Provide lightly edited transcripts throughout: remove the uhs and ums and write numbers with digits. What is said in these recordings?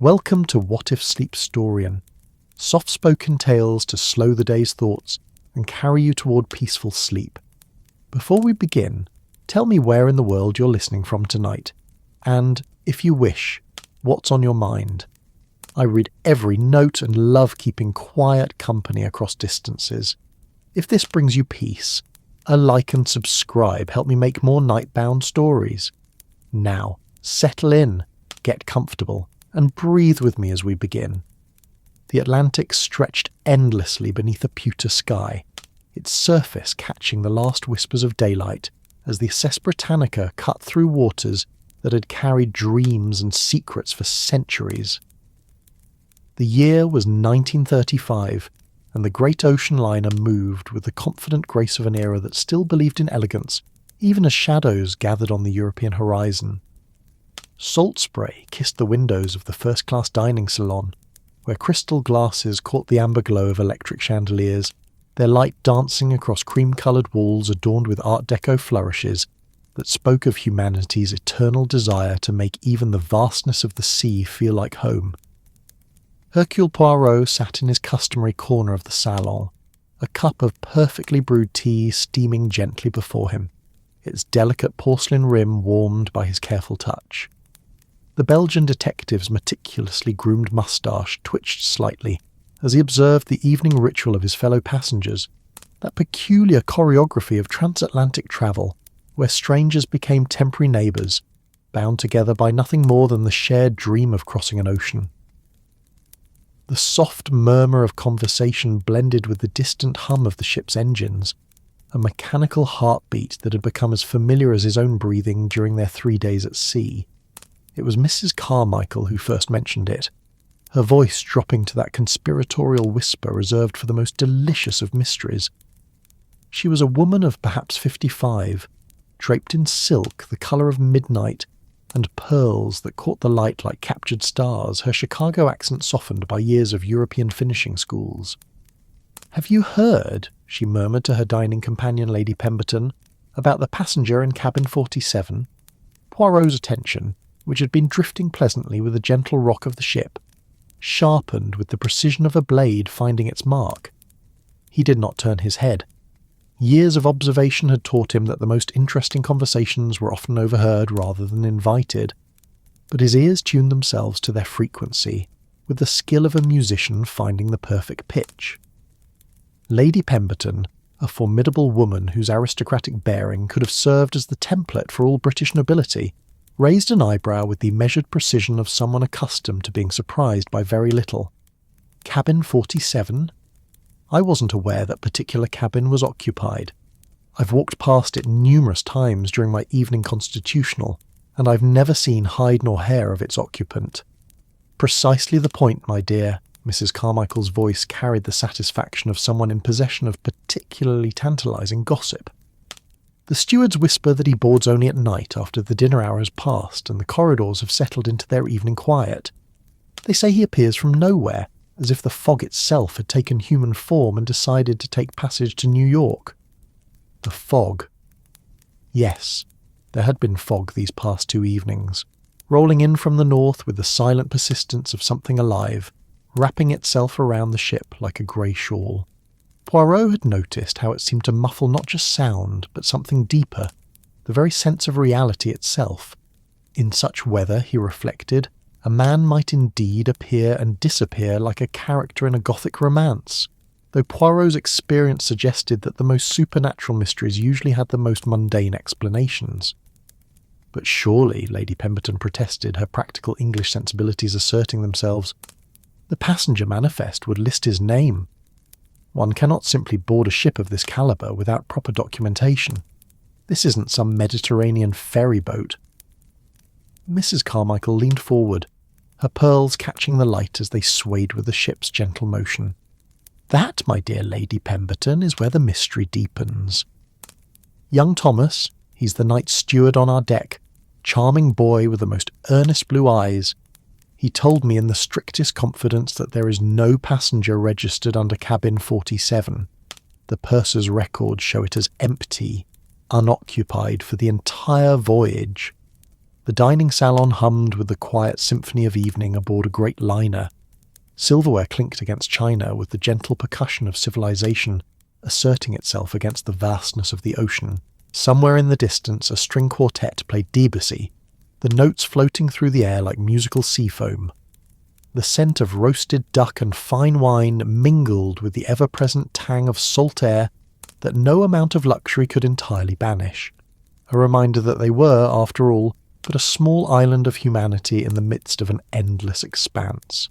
Welcome to What If Sleep Storian, soft-spoken tales to slow the day's thoughts and carry you toward peaceful sleep. Before we begin, tell me where in the world you're listening from tonight, and, if you wish, what's on your mind. I read every note and love keeping quiet company across distances. If this brings you peace, a like and subscribe help me make more nightbound stories. Now, settle in, get comfortable, and breathe with me as we begin. The Atlantic stretched endlessly beneath a pewter sky, its surface catching the last whispers of daylight as the SS Britannica cut through waters that had carried dreams and secrets for centuries. The year was 1935, and the great ocean liner moved with the confident grace of an era that still believed in elegance, even as shadows gathered on the European horizon. Salt spray kissed the windows of the first-class dining salon, where crystal glasses caught the amber glow of electric chandeliers, their light dancing across cream-coloured walls adorned with Art Deco flourishes that spoke of humanity's eternal desire to make even the vastness of the sea feel like home. Hercule Poirot sat in his customary corner of the salon, a cup of perfectly brewed tea steaming gently before him, its delicate porcelain rim warmed by his careful touch. The Belgian detective's meticulously groomed moustache twitched slightly as he observed the evening ritual of his fellow passengers, that peculiar choreography of transatlantic travel where strangers became temporary neighbours, bound together by nothing more than the shared dream of crossing an ocean. The soft murmur of conversation blended with the distant hum of the ship's engines, a mechanical heartbeat that had become as familiar as his own breathing during their 3 days at sea. It was Mrs. Carmichael who first mentioned it, her voice dropping to that conspiratorial whisper reserved for the most delicious of mysteries. She was a woman of perhaps 55, draped in silk the colour of midnight and pearls that caught the light like captured stars, her Chicago accent softened by years of European finishing schools. "Have you heard," she murmured to her dining companion Lady Pemberton, "about the passenger in cabin 47? Poirot's attention, which had been drifting pleasantly with the gentle rock of the ship, sharpened with the precision of a blade finding its mark. He did not turn his head. Years of observation had taught him that the most interesting conversations were often overheard rather than invited, but his ears tuned themselves to their frequency, with the skill of a musician finding the perfect pitch. Lady Pemberton, a formidable woman whose aristocratic bearing could have served as the template for all British nobility, raised an eyebrow with the measured precision of someone accustomed to being surprised by very little. "Cabin 47? I wasn't aware that particular cabin was occupied. I've walked past it numerous times during my evening constitutional, and I've never seen hide nor hair of its occupant." "Precisely the point, my dear." Mrs. Carmichael's voice carried the satisfaction of someone in possession of particularly tantalising gossip. "The stewards whisper that he boards only at night after the dinner hour has passed and the corridors have settled into their evening quiet. They say he appears from nowhere, as if the fog itself had taken human form and decided to take passage to New York." The fog. Yes, there had been fog these past 2 evenings, rolling in from the north with the silent persistence of something alive, wrapping itself around the ship like a grey shawl. Poirot had noticed how it seemed to muffle not just sound, but something deeper, the very sense of reality itself. In such weather, he reflected, a man might indeed appear and disappear like a character in a Gothic romance, though Poirot's experience suggested that the most supernatural mysteries usually had the most mundane explanations. "But surely," Lady Pemberton protested, her practical English sensibilities asserting themselves, "the passenger manifest would list his name. One cannot simply board a ship of this calibre without proper documentation. This isn't some Mediterranean ferry boat." Mrs. Carmichael leaned forward, her pearls catching the light as they swayed with the ship's gentle motion. "That, my dear Lady Pemberton, is where the mystery deepens. Young Thomas, he's the night steward on our deck, charming boy with the most earnest blue eyes. He told me in the strictest confidence that there is no passenger registered under cabin 47. The purser's records show it as empty, unoccupied for the entire voyage. The dining salon hummed with the quiet symphony of evening aboard a great liner. Silverware clinked against china with the gentle percussion of civilization asserting itself against the vastness of the ocean. Somewhere in the distance a string quartet played Debussy, the notes floating through the air like musical sea foam. The scent of roasted duck and fine wine mingled with the ever-present tang of salt air that no amount of luxury could entirely banish. A reminder that they were, after all, but a small island of humanity in the midst of an endless expanse.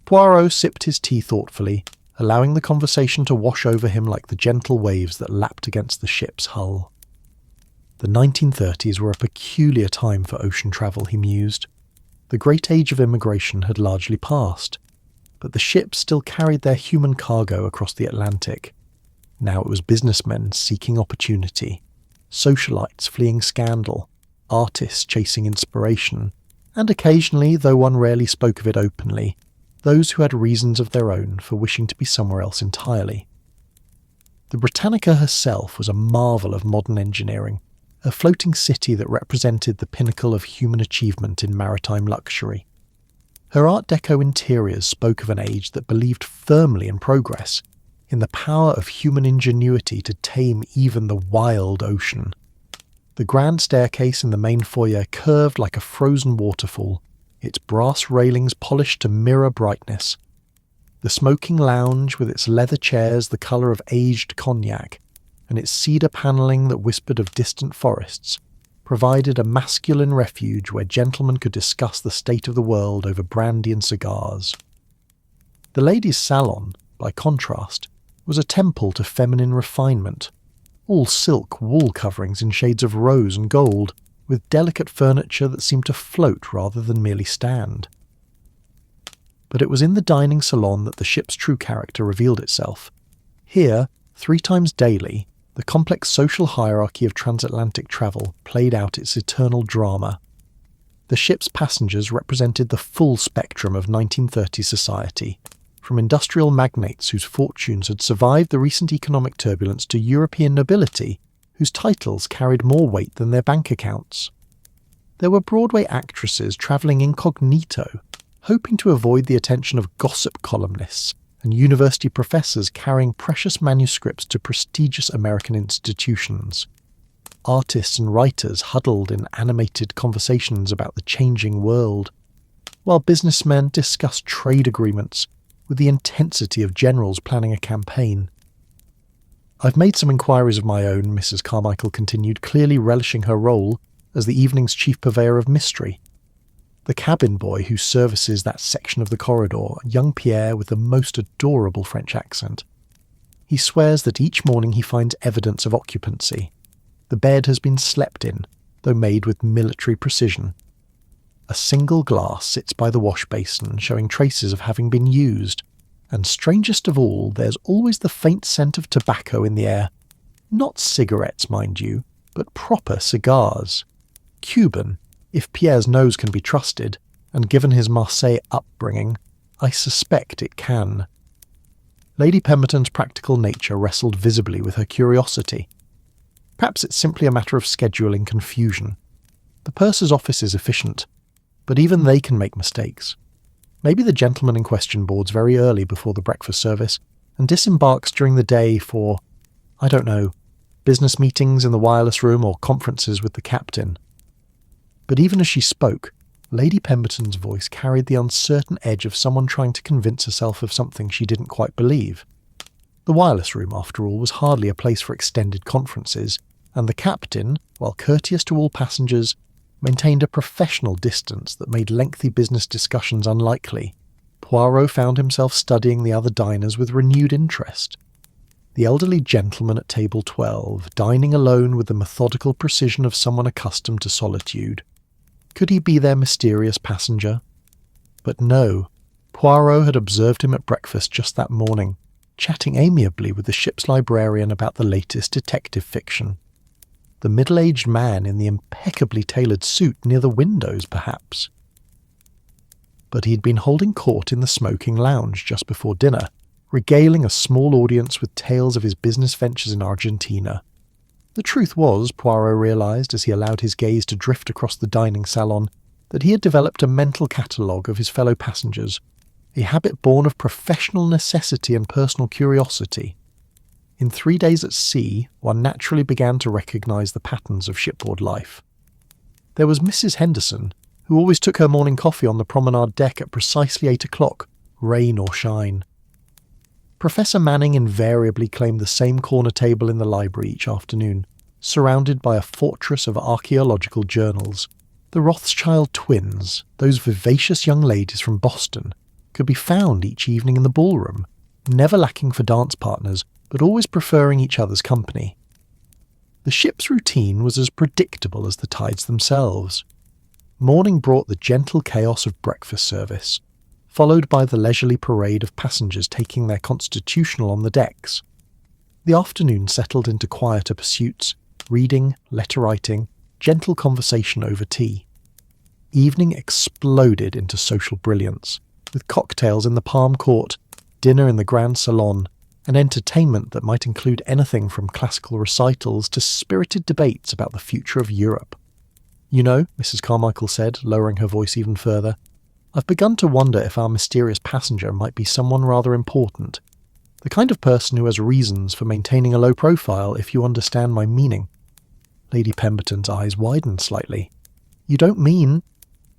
Poirot sipped his tea thoughtfully, allowing the conversation to wash over him like the gentle waves that lapped against the ship's hull. The 1930s were a peculiar time for ocean travel, he mused. The great age of immigration had largely passed, but the ships still carried their human cargo across the Atlantic. Now it was businessmen seeking opportunity, socialites fleeing scandal, artists chasing inspiration, and occasionally, though one rarely spoke of it openly, those who had reasons of their own for wishing to be somewhere else entirely. The Britannica herself was a marvel of modern engineering, a floating city that represented the pinnacle of human achievement in maritime luxury. Her Art Deco interiors spoke of an age that believed firmly in progress, in the power of human ingenuity to tame even the wild ocean. The grand staircase in the main foyer curved like a frozen waterfall, its brass railings polished to mirror brightness. The smoking lounge, with its leather chairs the colour of aged cognac, and its cedar panelling that whispered of distant forests, provided a masculine refuge where gentlemen could discuss the state of the world over brandy and cigars. The ladies' salon, by contrast, was a temple to feminine refinement, all silk wall coverings in shades of rose and gold, with delicate furniture that seemed to float rather than merely stand. But it was in the dining salon that the ship's true character revealed itself. Here, 3 times daily, the complex social hierarchy of transatlantic travel played out its eternal drama. The ship's passengers represented the full spectrum of 1930s society, from industrial magnates whose fortunes had survived the recent economic turbulence to European nobility whose titles carried more weight than their bank accounts. There were Broadway actresses travelling incognito, hoping to avoid the attention of gossip columnists, and university professors carrying precious manuscripts to prestigious American institutions. Artists and writers huddled in animated conversations about the changing world, while businessmen discussed trade agreements with the intensity of generals planning a campaign. "I've made some inquiries of my own," Mrs. Carmichael continued, clearly relishing her role as the evening's chief purveyor of mystery. The cabin boy who services that section of the corridor, young Pierre with the most adorable French accent. He swears that each morning he finds evidence of occupancy. The bed has been slept in, though made with military precision. A single glass sits by the wash basin, showing traces of having been used, and strangest of all, there's always the faint scent of tobacco in the air. Not cigarettes, mind you, but proper cigars. Cuban, if Pierre's nose can be trusted, and given his Marseille upbringing, I suspect it can. Lady Pemberton's practical nature wrestled visibly with her curiosity. Perhaps it's simply a matter of scheduling confusion. The purser's office is efficient, but even they can make mistakes. Maybe the gentleman in question boards very early before the breakfast service and disembarks during the day for, I don't know, business meetings in the wireless room or conferences with the captain. But even as she spoke, Lady Pemberton's voice carried the uncertain edge of someone trying to convince herself of something she didn't quite believe. The wireless room, after all, was hardly a place for extended conferences, and the captain, while courteous to all passengers, maintained a professional distance that made lengthy business discussions unlikely. Poirot found himself studying the other diners with renewed interest. The elderly gentleman at table 12, dining alone with the methodical precision of someone accustomed to solitude. Could he be their mysterious passenger? But no, Poirot had observed him at breakfast just that morning, chatting amiably with the ship's librarian about the latest detective fiction. The middle-aged man in the impeccably tailored suit near the windows, perhaps. But he'd been holding court in the smoking lounge just before dinner, regaling a small audience with tales of his business ventures in Argentina. The truth was, Poirot realised as he allowed his gaze to drift across the dining salon, that he had developed a mental catalogue of his fellow passengers, a habit born of professional necessity and personal curiosity. In 3 days at sea, one naturally began to recognise the patterns of shipboard life. There was Mrs. Henderson, who always took her morning coffee on the promenade deck at precisely 8 o'clock, rain or shine. Professor Manning invariably claimed the same corner table in the library each afternoon, surrounded by a fortress of archaeological journals. The Rothschild twins, those vivacious young ladies from Boston, could be found each evening in the ballroom, never lacking for dance partners, but always preferring each other's company. The ship's routine was as predictable as the tides themselves. Morning brought the gentle chaos of breakfast service, followed by the leisurely parade of passengers taking their constitutional on the decks. The afternoon settled into quieter pursuits, reading, letter-writing, gentle conversation over tea. Evening exploded into social brilliance, with cocktails in the Palm Court, dinner in the Grand Salon, and entertainment that might include anything from classical recitals to spirited debates about the future of Europe. "You know," Mrs. Carmichael said, lowering her voice even further, "I've begun to wonder if our mysterious passenger might be someone rather important. The kind of person who has reasons for maintaining a low profile, if you understand my meaning." Lady Pemberton's eyes widened slightly. "You don't mean...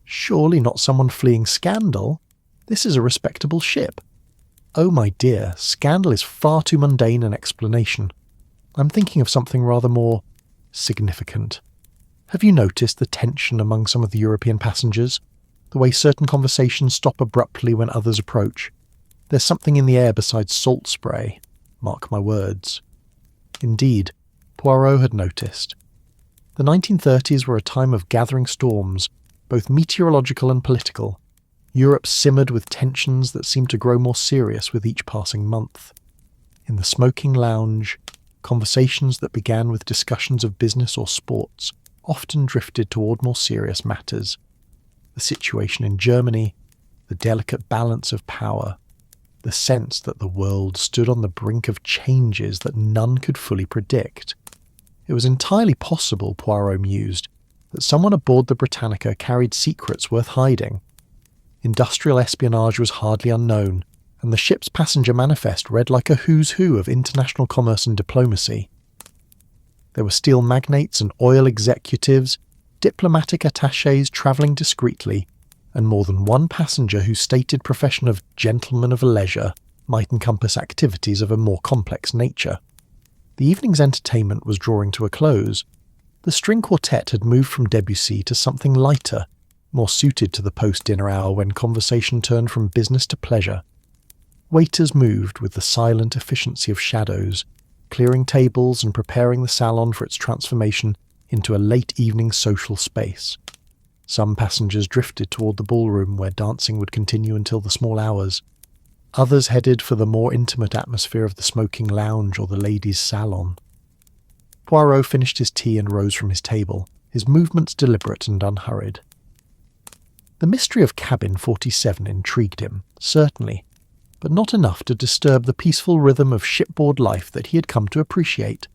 Surely not someone fleeing scandal? This is a respectable ship." "Oh, my dear, scandal is far too mundane an explanation. I'm thinking of something rather more significant. Have you noticed the tension among some of the European passengers? The way certain conversations stop abruptly when others approach? There's something in the air besides salt spray. Mark my words." Indeed, Poirot had noticed. The 1930s were a time of gathering storms, both meteorological and political. Europe simmered with tensions that seemed to grow more serious with each passing month. In the smoking lounge, conversations that began with discussions of business or sports often drifted toward more serious matters. The situation in Germany, the delicate balance of power, the sense that the world stood on the brink of changes that none could fully predict. It was entirely possible, Poirot mused, that someone aboard the Britannica carried secrets worth hiding. Industrial espionage was hardly unknown, and the ship's passenger manifest read like a who's who of international commerce and diplomacy. There were steel magnates and oil executives, diplomatic attachés travelling discreetly, and more than one passenger whose stated profession of gentleman of leisure might encompass activities of a more complex nature. The evening's entertainment was drawing to a close. The string quartet had moved from Debussy to something lighter, more suited to the post-dinner hour when conversation turned from business to pleasure. Waiters moved with the silent efficiency of shadows, clearing tables and preparing the salon for its transformation into a late evening social space. Some passengers drifted toward the ballroom where dancing would continue until the small hours. Others headed for the more intimate atmosphere of the smoking lounge or the ladies' salon. Poirot finished his tea and rose from his table, his movements deliberate and unhurried. The mystery of Cabin 47 intrigued him, certainly, but not enough to disturb the peaceful rhythm of shipboard life that he had come to appreciate.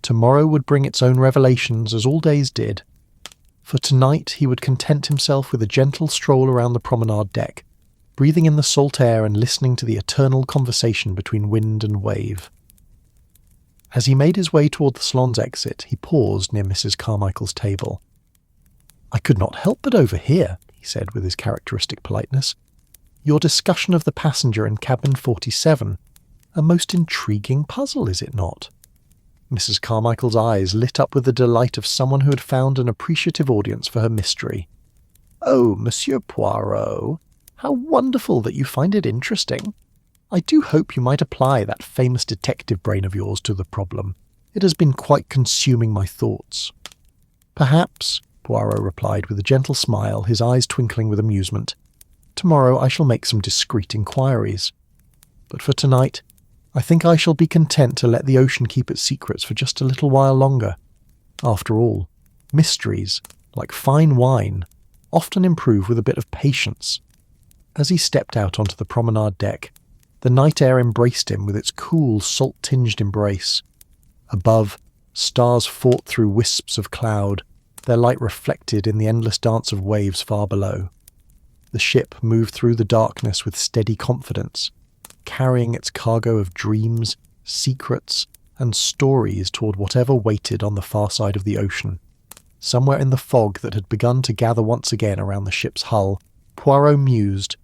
Tomorrow would bring its own revelations, as all days did. For tonight he would content himself with a gentle stroll around the promenade deck, breathing in the salt air and listening to the eternal conversation between wind and wave. As he made his way toward the salon's exit, he paused near Mrs. Carmichael's table. "I could not help but overhear," he said with his characteristic politeness, "your discussion of the passenger in cabin 47. A most intriguing puzzle, is it not?" Mrs. Carmichael's eyes lit up with the delight of someone who had found an appreciative audience for her mystery. "Oh, Monsieur Poirot, how wonderful that you find it interesting. I do hope you might apply that famous detective brain of yours to the problem. It has been quite consuming my thoughts." "Perhaps," Poirot replied with a gentle smile, his eyes twinkling with amusement. "Tomorrow I shall make some discreet inquiries. But for tonight, I think I shall be content to let the ocean keep its secrets for just a little while longer. After all, mysteries, like fine wine, often improve with a bit of patience." As he stepped out onto the promenade deck, the night air embraced him with its cool, salt-tinged embrace. Above, Stars fought through wisps of cloud, their light reflected in the endless dance of waves far below. The ship moved through the darkness with steady confidence, carrying its cargo of dreams, secrets, and stories toward whatever waited on the far side of the ocean. Somewhere in the fog that had begun to gather once again around the ship's hull, Poirot mused.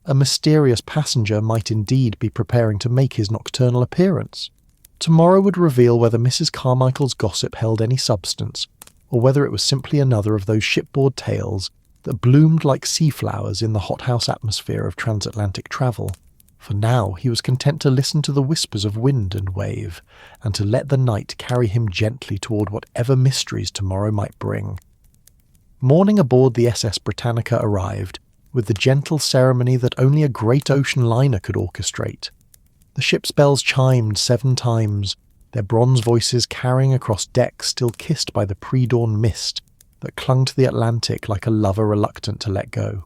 A mysterious passenger might indeed be preparing to make his nocturnal appearance. Tomorrow would reveal whether Mrs. Carmichael's gossip held any substance, or whether it was simply another of those shipboard tales that bloomed like sea flowers in the hothouse atmosphere of transatlantic travel. For now he was content to listen to the whispers of wind and wave, and to let the night carry him gently toward whatever mysteries tomorrow might bring. Morning aboard the SS Britannica arrived, with the gentle ceremony that only a great ocean liner could orchestrate. The ship's bells chimed 7 times, their bronze voices carrying across decks still kissed by the pre-dawn mist that clung to the Atlantic like a lover reluctant to let go.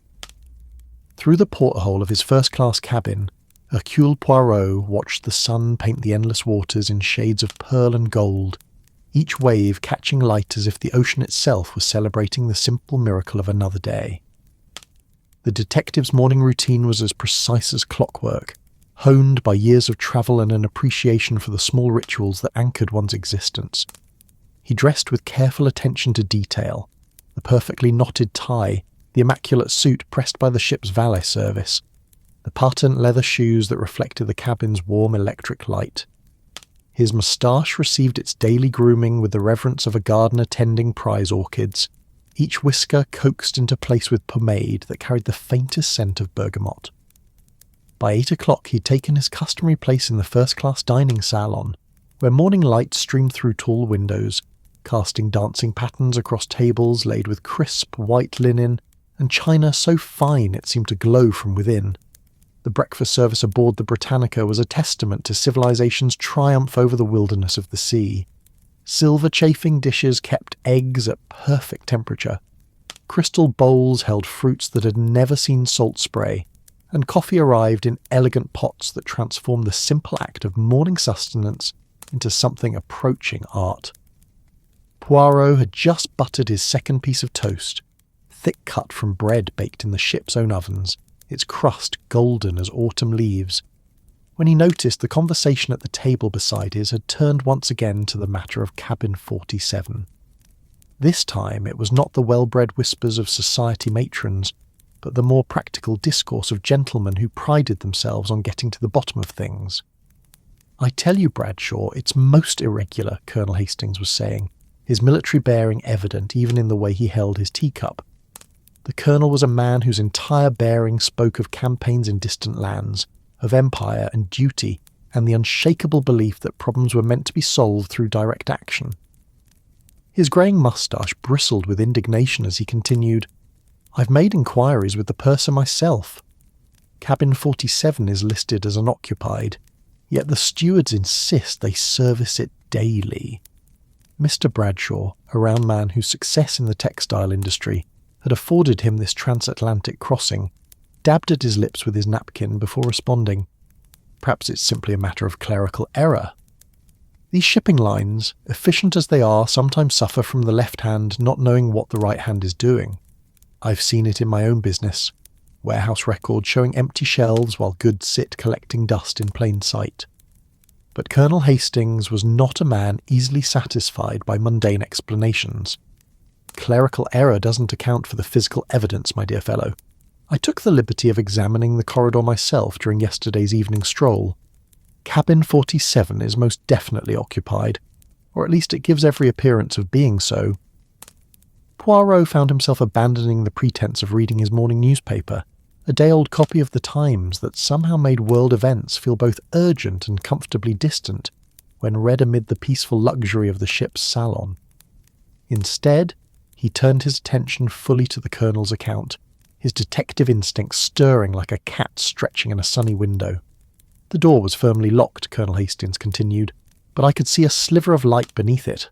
Through the porthole of his first-class cabin, Hercule Poirot watched the sun paint the endless waters in shades of pearl and gold, each wave catching light as if the ocean itself was celebrating the simple miracle of another day. The detective's morning routine was as precise as clockwork, honed by years of travel and an appreciation for the small rituals that anchored one's existence. He dressed with careful attention to detail, the perfectly knotted tie, the immaculate suit pressed by the ship's valet service, the patent leather shoes that reflected the cabin's warm electric light. His moustache received its daily grooming with the reverence of a gardener tending prize orchids, each whisker coaxed into place with pomade that carried the faintest scent of bergamot. By 8 o'clock he'd taken his customary place in the first-class dining salon, where morning light streamed through tall windows, casting dancing patterns across tables laid with crisp white linen and china so fine it seemed to glow from within. The breakfast service aboard the Britannica was a testament to civilization's triumph over the wilderness of the sea. Silver chafing dishes kept eggs at perfect temperature. Crystal bowls held fruits that had never seen salt spray, and coffee arrived in elegant pots that transformed the simple act of morning sustenance into something approaching art. Poirot had just buttered his second piece of toast, thick cut from bread baked in the ship's own ovens, its crust golden as autumn leaves, when he noticed the conversation at the table beside his had turned once again to the matter of cabin 47. This time it was not the well-bred whispers of society matrons, but the more practical discourse of gentlemen who prided themselves on getting to the bottom of things. "I tell you, Bradshaw, it's most irregular," Colonel Hastings was saying, his military bearing evident even in the way he held his teacup. The colonel was a man whose entire bearing spoke of campaigns in distant lands, of empire and duty, and the unshakable belief that problems were meant to be solved through direct action. His greying moustache bristled with indignation as he continued, "I've made inquiries with the purser myself. Cabin 47 is listed as unoccupied, yet the stewards insist they service it daily." Mr. Bradshaw, a round man whose success in the textile industry had afforded him this transatlantic crossing, dabbed at his lips with his napkin before responding. "Perhaps it's simply a matter of clerical error. These shipping lines, efficient as they are, sometimes suffer from the left hand not knowing what the right hand is doing. I've seen it in my own business. Warehouse records showing empty shelves while goods sit collecting dust in plain sight." But Colonel Hastings was not a man easily satisfied by mundane explanations. "Clerical error doesn't account for the physical evidence, my dear fellow. I took the liberty of examining the corridor myself during yesterday's evening stroll. Cabin 47 is most definitely occupied, or at least it gives every appearance of being so." Poirot found himself abandoning the pretense of reading his morning newspaper, a day-old copy of the Times that somehow made world events feel both urgent and comfortably distant when read amid the peaceful luxury of the ship's salon. Instead, he turned his attention fully to the colonel's account, his detective instinct stirring like a cat stretching in a sunny window. "The door was firmly locked," Colonel Hastings continued, "but I could see a sliver of light beneath it.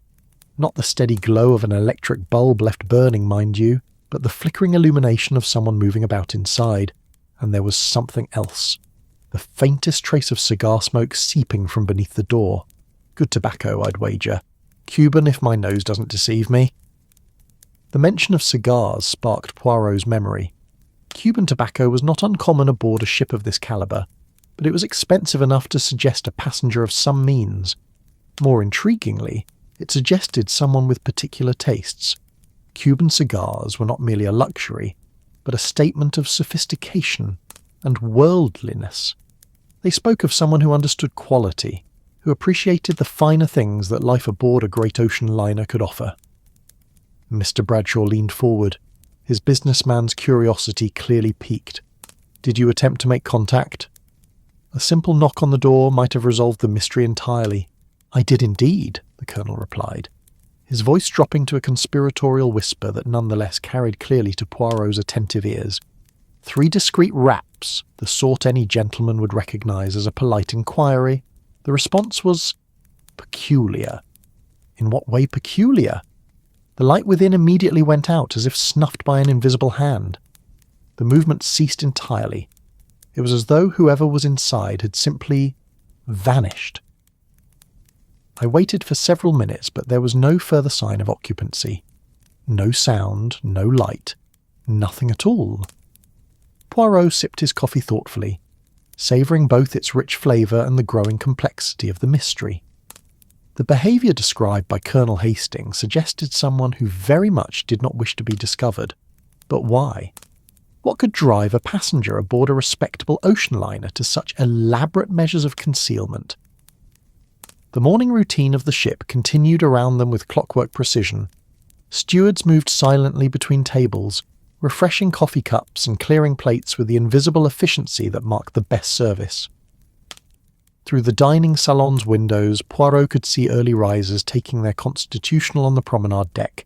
Not the steady glow of an electric bulb left burning, mind you, but the flickering illumination of someone moving about inside, and there was something else. The faintest trace of cigar smoke seeping from beneath the door. Good tobacco, I'd wager. Cuban if my nose doesn't deceive me." The mention of cigars sparked Poirot's memory. Cuban tobacco was not uncommon aboard a ship of this calibre, but it was expensive enough to suggest a passenger of some means. More intriguingly, it suggested someone with particular tastes. Cuban cigars were not merely a luxury, but a statement of sophistication and worldliness. They spoke of someone who understood quality, who appreciated the finer things that life aboard a great ocean liner could offer. Mr. Bradshaw leaned forward, his businessman's curiosity clearly piqued. "Did you attempt to make contact?" A simple knock on the door might have resolved the mystery entirely. "I did indeed," the Colonel replied, his voice dropping to a conspiratorial whisper that nonetheless carried clearly to Poirot's attentive ears. 3 discreet raps, the sort any gentleman would recognise as a polite inquiry. The response was peculiar. In what way peculiar? The light within immediately went out as if snuffed by an invisible hand. The movement ceased entirely. It was as though whoever was inside had simply vanished. I waited for several minutes, but there was no further sign of occupancy. No sound, no light, nothing at all. Poirot sipped his coffee thoughtfully, savouring both its rich flavour and the growing complexity of the mystery. The behaviour described by Colonel Hastings suggested someone who very much did not wish to be discovered. But why? What could drive a passenger aboard a respectable ocean liner to such elaborate measures of concealment? The morning routine of the ship continued around them with clockwork precision. Stewards moved silently between tables, refreshing coffee cups and clearing plates with the invisible efficiency that marked the best service. Through the dining salon's windows, Poirot could see early risers taking their constitutional on the promenade deck,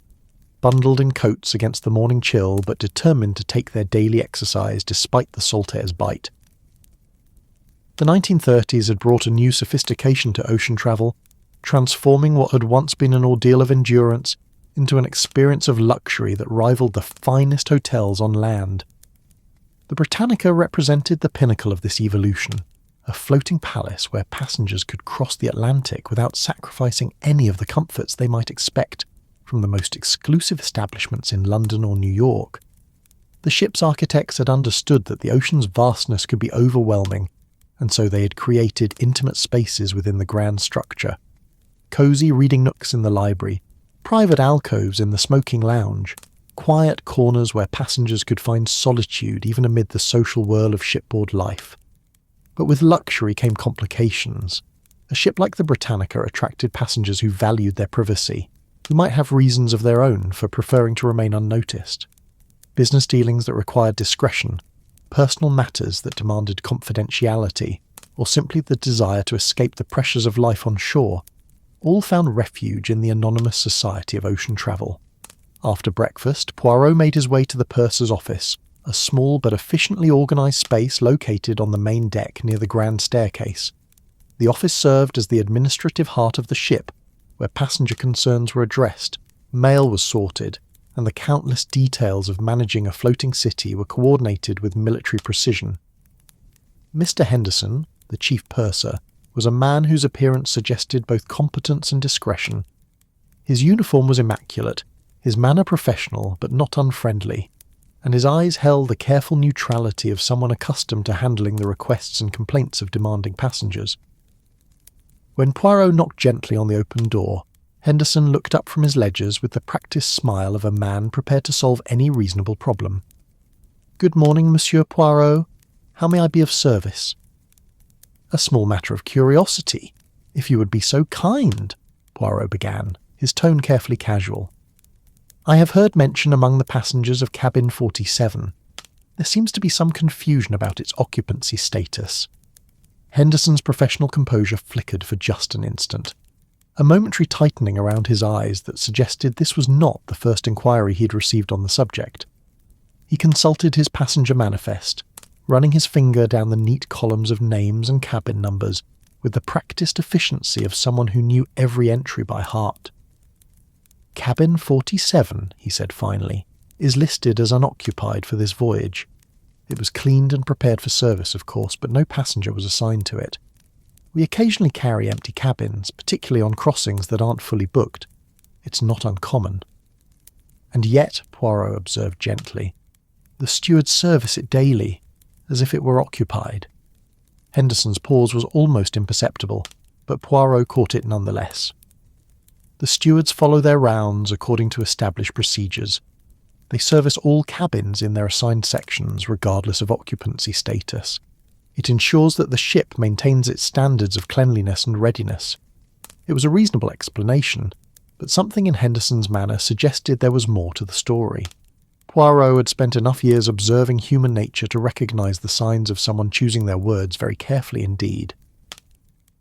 bundled in coats against the morning chill but determined to take their daily exercise despite the salt air's bite. The 1930s had brought a new sophistication to ocean travel, transforming what had once been an ordeal of endurance into an experience of luxury that rivaled the finest hotels on land. The Britannica represented the pinnacle of this evolution, a floating palace where passengers could cross the Atlantic without sacrificing any of the comforts they might expect from the most exclusive establishments in London or New York. The ship's architects had understood that the ocean's vastness could be overwhelming, and so they had created intimate spaces within the grand structure. Cosy reading nooks in the library, private alcoves in the smoking lounge, quiet corners where passengers could find solitude even amid the social whirl of shipboard life. But with luxury came complications. A ship like the Britannica attracted passengers who valued their privacy, who might have reasons of their own for preferring to remain unnoticed. Business dealings that required discretion, personal matters that demanded confidentiality, or simply the desire to escape the pressures of life on shore, all found refuge in the anonymous society of ocean travel. After breakfast, Poirot made his way to the purser's office, a small but efficiently organised space located on the main deck near the grand staircase. The office served as the administrative heart of the ship, where passenger concerns were addressed, mail was sorted, and the countless details of managing a floating city were coordinated with military precision. Mr. Henderson, the chief purser, was a man whose appearance suggested both competence and discretion. His uniform was immaculate, his manner professional but not unfriendly, and his eyes held the careful neutrality of someone accustomed to handling the requests and complaints of demanding passengers. When Poirot knocked gently on the open door, Henderson looked up from his ledgers with the practised smile of a man prepared to solve any reasonable problem. "Good morning, Monsieur Poirot. How may I be of service?" "A small matter of curiosity, if you would be so kind," Poirot began, his tone carefully casual. "I have heard mention among the passengers of cabin 47. There seems to be some confusion about its occupancy status." Henderson's professional composure flickered for just an instant, a momentary tightening around his eyes that suggested this was not the first inquiry he had received on the subject. He consulted his passenger manifest, running his finger down the neat columns of names and cabin numbers with the practised efficiency of someone who knew every entry by heart. "Cabin 47, he said finally, "is listed as unoccupied for this voyage. It was cleaned and prepared for service, of course, but no passenger was assigned to it. We occasionally carry empty cabins, particularly on crossings that aren't fully booked, It's not uncommon. And yet, Poirot observed gently, the stewards service it daily, as if it were occupied. Henderson's pause was almost imperceptible, but Poirot caught it nonetheless. The stewards follow their rounds according to established procedures. They service all cabins in their assigned sections regardless of occupancy status. It ensures that the ship maintains its standards of cleanliness and readiness. It was a reasonable explanation, but something in Henderson's manner suggested there was more to the story. Poirot had spent enough years observing human nature to recognise the signs of someone choosing their words very carefully indeed.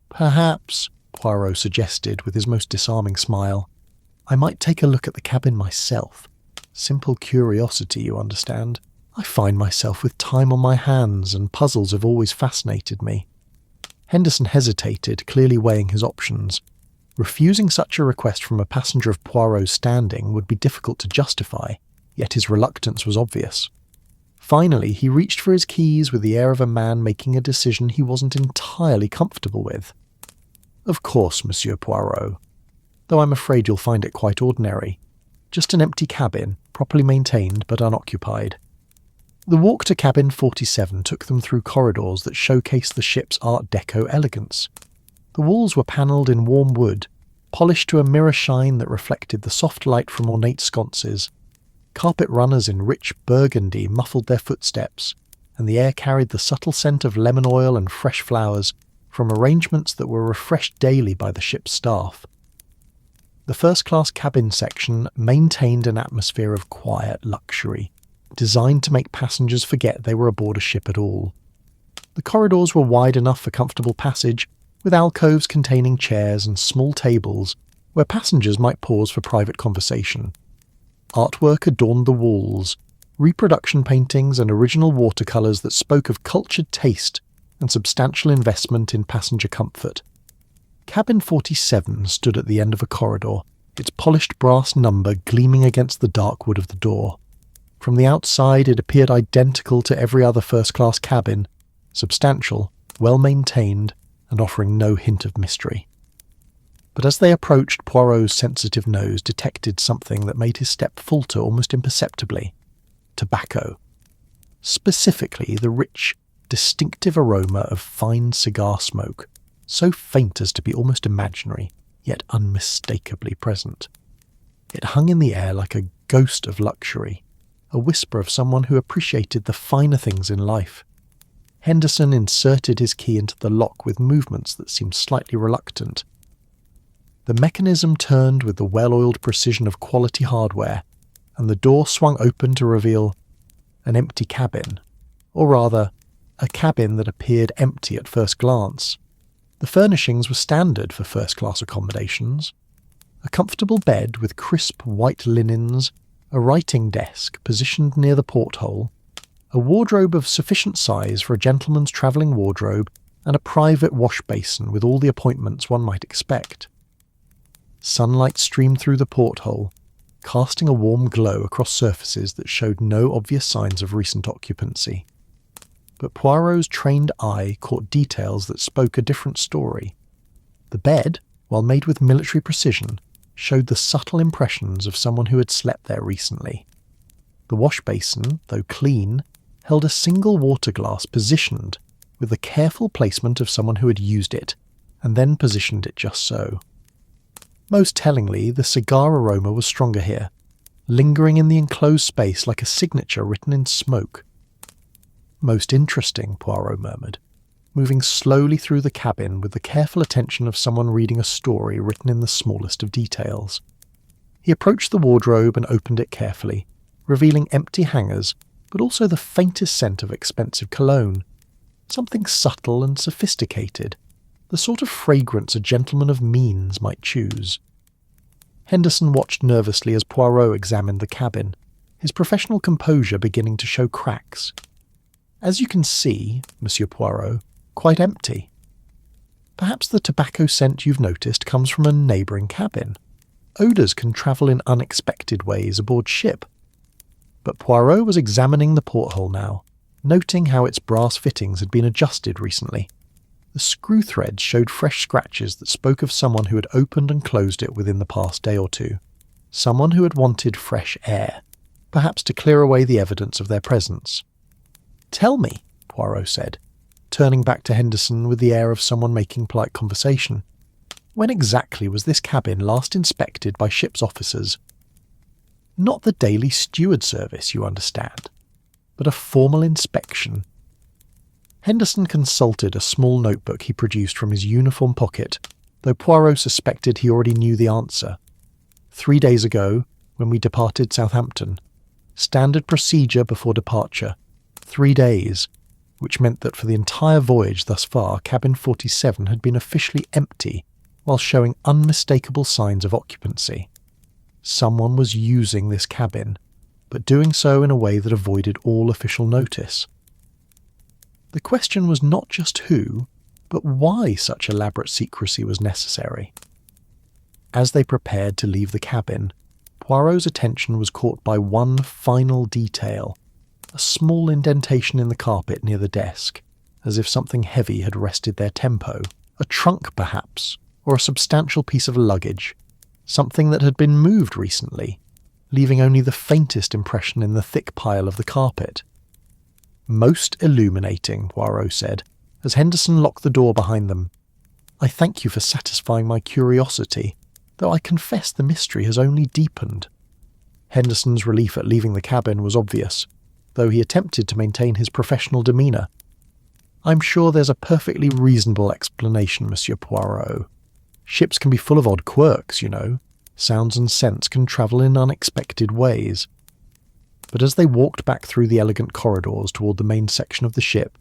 "Perhaps," Poirot suggested with his most disarming smile, "I might take a look at the cabin myself. Simple curiosity, you understand. I find myself with time on my hands, and puzzles have always fascinated me." Henderson hesitated, clearly weighing his options. Refusing such a request from a passenger of Poirot's standing would be difficult to justify, yet his reluctance was obvious. Finally, he reached for his keys with the air of a man making a decision he wasn't entirely comfortable with. "Of course, Monsieur Poirot, though I'm afraid you'll find it quite ordinary. Just an empty cabin, properly maintained but unoccupied." The walk to cabin 47 took them through corridors that showcased the ship's Art Deco elegance. The walls were panelled in warm wood, polished to a mirror shine that reflected the soft light from ornate sconces. Carpet runners in rich burgundy muffled their footsteps, and the air carried the subtle scent of lemon oil and fresh flowers from arrangements that were refreshed daily by the ship's staff. The first-class cabin section maintained an atmosphere of quiet luxury, designed to make passengers forget they were aboard a ship at all. The corridors were wide enough for comfortable passage, with alcoves containing chairs and small tables where passengers might pause for private conversation. Artwork adorned the walls, reproduction paintings and original watercolours that spoke of cultured taste and substantial investment in passenger comfort. Cabin 47 stood at the end of a corridor, its polished brass number gleaming against the dark wood of the door. From the outside it appeared identical to every other first-class cabin, substantial, well-maintained, and offering no hint of mystery. But as they approached, Poirot's sensitive nose detected something that made his step falter almost imperceptibly. Tobacco. Specifically the rich, distinctive aroma of fine cigar smoke, so faint as to be almost imaginary, yet unmistakably present. It hung in the air like a ghost of luxury, a whisper of someone who appreciated the finer things in life. Henderson inserted his key into the lock with movements that seemed slightly reluctant. The mechanism turned with the well-oiled precision of quality hardware, and the door swung open to reveal an empty cabin, or rather, a cabin that appeared empty at first glance. The furnishings were standard for first-class accommodations. A comfortable bed with crisp white linens, a writing desk positioned near the porthole, a wardrobe of sufficient size for a gentleman's travelling wardrobe, and a private wash basin with all the appointments one might expect. Sunlight streamed through the porthole, casting a warm glow across surfaces that showed no obvious signs of recent occupancy. But Poirot's trained eye caught details that spoke a different story. The bed, while made with military precision, showed the subtle impressions of someone who had slept there recently. The wash basin, though clean, held a single water glass positioned with the careful placement of someone who had used it, and then positioned it just so. Most tellingly, the cigar aroma was stronger here, lingering in the enclosed space like a signature written in smoke. "Most interesting," Poirot murmured, moving slowly through the cabin with the careful attention of someone reading a story written in the smallest of details. He approached the wardrobe and opened it carefully, revealing empty hangers, but also the faintest scent of expensive cologne. Something subtle and sophisticated, the sort of fragrance a gentleman of means might choose. Henderson watched nervously as Poirot examined the cabin, his professional composure beginning to show cracks. "As you can see, Monsieur Poirot, quite empty. Perhaps the tobacco scent you've noticed comes from a neighbouring cabin. Odours can travel in unexpected ways aboard ship." But Poirot was examining the porthole now, noting how its brass fittings had been adjusted recently. The screw threads showed fresh scratches that spoke of someone who had opened and closed it within the past day or two. Someone who had wanted fresh air, perhaps to clear away the evidence of their presence. "Tell me," Poirot said, turning back to Henderson with the air of someone making polite conversation. "When exactly was this cabin last inspected by ship's officers? Not the daily steward service, you understand, but a formal inspection." Henderson consulted a small notebook he produced from his uniform pocket, though Poirot suspected he already knew the answer. 3 days ago, when we departed Southampton, standard procedure before departure, 3 days, which meant that for the entire voyage thus far, cabin 47 had been officially empty while showing unmistakable signs of occupancy. Someone was using this cabin, but doing so in a way that avoided all official notice. The question was not just who, but why such elaborate secrecy was necessary. As they prepared to leave the cabin, Poirot's attention was caught by one final detail, a small indentation in the carpet near the desk, as if something heavy had rested their tempo, a trunk perhaps, or a substantial piece of luggage, something that had been moved recently, leaving only the faintest impression in the thick pile of the carpet. "Most illuminating," Poirot said, as Henderson locked the door behind them. "I thank you for satisfying my curiosity, though I confess the mystery has only deepened." Henderson's relief at leaving the cabin was obvious, though he attempted to maintain his professional demeanour. "I'm sure there's a perfectly reasonable explanation, Monsieur Poirot. Ships can be full of odd quirks, you know. Sounds and scents can travel in unexpected ways." But as they walked back through the elegant corridors toward the main section of the ship,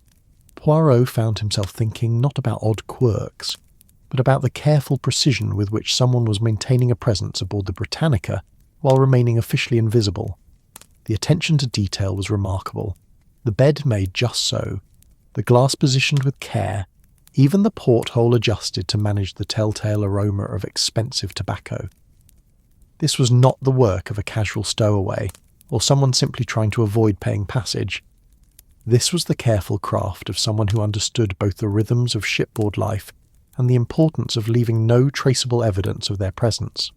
Poirot found himself thinking not about odd quirks, but about the careful precision with which someone was maintaining a presence aboard the Britannica while remaining officially invisible. The attention to detail was remarkable. The bed made just so, the glass positioned with care, even the porthole adjusted to manage the telltale aroma of expensive tobacco. This was not the work of a casual stowaway, or someone simply trying to avoid paying passage. This was the careful craft of someone who understood both the rhythms of shipboard life and the importance of leaving no traceable evidence of their presence.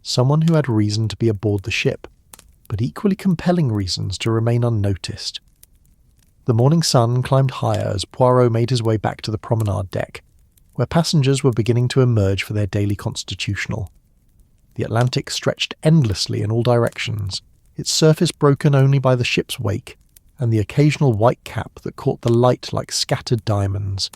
Someone who had reason to be aboard the ship, but equally compelling reasons to remain unnoticed. The morning sun climbed higher as Poirot made his way back to the promenade deck, where passengers were beginning to emerge for their daily constitutional. The Atlantic stretched endlessly in all directions, its surface broken only by the ship's wake and the occasional white cap that caught the light like scattered diamonds.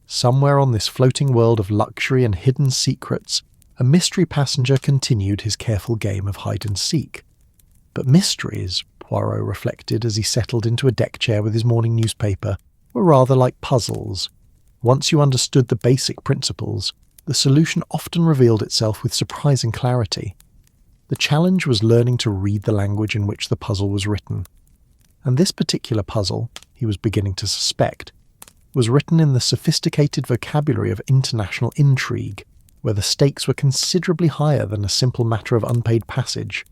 Somewhere on this floating world of luxury and hidden secrets, a mystery passenger continued his careful game of hide-and-seek. But mysteries, Poirot reflected as he settled into a deck chair with his morning newspaper, were rather like puzzles. Once you understood the basic principles, the solution often revealed itself with surprising clarity. The challenge was learning to read the language in which the puzzle was written. And this particular puzzle, he was beginning to suspect, was written in the sophisticated vocabulary of international intrigue, where the stakes were considerably higher than a simple matter of unpaid passage.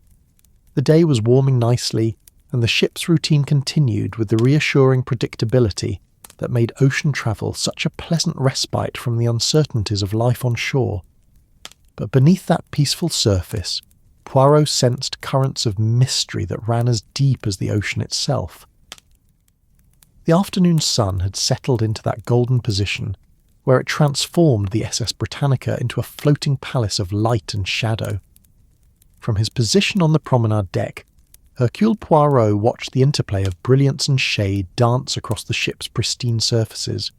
The day was warming nicely, and the ship's routine continued with the reassuring predictability that made ocean travel such a pleasant respite from the uncertainties of life on shore. But beneath that peaceful surface, Poirot sensed currents of mystery that ran as deep as the ocean itself. The afternoon sun had settled into that golden position, where it transformed the SS Britannica into a floating palace of light and shadow. From his position on the promenade deck, Hercule Poirot watched the interplay of brilliance and shade dance across the ship's pristine surfaces,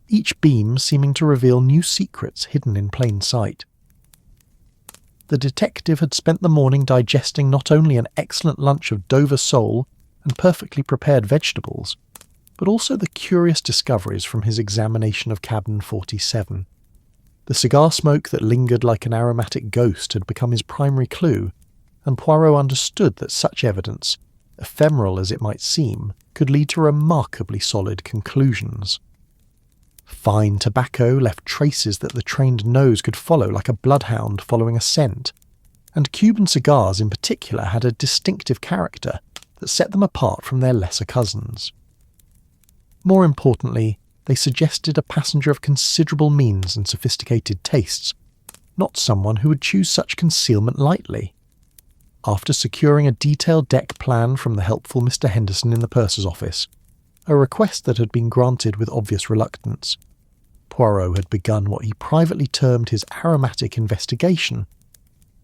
each beam seeming to reveal new secrets hidden in plain sight. The detective had spent the morning digesting not only an excellent lunch of Dover sole and perfectly prepared vegetables, but also the curious discoveries from his examination of cabin 47. The cigar smoke that lingered like an aromatic ghost had become his primary clue, and Poirot understood that such evidence, ephemeral as it might seem, could lead to remarkably solid conclusions. Fine tobacco left traces that the trained nose could follow like a bloodhound following a scent, and Cuban cigars in particular had a distinctive character that set them apart from their lesser cousins. More importantly, they suggested a passenger of considerable means and sophisticated tastes, not someone who would choose such concealment lightly. after securing a detailed deck plan from the helpful Mr. Henderson in the purser's office, a request that had been granted with obvious reluctance, Poirot had begun what he privately termed his aromatic investigation.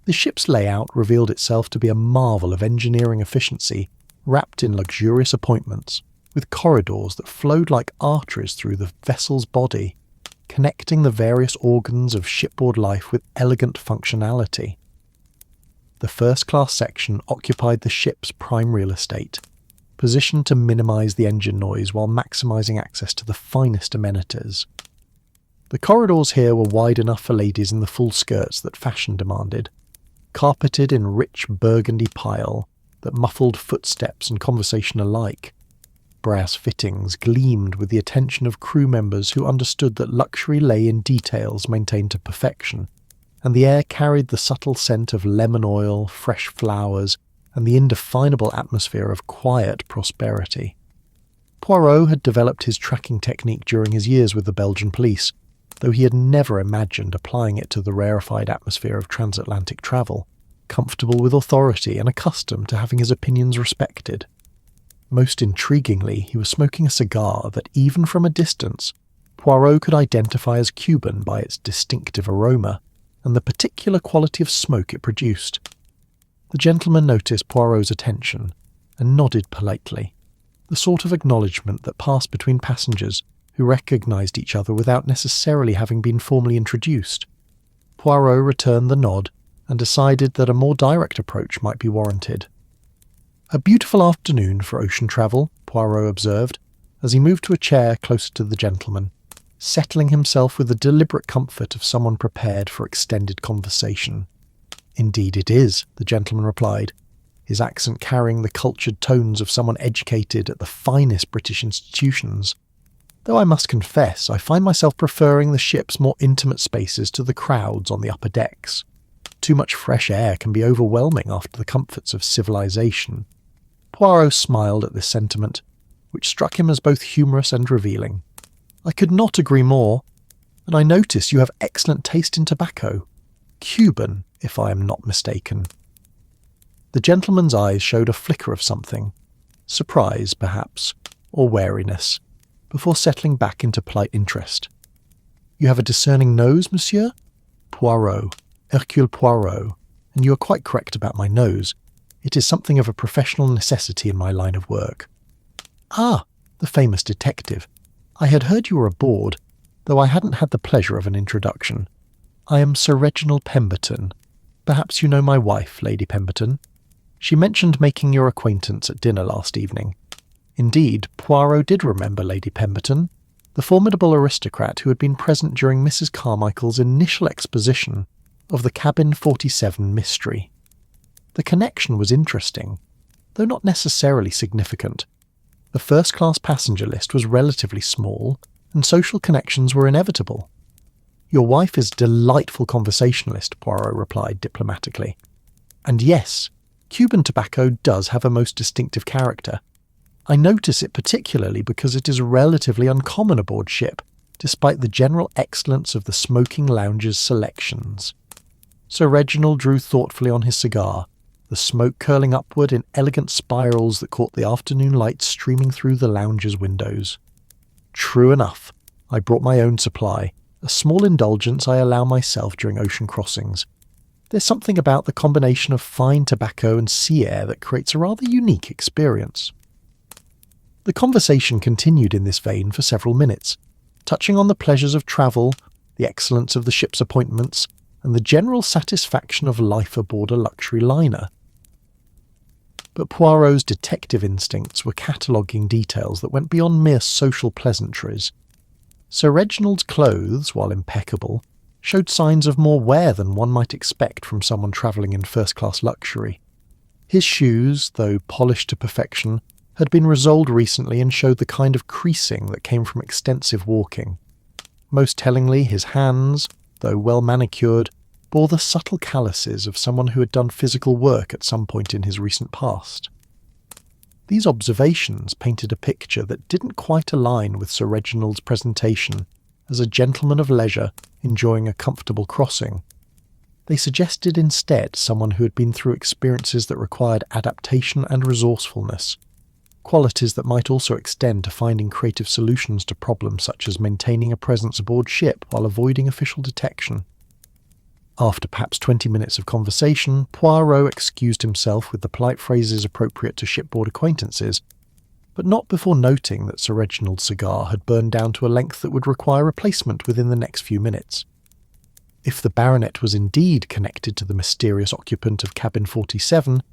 The ship's layout revealed itself to be a marvel of engineering efficiency, wrapped in luxurious appointments, with corridors that flowed like arteries through the vessel's body, connecting the various organs of shipboard life with elegant functionality. The first-class section occupied the ship's prime real estate, positioned to minimise the engine noise while maximising access to the finest amenities. The corridors here were wide enough for ladies in the full skirts that fashion demanded, carpeted in rich burgundy pile that muffled footsteps and conversation alike. Brass fittings gleamed with the attention of crew members who understood that luxury lay in details maintained to perfection, and the air carried the subtle scent of lemon oil, fresh flowers, and the indefinable atmosphere of quiet prosperity. Poirot had developed his tracking technique during his years with the Belgian police, though he had never imagined applying it to the rarefied atmosphere of transatlantic travel, comfortable with authority and accustomed to having his opinions respected. Most intriguingly, he was smoking a cigar that, even from a distance, Poirot could identify as Cuban by its distinctive aroma and the particular quality of smoke it produced. The gentleman noticed Poirot's attention and nodded politely, the sort of acknowledgement that passed between passengers who recognised each other without necessarily having been formally introduced. Poirot returned the nod and decided that a more direct approach might be warranted. "A beautiful afternoon for ocean travel," Poirot observed, as he moved to a chair closer to the gentleman, settling himself with the deliberate comfort of someone prepared for extended conversation. "Indeed it is," the gentleman replied, his accent carrying the cultured tones of someone educated at the finest British institutions. "Though I must confess, I find myself preferring the ship's more intimate spaces to the crowds on the upper decks. Too much fresh air can be overwhelming after the comforts of civilization." Poirot smiled at this sentiment, which struck him as both humorous and revealing. "I could not agree more, and I notice you have excellent taste in tobacco. Cuban, if I am not mistaken." The gentleman's eyes showed a flicker of something, surprise, perhaps, or wariness, before settling back into polite interest. "You have a discerning nose, monsieur?" "Poirot, Hercule Poirot, and you are quite correct about my nose. It is something of a professional necessity in my line of work." "Ah, the famous detective. I had heard you were aboard, though I hadn't had the pleasure of an introduction. I am Sir Reginald Pemberton. Perhaps you know my wife, Lady Pemberton. She mentioned making your acquaintance at dinner last evening." Indeed, Poirot did remember Lady Pemberton, the formidable aristocrat who had been present during Mrs. Carmichael's initial exposition of the Cabin 47 mystery. The connection was interesting, though not necessarily significant. The first-class passenger list was relatively small, and social connections were inevitable. "Your wife is a delightful conversationalist," Poirot replied diplomatically. "And yes, Cuban tobacco does have a most distinctive character. I notice it particularly because it is relatively uncommon aboard ship, despite the general excellence of the smoking lounge's selections." Sir Reginald drew thoughtfully on his cigar, the smoke curling upward in elegant spirals that caught the afternoon light streaming through the lounge's windows. "True enough, I brought my own supply, a small indulgence I allow myself during ocean crossings. There's something about the combination of fine tobacco and sea air that creates a rather unique experience." The conversation continued in this vein for several minutes, touching on the pleasures of travel, the excellence of the ship's appointments, and the general satisfaction of life aboard a luxury liner. But Poirot's detective instincts were cataloguing details that went beyond mere social pleasantries. Sir Reginald's clothes, while impeccable, showed signs of more wear than one might expect from someone travelling in first-class luxury. His shoes, though polished to perfection, had been resoled recently and showed the kind of creasing that came from extensive walking. Most tellingly, his hands, though well manicured, bore the subtle calluses of someone who had done physical work at some point in his recent past. These observations painted a picture that didn't quite align with Sir Reginald's presentation as a gentleman of leisure enjoying a comfortable crossing. They suggested instead someone who had been through experiences that required adaptation and resourcefulness, qualities that might also extend to finding creative solutions to problems such as maintaining a presence aboard ship while avoiding official detection. After perhaps 20 minutes of conversation, Poirot excused himself with the polite phrases appropriate to shipboard acquaintances, but not before noting that Sir Reginald's cigar had burned down to a length that would require replacement within the next few minutes. If the baronet was indeed connected to the mysterious occupant of cabin 47,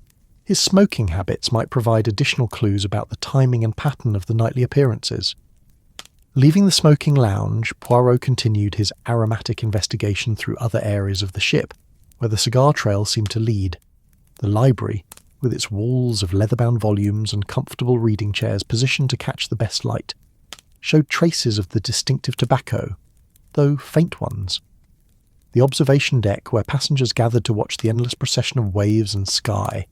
his smoking habits might provide additional clues about the timing and pattern of the nightly appearances. Leaving the smoking lounge, Poirot continued his aromatic investigation through other areas of the ship, where the cigar trail seemed to lead. The library, with its walls of leather-bound volumes and comfortable reading chairs positioned to catch the best light, showed traces of the distinctive tobacco, though faint ones. The observation deck, where passengers gathered to watch the endless procession of waves and sky,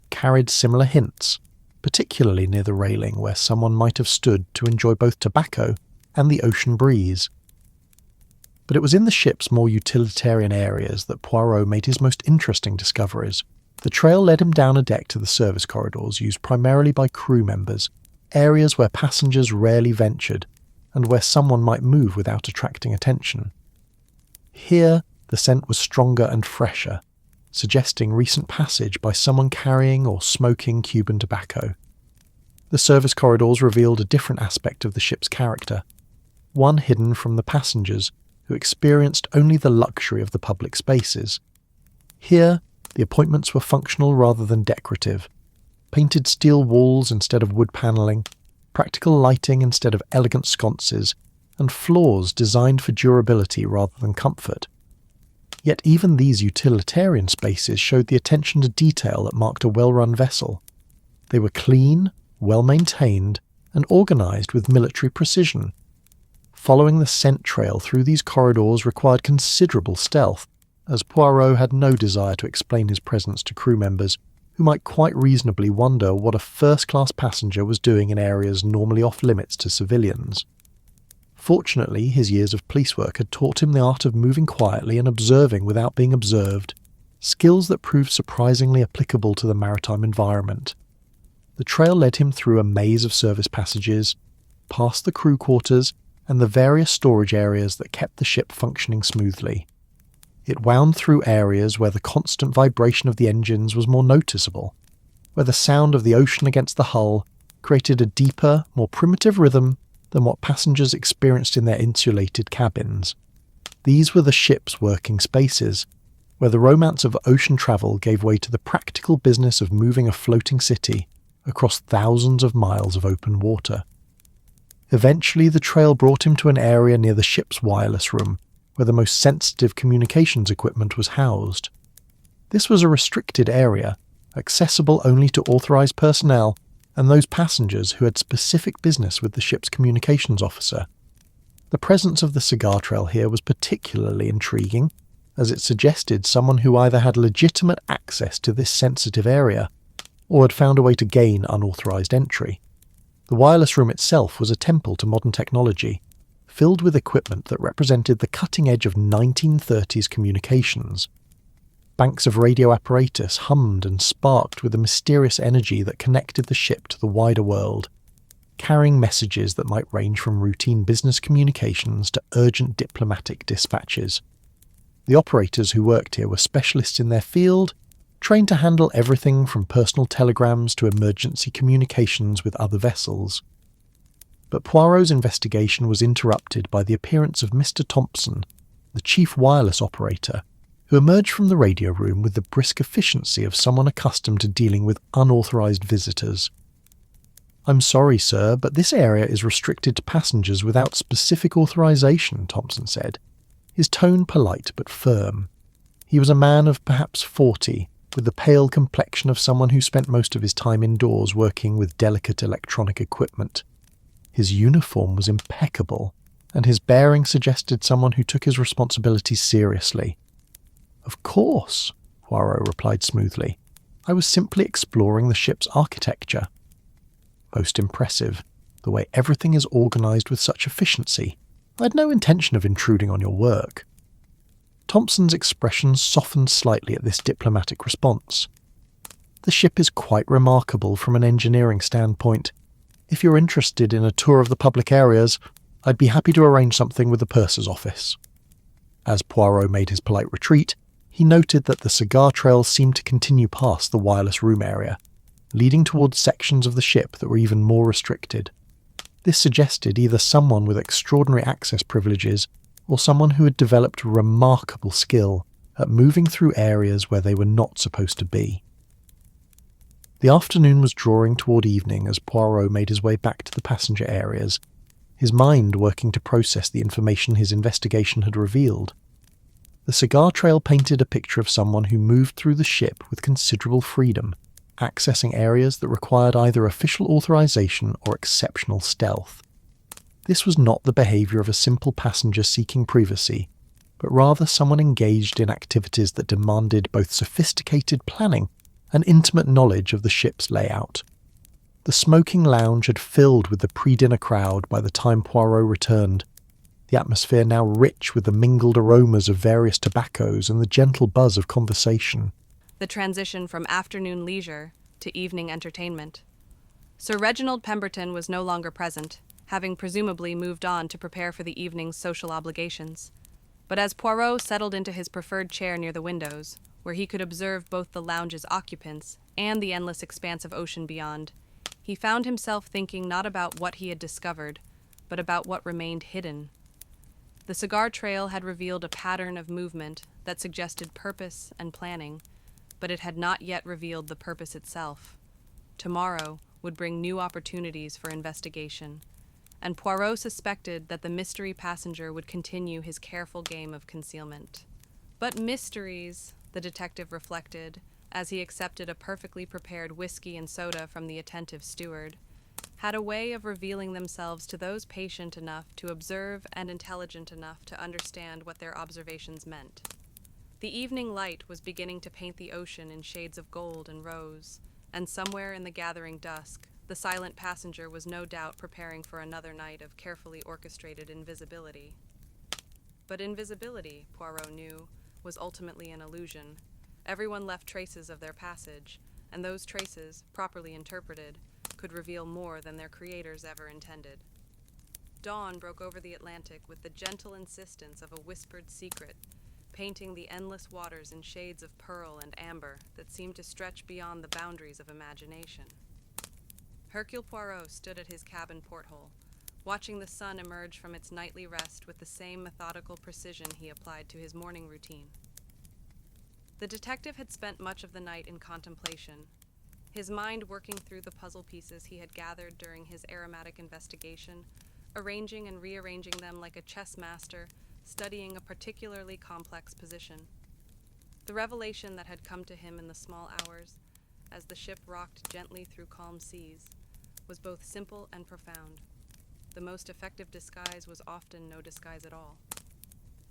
carried similar hints, particularly near the railing where someone might have stood to enjoy both tobacco and the ocean breeze. But it was in the ship's more utilitarian areas that Poirot made his most interesting discoveries. The trail led him down a deck to the service corridors used primarily by crew members, areas where passengers rarely ventured, and where someone might move without attracting attention. Here, the scent was stronger and fresher, suggesting recent passage by someone carrying or smoking Cuban tobacco. The service corridors revealed a different aspect of the ship's character, one hidden from the passengers who experienced only the luxury of the public spaces. Here, the appointments were functional rather than decorative, painted steel walls instead of wood panelling, practical lighting instead of elegant sconces, and floors designed for durability rather than comfort. Yet even these utilitarian spaces showed the attention to detail that marked a well-run vessel. They were clean, well-maintained, and organised with military precision. Following the scent trail through these corridors required considerable stealth, as Poirot had no desire to explain his presence to crew members who might quite reasonably wonder what a first-class passenger was doing in areas normally off-limits to civilians. Fortunately, his years of police work had taught him the art of moving quietly and observing without being observed, skills that proved surprisingly applicable to the maritime environment. The trail led him through a maze of service passages, past the crew quarters, and the various storage areas that kept the ship functioning smoothly. It wound through areas where the constant vibration of the engines was more noticeable, where the sound of the ocean against the hull created a deeper, more primitive rhythm than what passengers experienced in their insulated cabins. These were the ship's working spaces, where the romance of ocean travel gave way to the practical business of moving a floating city across thousands of miles of open water. Eventually, the trail brought him to an area near the ship's wireless room, where the most sensitive communications equipment was housed. This was a restricted area, accessible only to authorized personnel and those passengers who had specific business with the ship's communications officer. The presence of the cigar trail here was particularly intriguing, as it suggested someone who either had legitimate access to this sensitive area, or had found a way to gain unauthorized entry. The wireless room itself was a temple to modern technology, filled with equipment that represented the cutting edge of 1930s communications. Banks of radio apparatus hummed and sparked with a mysterious energy that connected the ship to the wider world, carrying messages that might range from routine business communications to urgent diplomatic dispatches. The operators who worked here were specialists in their field, trained to handle everything from personal telegrams to emergency communications with other vessels. But Poirot's investigation was interrupted by the appearance of Mr. Thompson, the chief wireless operator, who emerged from the radio room with the brisk efficiency of someone accustomed to dealing with unauthorized visitors. "I'm sorry, sir, but this area is restricted to passengers without specific authorization," Thompson said, his tone polite but firm. He was a man of perhaps 40, with the pale complexion of someone who spent most of his time indoors working with delicate electronic equipment. His uniform was impeccable, and his bearing suggested someone who took his responsibilities seriously. "Of course," Poirot replied smoothly. "I was simply exploring the ship's architecture." "Most impressive, the way everything is organized with such efficiency. I had no intention of intruding on your work." Thompson's expression softened slightly at this diplomatic response. The ship is quite remarkable from an engineering standpoint. If you're interested in a tour of the public areas, I'd be happy to arrange something with the purser's office. As Poirot made his polite retreat, he noted that the cigar trail seemed to continue past the wireless room area, leading towards sections of the ship that were even more restricted. This suggested either someone with extraordinary access privileges or someone who had developed remarkable skill at moving through areas where they were not supposed to be. The afternoon was drawing toward evening as Poirot made his way back to the passenger areas, his mind working to process the information his investigation had revealed. The cigar trail painted a picture of someone who moved through the ship with considerable freedom, accessing areas that required either official authorization or exceptional stealth. This was not the behavior of a simple passenger seeking privacy, but rather someone engaged in activities that demanded both sophisticated planning and intimate knowledge of the ship's layout. The smoking lounge had filled with the pre-dinner crowd by the time Poirot returned, the atmosphere now rich with the mingled aromas of various tobaccos and the gentle buzz of conversation. The transition from afternoon leisure to evening entertainment. Sir Reginald Pemberton was no longer present, having presumably moved on to prepare for the evening's social obligations. But as Poirot settled into his preferred chair near the windows, where he could observe both the lounge's occupants and the endless expanse of ocean beyond, he found himself thinking not about what he had discovered, but about what remained hidden. The cigar trail had revealed a pattern of movement that suggested purpose and planning, but it had not yet revealed the purpose itself. Tomorrow would bring new opportunities for investigation, and Poirot suspected that the mystery passenger would continue his careful game of concealment. But mysteries, the detective reflected, as he accepted a perfectly prepared whiskey and soda from the attentive steward, had a way of revealing themselves to those patient enough to observe and intelligent enough to understand what their observations meant. The evening light was beginning to paint the ocean in shades of gold and rose, and somewhere in the gathering dusk, the silent passenger was no doubt preparing for another night of carefully orchestrated invisibility. But invisibility, Poirot knew, was ultimately an illusion. Everyone left traces of their passage, and those traces, properly interpreted, could reveal more than their creators ever intended. Dawn broke over the Atlantic with the gentle insistence of a whispered secret, painting the endless waters in shades of pearl and amber that seemed to stretch beyond the boundaries of imagination. Hercule Poirot stood at his cabin porthole, watching the sun emerge from its nightly rest with the same methodical precision he applied to his morning routine. The detective had spent much of the night in contemplation, his mind working through the puzzle pieces he had gathered during his aromatic investigation, arranging and rearranging them like a chess master studying a particularly complex position. The revelation that had come to him in the small hours, as the ship rocked gently through calm seas, was both simple and profound. The most effective disguise was often no disguise at all.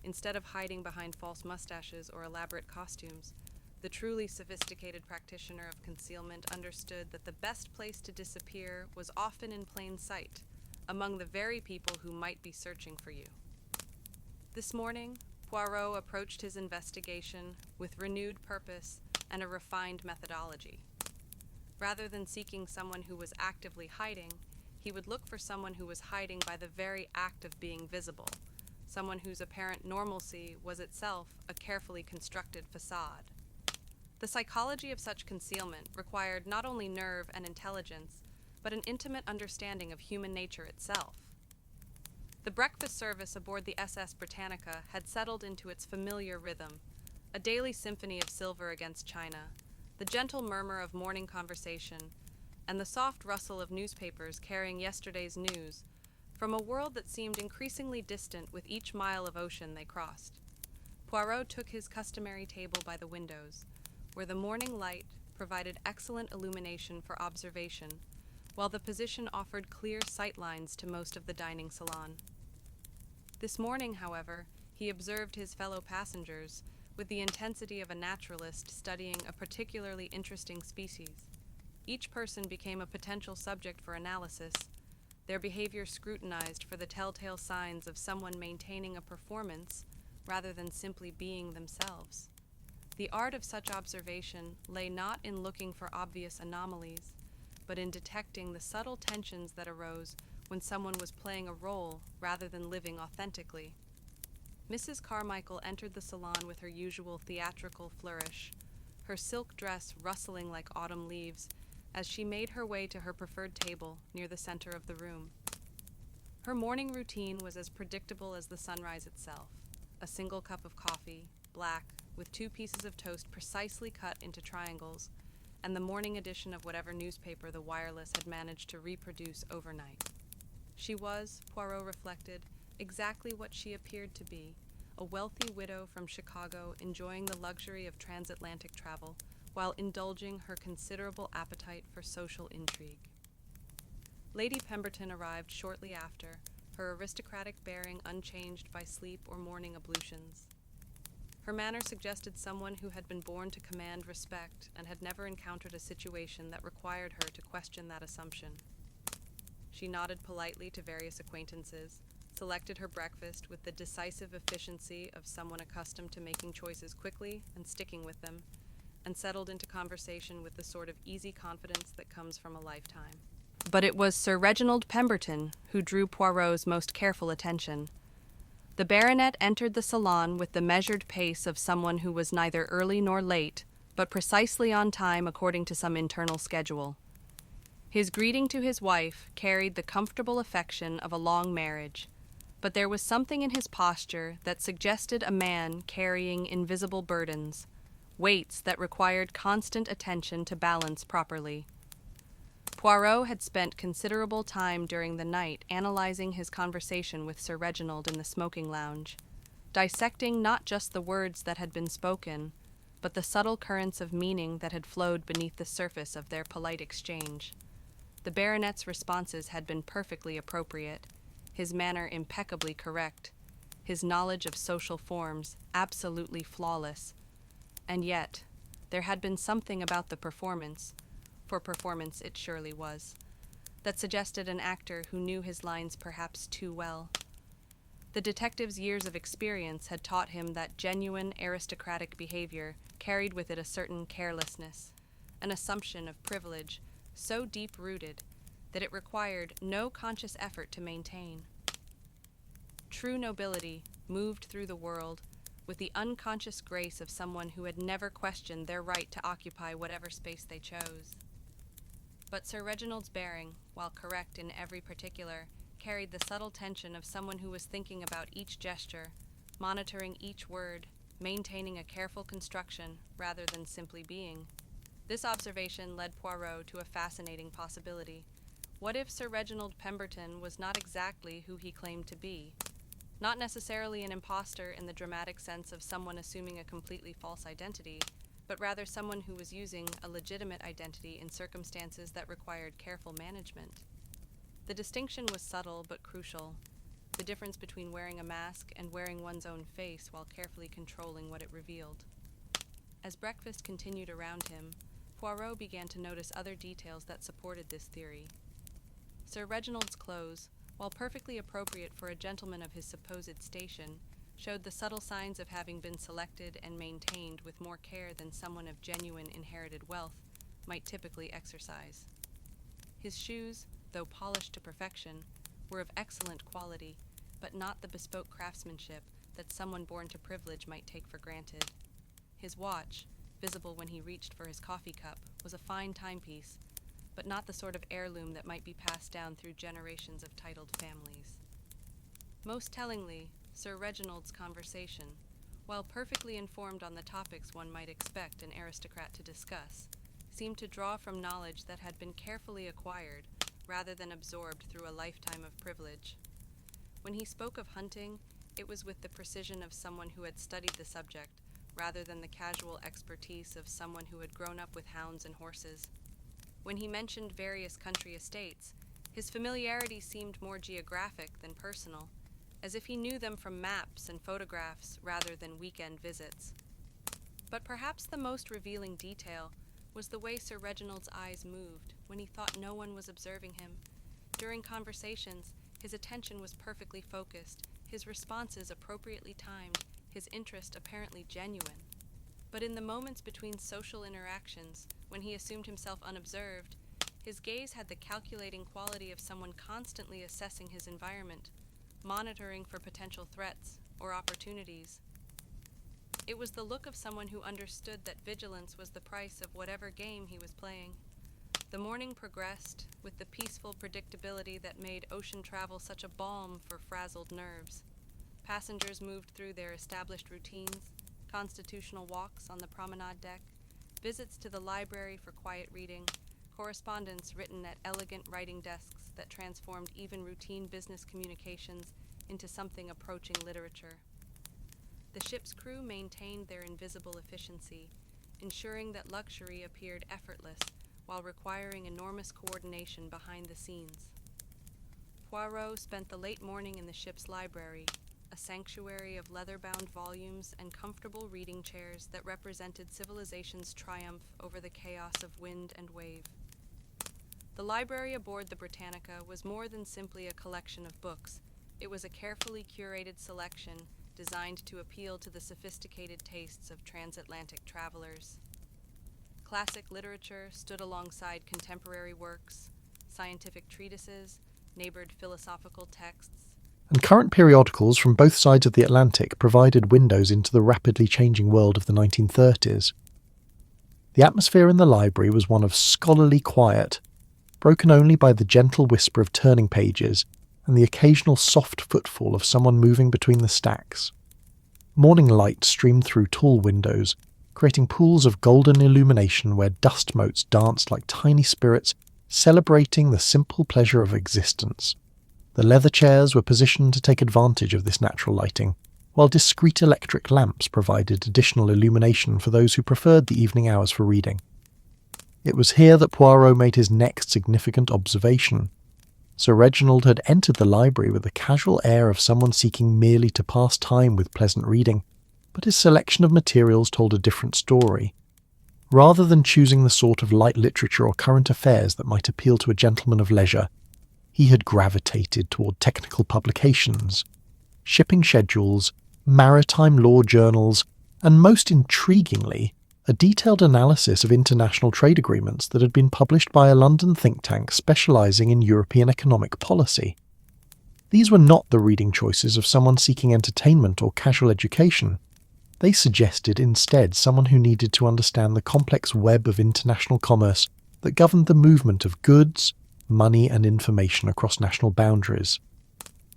Instead of hiding behind false mustaches or elaborate costumes, the truly sophisticated practitioner of concealment understood that the best place to disappear was often in plain sight, among the very people who might be searching for you. This morning, Poirot approached his investigation with renewed purpose and a refined methodology. Rather than seeking someone who was actively hiding, he would look for someone who was hiding by the very act of being visible, someone whose apparent normalcy was itself a carefully constructed facade. The psychology of such concealment required not only nerve and intelligence, but an intimate understanding of human nature itself. The breakfast service aboard the SS Britannica had settled into its familiar rhythm, a daily symphony of silver against china, the gentle murmur of morning conversation, and the soft rustle of newspapers carrying yesterday's news from a world that seemed increasingly distant with each mile of ocean they crossed. Poirot took his customary table by the windows, where the morning light provided excellent illumination for observation, while the position offered clear sight lines to most of the dining salon. This morning, however, he observed his fellow passengers with the intensity of a naturalist studying a particularly interesting species. Each person became a potential subject for analysis, their behavior scrutinized for the telltale signs of someone maintaining a performance rather than simply being themselves. The art of such observation lay not in looking for obvious anomalies, but in detecting the subtle tensions that arose when someone was playing a role rather than living authentically. Mrs. Carmichael entered the salon with her usual theatrical flourish, her silk dress rustling like autumn leaves as she made her way to her preferred table near the center of the room. Her morning routine was as predictable as the sunrise itself: a single cup of coffee, black, with 2 pieces of toast precisely cut into triangles, and the morning edition of whatever newspaper the wireless had managed to reproduce overnight. She was, Poirot reflected, exactly what she appeared to be, a wealthy widow from Chicago enjoying the luxury of transatlantic travel while indulging her considerable appetite for social intrigue. Lady Pemberton arrived shortly after, her aristocratic bearing unchanged by sleep or morning ablutions. Her manner suggested someone who had been born to command respect and had never encountered a situation that required her to question that assumption. She nodded politely to various acquaintances, selected her breakfast with the decisive efficiency of someone accustomed to making choices quickly and sticking with them, and settled into conversation with the sort of easy confidence that comes from a lifetime. But it was Sir Reginald Pemberton who drew Poirot's most careful attention. The baronet entered the salon with the measured pace of someone who was neither early nor late, but precisely on time according to some internal schedule. His greeting to his wife carried the comfortable affection of a long marriage, but there was something in his posture that suggested a man carrying invisible burdens, weights that required constant attention to balance properly. Poirot had spent considerable time during the night analyzing his conversation with Sir Reginald in the smoking lounge, dissecting not just the words that had been spoken, but the subtle currents of meaning that had flowed beneath the surface of their polite exchange. The baronet's responses had been perfectly appropriate, his manner impeccably correct, his knowledge of social forms absolutely flawless. And yet, there had been something about the performance, for performance it surely was, that suggested an actor who knew his lines perhaps too well. The detective's years of experience had taught him that genuine aristocratic behavior carried with it a certain carelessness, an assumption of privilege so deep-rooted that it required no conscious effort to maintain. True nobility moved through the world with the unconscious grace of someone who had never questioned their right to occupy whatever space they chose. But Sir Reginald's bearing, while correct in every particular, carried the subtle tension of someone who was thinking about each gesture, monitoring each word, maintaining a careful construction rather than simply being. This observation led Poirot to a fascinating possibility. What if Sir Reginald Pemberton was not exactly who he claimed to be? Not necessarily an imposter in the dramatic sense of someone assuming a completely false identity, but rather someone who was using a legitimate identity in circumstances that required careful management. The distinction was subtle but crucial, the difference between wearing a mask and wearing one's own face while carefully controlling what it revealed. As breakfast continued around him, Poirot began to notice other details that supported this theory. Sir Reginald's clothes, while perfectly appropriate for a gentleman of his supposed station, showed the subtle signs of having been selected and maintained with more care than someone of genuine inherited wealth might typically exercise. His shoes, though polished to perfection, were of excellent quality, but not the bespoke craftsmanship that someone born to privilege might take for granted. His watch, visible when he reached for his coffee cup, was a fine timepiece, but not the sort of heirloom that might be passed down through generations of titled families. Most tellingly, Sir Reginald's conversation, while perfectly informed on the topics one might expect an aristocrat to discuss, seemed to draw from knowledge that had been carefully acquired rather than absorbed through a lifetime of privilege. When he spoke of hunting, it was with the precision of someone who had studied the subject rather than the casual expertise of someone who had grown up with hounds and horses. When he mentioned various country estates, his familiarity seemed more geographic than personal, as if he knew them from maps and photographs rather than weekend visits. But perhaps the most revealing detail was the way Sir Reginald's eyes moved when he thought no one was observing him. During conversations, his attention was perfectly focused, his responses appropriately timed, his interest apparently genuine. But in the moments between social interactions, when he assumed himself unobserved, his gaze had the calculating quality of someone constantly assessing his environment, monitoring for potential threats or opportunities. It was the look of someone who understood that vigilance was the price of whatever game he was playing. The morning progressed with the peaceful predictability that made ocean travel such a balm for frazzled nerves. Passengers moved through their established routines, constitutional walks on the promenade deck, visits to the library for quiet reading, correspondence written at elegant writing desks that transformed even routine business communications into something approaching literature. The ship's crew maintained their invisible efficiency, ensuring that luxury appeared effortless while requiring enormous coordination behind the scenes. Poirot spent the late morning in the ship's library, a sanctuary of leather-bound volumes and comfortable reading chairs that represented civilization's triumph over the chaos of wind and wave. The library aboard the Britannica was more than simply a collection of books. It was a carefully curated selection designed to appeal to the sophisticated tastes of transatlantic travelers. Classic literature stood alongside contemporary works, scientific treatises neighbored philosophical texts, and current periodicals from both sides of the Atlantic provided windows into the rapidly changing world of the 1930s. The atmosphere in the library was one of scholarly quiet, broken only by the gentle whisper of turning pages and the occasional soft footfall of someone moving between the stacks. Morning light streamed through tall windows, creating pools of golden illumination where dust motes danced like tiny spirits celebrating the simple pleasure of existence. The leather chairs were positioned to take advantage of this natural lighting, while discreet electric lamps provided additional illumination for those who preferred the evening hours for reading. It was here that Poirot made his next significant observation. Sir Reginald had entered the library with the casual air of someone seeking merely to pass time with pleasant reading, but his selection of materials told a different story. Rather than choosing the sort of light literature or current affairs that might appeal to a gentleman of leisure, he had gravitated toward technical publications, shipping schedules, maritime law journals, and most intriguingly, a detailed analysis of international trade agreements that had been published by a London think tank specialising in European economic policy. These were not the reading choices of someone seeking entertainment or casual education. They suggested instead someone who needed to understand the complex web of international commerce that governed the movement of goods, money, and information across national boundaries.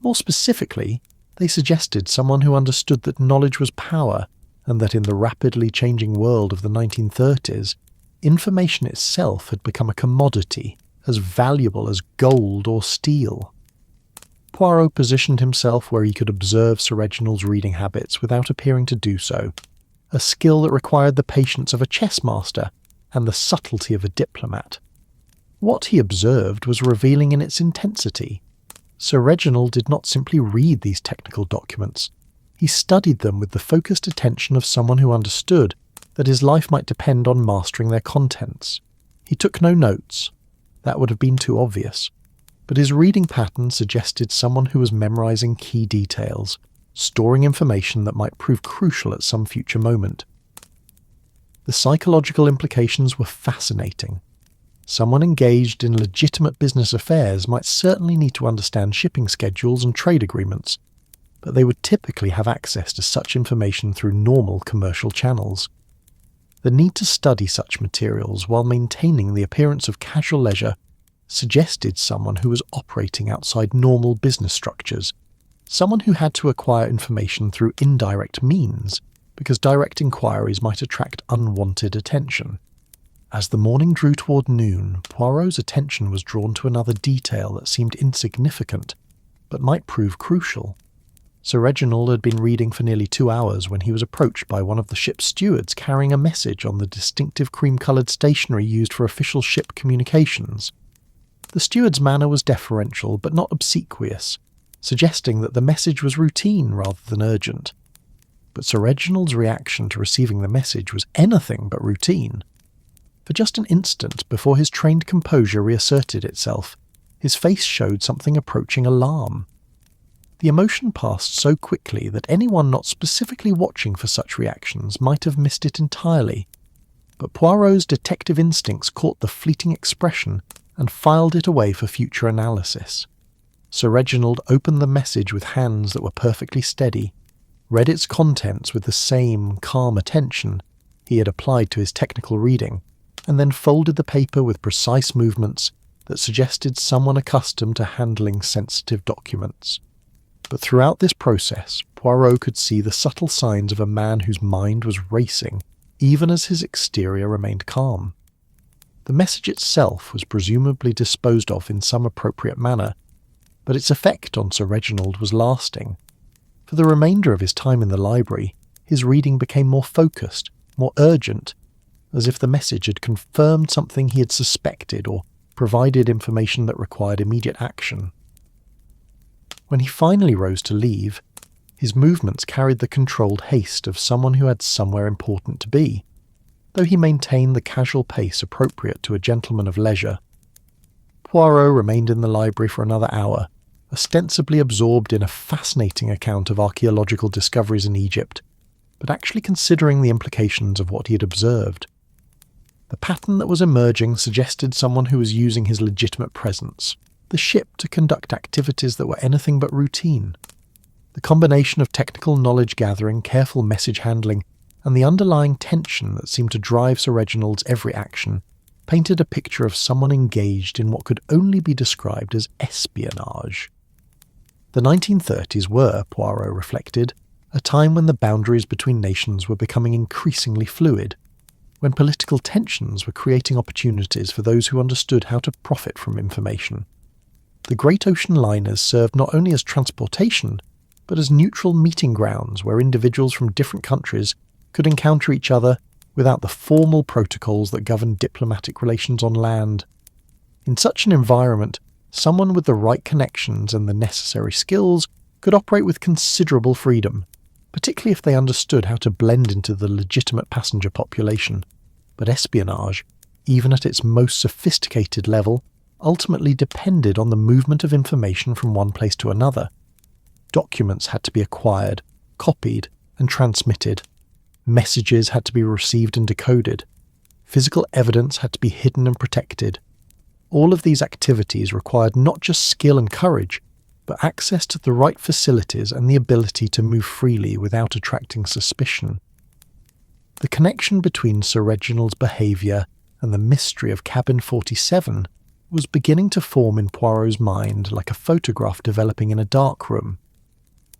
More specifically, they suggested someone who understood that knowledge was power, and that in the rapidly changing world of the 1930s, information itself had become a commodity as valuable as gold or steel. Poirot positioned himself where he could observe Sir Reginald's reading habits without appearing to do so, a skill that required the patience of a chess master and the subtlety of a diplomat. What he observed was revealing in its intensity. Sir Reginald did not simply read these technical documents. He studied them with the focused attention of someone who understood that his life might depend on mastering their contents. He took no notes. That would have been too obvious. But his reading pattern suggested someone who was memorizing key details, storing information that might prove crucial at some future moment. The psychological implications were fascinating. Someone engaged in legitimate business affairs might certainly need to understand shipping schedules and trade agreements, but they would typically have access to such information through normal commercial channels. The need to study such materials while maintaining the appearance of casual leisure suggested someone who was operating outside normal business structures, someone who had to acquire information through indirect means, because direct inquiries might attract unwanted attention. As the morning drew toward noon, Poirot's attention was drawn to another detail that seemed insignificant, but might prove crucial. Sir Reginald had been reading for nearly 2 hours when he was approached by one of the ship's stewards carrying a message on the distinctive cream-coloured stationery used for official ship communications. The steward's manner was deferential but not obsequious, suggesting that the message was routine rather than urgent. But Sir Reginald's reaction to receiving the message was anything but routine. For just an instant before his trained composure reasserted itself, his face showed something approaching alarm. The emotion passed so quickly that anyone not specifically watching for such reactions might have missed it entirely, but Poirot's detective instincts caught the fleeting expression and filed it away for future analysis. Sir Reginald opened the message with hands that were perfectly steady, read its contents with the same calm attention he had applied to his technical reading, and then folded the paper with precise movements that suggested someone accustomed to handling sensitive documents. But throughout this process, Poirot could see the subtle signs of a man whose mind was racing, even as his exterior remained calm. The message itself was presumably disposed of in some appropriate manner, but its effect on Sir Reginald was lasting. For the remainder of his time in the library, his reading became more focused, more urgent, as if the message had confirmed something he had suspected or provided information that required immediate action. When he finally rose to leave, his movements carried the controlled haste of someone who had somewhere important to be, though he maintained the casual pace appropriate to a gentleman of leisure. Poirot remained in the library for another hour, ostensibly absorbed in a fascinating account of archaeological discoveries in Egypt, but actually considering the implications of what he had observed. The pattern that was emerging suggested someone who was using his legitimate presence, the ship, to conduct activities that were anything but routine. The combination of technical knowledge gathering, careful message handling, and the underlying tension that seemed to drive Sir Reginald's every action painted a picture of someone engaged in what could only be described as espionage. The 1930s were, Poirot reflected, a time when the boundaries between nations were becoming increasingly fluid, when political tensions were creating opportunities for those who understood how to profit from information. The great ocean liners served not only as transportation, but as neutral meeting grounds where individuals from different countries could encounter each other without the formal protocols that govern diplomatic relations on land. In such an environment, someone with the right connections and the necessary skills could operate with considerable freedom, particularly if they understood how to blend into the legitimate passenger population. But espionage, even at its most sophisticated level, ultimately depended on the movement of information from one place to another. Documents had to be acquired, copied, and transmitted. Messages had to be received and decoded. Physical evidence had to be hidden and protected. All of these activities required not just skill and courage, but access to the right facilities and the ability to move freely without attracting suspicion. The connection between Sir Reginald's behaviour and the mystery of Cabin 47 was beginning to form in Poirot's mind like a photograph developing in a dark room.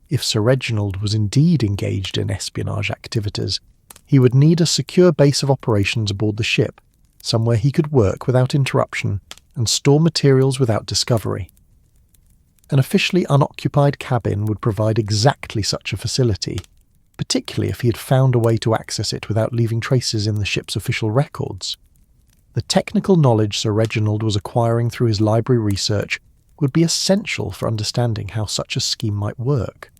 If Sir Reginald was indeed engaged in espionage activities, he would need a secure base of operations aboard the ship, somewhere he could work without interruption and store materials without discovery. An officially unoccupied cabin would provide exactly such a facility, particularly if he had found a way to access it without leaving traces in the ship's official records. The technical knowledge Sir Reginald was acquiring through his library research would be essential for understanding how such a scheme might work.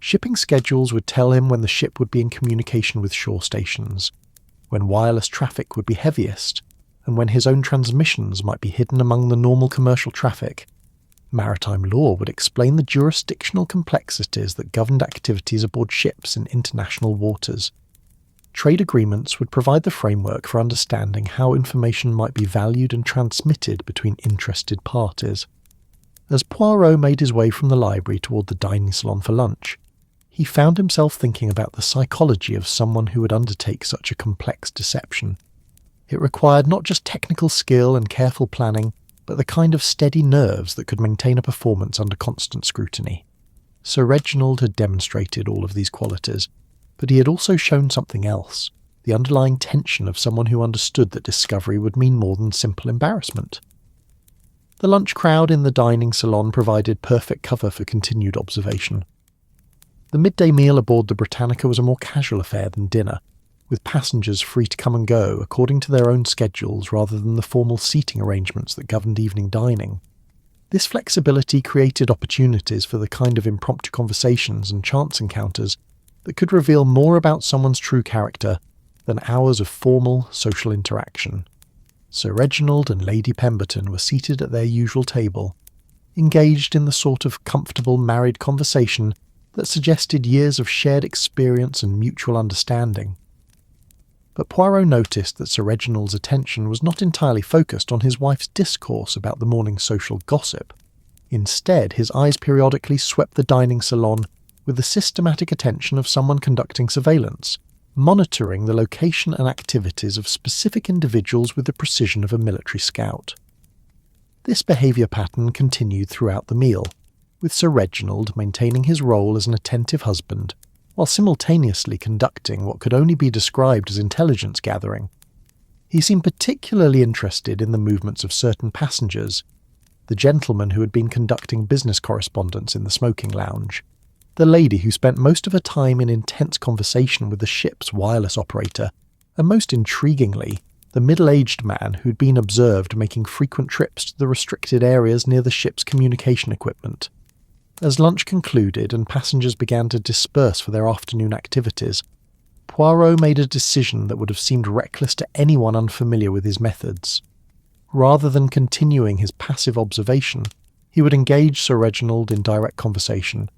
Shipping schedules would tell him when the ship would be in communication with shore stations, when wireless traffic would be heaviest, and when his own transmissions might be hidden among the normal commercial traffic. Maritime law would explain the jurisdictional complexities that governed activities aboard ships in international waters. Trade agreements would provide the framework for understanding how information might be valued and transmitted between interested parties. As Poirot made his way from the library toward the dining salon for lunch, he found himself thinking about the psychology of someone who would undertake such a complex deception. It required not just technical skill and careful planning, but the kind of steady nerves that could maintain a performance under constant scrutiny. Sir Reginald had demonstrated all of these qualities, but he had also shown something else, the underlying tension of someone who understood that discovery would mean more than simple embarrassment. The lunch crowd in the dining salon provided perfect cover for continued observation. The midday meal aboard the Britannica was a more casual affair than dinner, with passengers free to come and go according to their own schedules rather than the formal seating arrangements that governed evening dining. This flexibility created opportunities for the kind of impromptu conversations and chance encounters that could reveal more about someone's true character than hours of formal social interaction. Sir Reginald and Lady Pemberton were seated at their usual table. engaged in the sort of comfortable married conversation that suggested years of shared experience and mutual understanding. But Poirot noticed that Sir Reginald's attention was not entirely focused on his wife's discourse about the morning's social gossip. Instead, his eyes periodically swept the dining salon with the systematic attention of someone conducting surveillance, monitoring the location and activities of specific individuals with the precision of a military scout. This behaviour pattern continued throughout the meal, with Sir Reginald maintaining his role as an attentive husband, while simultaneously conducting what could only be described as intelligence gathering. He seemed particularly interested in the movements of certain passengers, the gentleman who had been conducting business correspondence in the smoking lounge, the lady who spent most of her time in intense conversation with the ship's wireless operator, and most intriguingly, the middle-aged man who'd been observed making frequent trips to the restricted areas near the ship's communication equipment. As lunch concluded and passengers began to disperse for their afternoon activities, Poirot made a decision that would have seemed reckless to anyone unfamiliar with his methods. Rather than continuing his passive observation, he would engage Sir Reginald in direct conversation,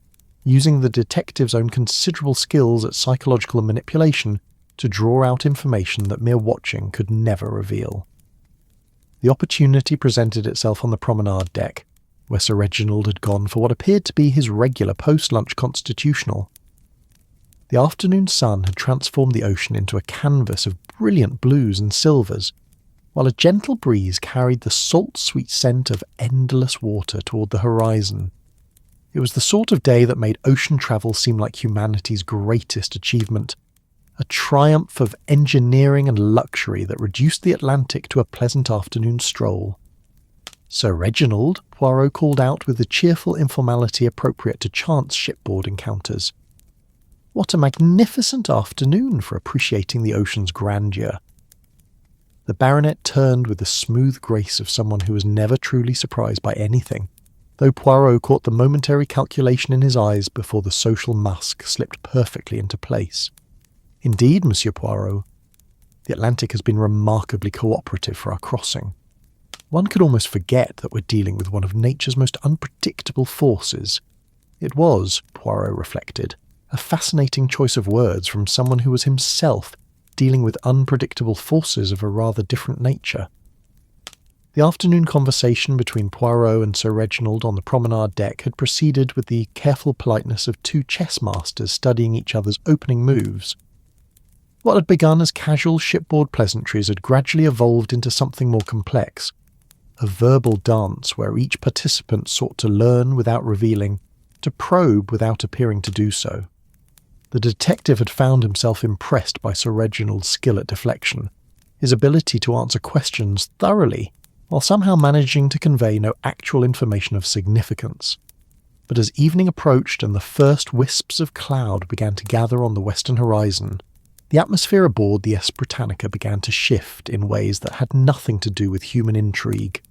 using the detective's own considerable skills at psychological manipulation to draw out information that mere watching could never reveal. The opportunity presented itself on the promenade deck, where Sir Reginald had gone for what appeared to be his regular post-lunch constitutional. The afternoon sun had transformed the ocean into a canvas of brilliant blues and silvers, while a gentle breeze carried the salt-sweet scent of endless water toward the horizon. It was the sort of day that made ocean travel seem like humanity's greatest achievement, a triumph of engineering and luxury that reduced the Atlantic to a pleasant afternoon stroll. "Sir Reginald," Poirot called out with the cheerful informality appropriate to chance shipboard encounters. "What a magnificent afternoon for appreciating the ocean's grandeur." The baronet turned with the smooth grace of someone who was never truly surprised by anything, though Poirot caught the momentary calculation in his eyes before the social mask slipped perfectly into place. "Indeed, Monsieur Poirot, the Atlantic has been remarkably cooperative for our crossing. One could almost forget that we're dealing with one of nature's most unpredictable forces." It was, Poirot reflected, a fascinating choice of words from someone who was himself dealing with unpredictable forces of a rather different nature. The afternoon conversation between Poirot and Sir Reginald on the promenade deck had proceeded with the careful politeness of two chess masters studying each other's opening moves. What had begun as casual shipboard pleasantries had gradually evolved into something more complex, a verbal dance where each participant sought to learn without revealing, to probe without appearing to do so. The detective had found himself impressed by Sir Reginald's skill at deflection, his ability to answer questions thoroughly, while somehow managing to convey no actual information of significance. But as evening approached and the first wisps of cloud began to gather on the western horizon, the atmosphere aboard the S. Britannica began to shift in ways that had nothing to do with human intrigue.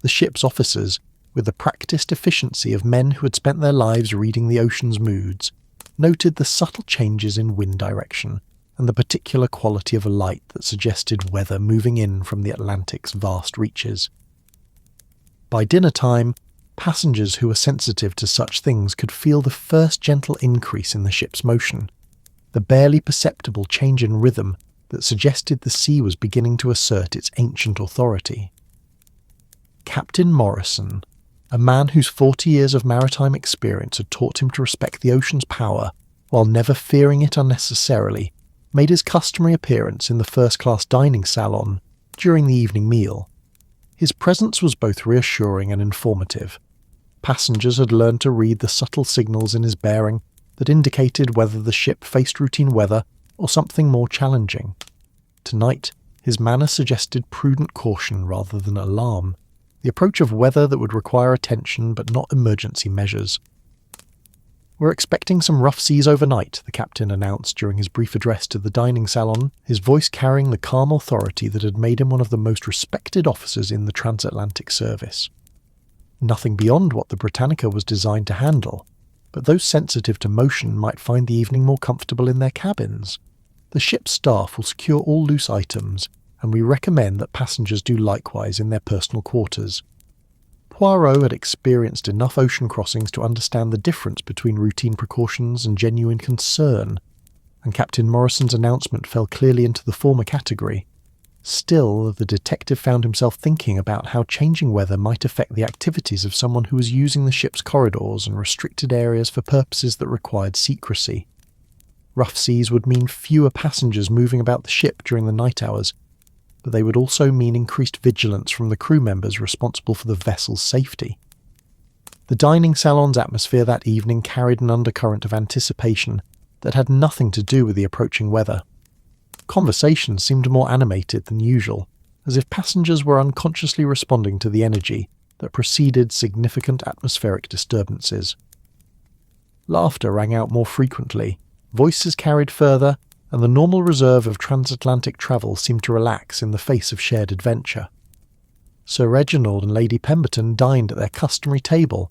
The ship's officers, with the practiced efficiency of men who had spent their lives reading the ocean's moods, noted the subtle changes in wind direction and the particular quality of a light that suggested weather moving in from the Atlantic's vast reaches. By dinner time, passengers who were sensitive to such things could feel the first gentle increase in the ship's motion, the barely perceptible change in rhythm that suggested the sea was beginning to assert its ancient authority. Captain Morrison, a man whose 40 years of maritime experience had taught him to respect the ocean's power while never fearing it unnecessarily, made his customary appearance in the first-class dining salon during the evening meal. His presence was both reassuring and informative. Passengers had learned to read the subtle signals in his bearing that indicated whether the ship faced routine weather or something more challenging. Tonight, his manner suggested prudent caution rather than alarm, the approach of weather that would require attention but not emergency measures. "We're expecting some rough seas overnight," the captain announced during his brief address to the dining salon, his voice carrying the calm authority that had made him one of the most respected officers in the transatlantic service. Nothing beyond what the Britannica was designed to handle, but those sensitive to motion might find the evening more comfortable in their cabins. The ship's staff will secure all loose items, and we recommend that passengers do likewise in their personal quarters. Poirot had experienced enough ocean crossings to understand the difference between routine precautions and genuine concern, and Captain Morrison's announcement fell clearly into the former category. Still, the detective found himself thinking about how changing weather might affect the activities of someone who was using the ship's corridors and restricted areas for purposes that required secrecy. Rough seas would mean fewer passengers moving about the ship during the night hours, but they would also mean increased vigilance from the crew members responsible for the vessel's safety. The dining salon's atmosphere that evening carried an undercurrent of anticipation that had nothing to do with the approaching weather. Conversation seemed more animated than usual, as if passengers were unconsciously responding to the energy that preceded significant atmospheric disturbances. Laughter rang out more frequently, voices carried further, and the normal reserve of transatlantic travel seemed to relax in the face of shared adventure. Sir Reginald and Lady Pemberton dined at their customary table,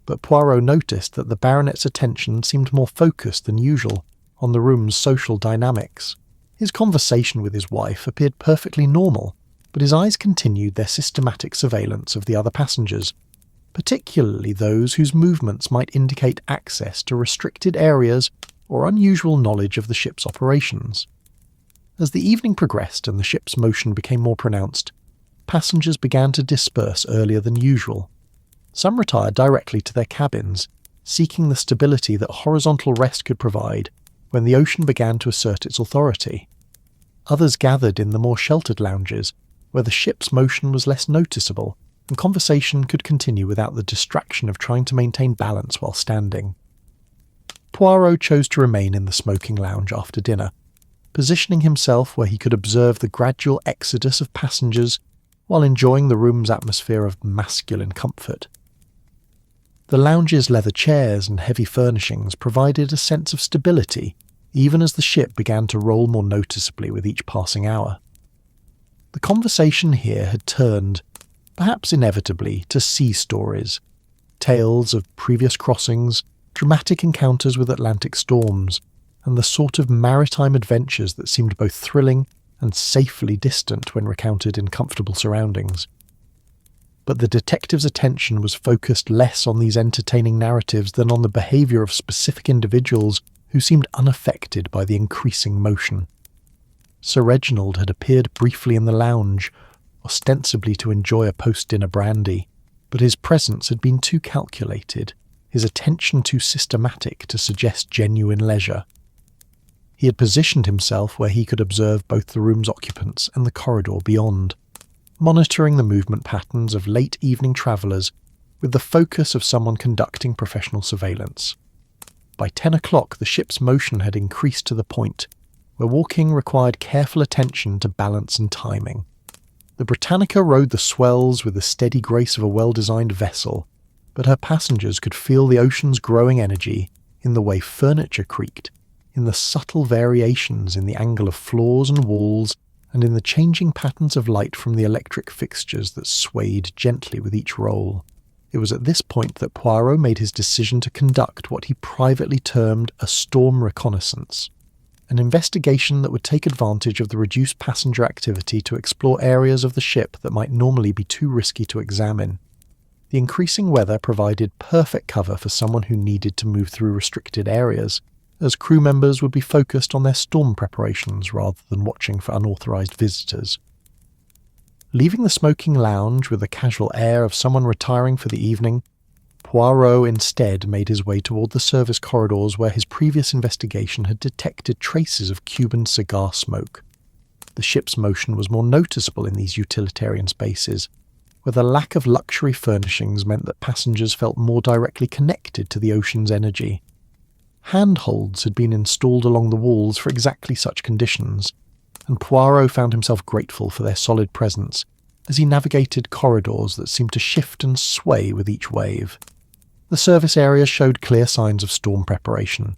but Poirot noticed that the baronet's attention seemed more focused than usual on the room's social dynamics. His conversation with his wife appeared perfectly normal, but his eyes continued their systematic surveillance of the other passengers, particularly those whose movements might indicate access to restricted areas or unusual knowledge of the ship's operations. As the evening progressed and the ship's motion became more pronounced, passengers began to disperse earlier than usual. Some retired directly to their cabins, seeking the stability that horizontal rest could provide when the ocean began to assert its authority. Others gathered in the more sheltered lounges, where the ship's motion was less noticeable, and conversation could continue without the distraction of trying to maintain balance while standing. Poirot chose to remain in the smoking lounge after dinner, positioning himself where he could observe the gradual exodus of passengers while enjoying the room's atmosphere of masculine comfort. The lounge's leather chairs and heavy furnishings provided a sense of stability, even as the ship began to roll more noticeably with each passing hour. The conversation here had turned, perhaps inevitably, to sea stories, tales of previous crossings, dramatic encounters with Atlantic storms, and the sort of maritime adventures that seemed both thrilling and safely distant when recounted in comfortable surroundings. But the detective's attention was focused less on these entertaining narratives than on the behaviour of specific individuals who seemed unaffected by the increasing motion. Sir Reginald had appeared briefly in the lounge, ostensibly to enjoy a post-dinner brandy, but his presence had been too calculated, his attention too systematic to suggest genuine leisure. He had positioned himself where he could observe both the room's occupants and the corridor beyond, monitoring the movement patterns of late evening travellers with the focus of someone conducting professional surveillance. By 10 o'clock, the ship's motion had increased to the point where walking required careful attention to balance and timing. The Britannica rode the swells with the steady grace of a well-designed vessel, but her passengers could feel the ocean's growing energy in the way furniture creaked, in the subtle variations in the angle of floors and walls, and in the changing patterns of light from the electric fixtures that swayed gently with each roll. It was at this point that Poirot made his decision to conduct what he privately termed a storm reconnaissance, an investigation that would take advantage of the reduced passenger activity to explore areas of the ship that might normally be too risky to examine. The increasing weather provided perfect cover for someone who needed to move through restricted areas, as crew members would be focused on their storm preparations rather than watching for unauthorized visitors. Leaving the smoking lounge with the casual air of someone retiring for the evening, Poirot instead made his way toward the service corridors where his previous investigation had detected traces of Cuban cigar smoke. The ship's motion was more noticeable in these utilitarian spaces, where the lack of luxury furnishings meant that passengers felt more directly connected to the ocean's energy. Handholds had been installed along the walls for exactly such conditions, and Poirot found himself grateful for their solid presence as he navigated corridors that seemed to shift and sway with each wave. The service area showed clear signs of storm preparation.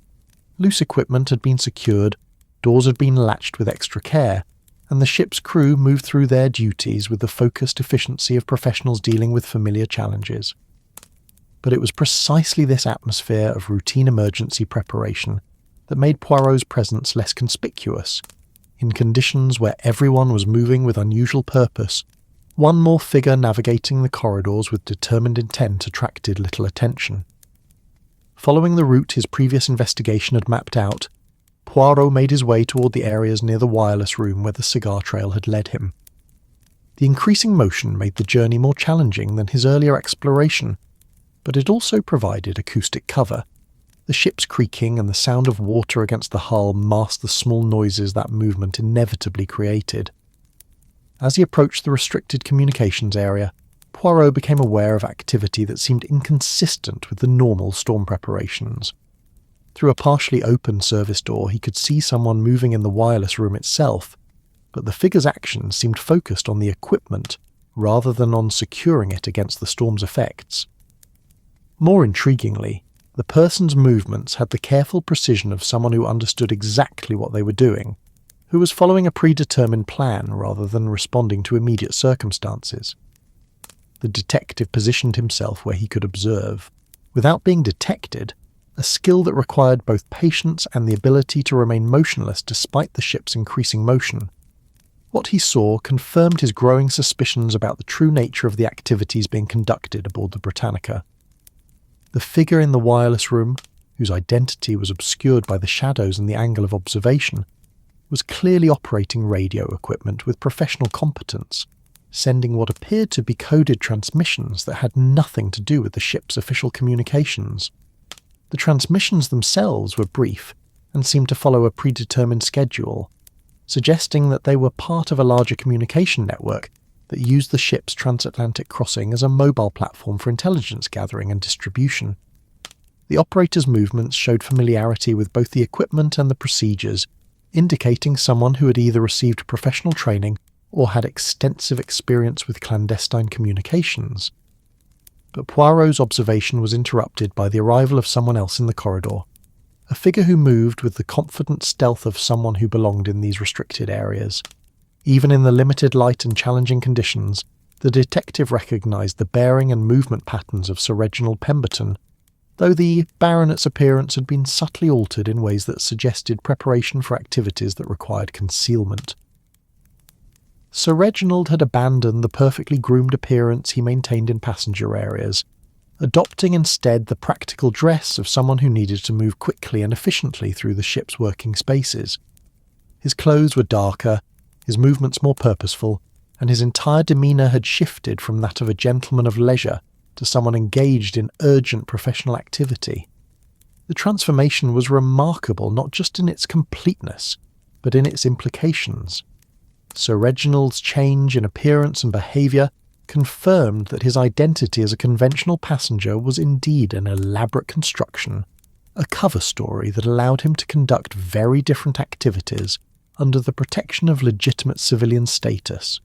Loose equipment had been secured, doors had been latched with extra care, and the ship's crew moved through their duties with the focused efficiency of professionals dealing with familiar challenges. But it was precisely this atmosphere of routine emergency preparation that made Poirot's presence less conspicuous. In conditions where everyone was moving with unusual purpose, One more figure navigating the corridors with determined intent attracted little attention. Following the route his previous investigation had mapped out, Poirot made his way toward the areas near the wireless room where the cigar trail had led him. The increasing motion made the journey more challenging than his earlier exploration, but it also provided acoustic cover. The ship's creaking and the sound of water against the hull masked the small noises that movement inevitably created. As he approached the restricted communications area, Poirot became aware of activity that seemed inconsistent with the normal storm preparations. Through a partially open service door, he could see someone moving in the wireless room itself, but the figure's actions seemed focused on the equipment rather than on securing it against the storm's effects. More intriguingly, the person's movements had the careful precision of someone who understood exactly what they were doing, who was following a predetermined plan rather than responding to immediate circumstances. The detective positioned himself where he could observe, without being detected, a skill that required both patience and the ability to remain motionless despite the ship's increasing motion. What he saw confirmed his growing suspicions about the true nature of the activities being conducted aboard the Britannica. The figure in the wireless room, whose identity was obscured by the shadows and the angle of observation, was clearly operating radio equipment with professional competence, sending what appeared to be coded transmissions that had nothing to do with the ship's official communications. The transmissions themselves were brief and seemed to follow a predetermined schedule, suggesting that they were part of a larger communication network that used the ship's transatlantic crossing as a mobile platform for intelligence gathering and distribution. The operator's movements showed familiarity with both the equipment and the procedures, indicating someone who had either received professional training or had extensive experience with clandestine communications. But Poirot's observation was interrupted by the arrival of someone else in the corridor, a figure who moved with the confident stealth of someone who belonged in these restricted areas. Even in the limited light and challenging conditions, the detective recognised the bearing and movement patterns of Sir Reginald Pemberton, though the baronet's appearance had been subtly altered in ways that suggested preparation for activities that required concealment. Sir Reginald had abandoned the perfectly groomed appearance he maintained in passenger areas, adopting instead the practical dress of someone who needed to move quickly and efficiently through the ship's working spaces. His clothes were darker, his movements more purposeful, and his entire demeanour had shifted from that of a gentleman of leisure to someone engaged in urgent professional activity. The transformation was remarkable not just in its completeness, but in its implications. Sir Reginald's change in appearance and behaviour confirmed that his identity as a conventional passenger was indeed an elaborate construction, a cover story that allowed him to conduct very different activities under the protection of legitimate civilian status.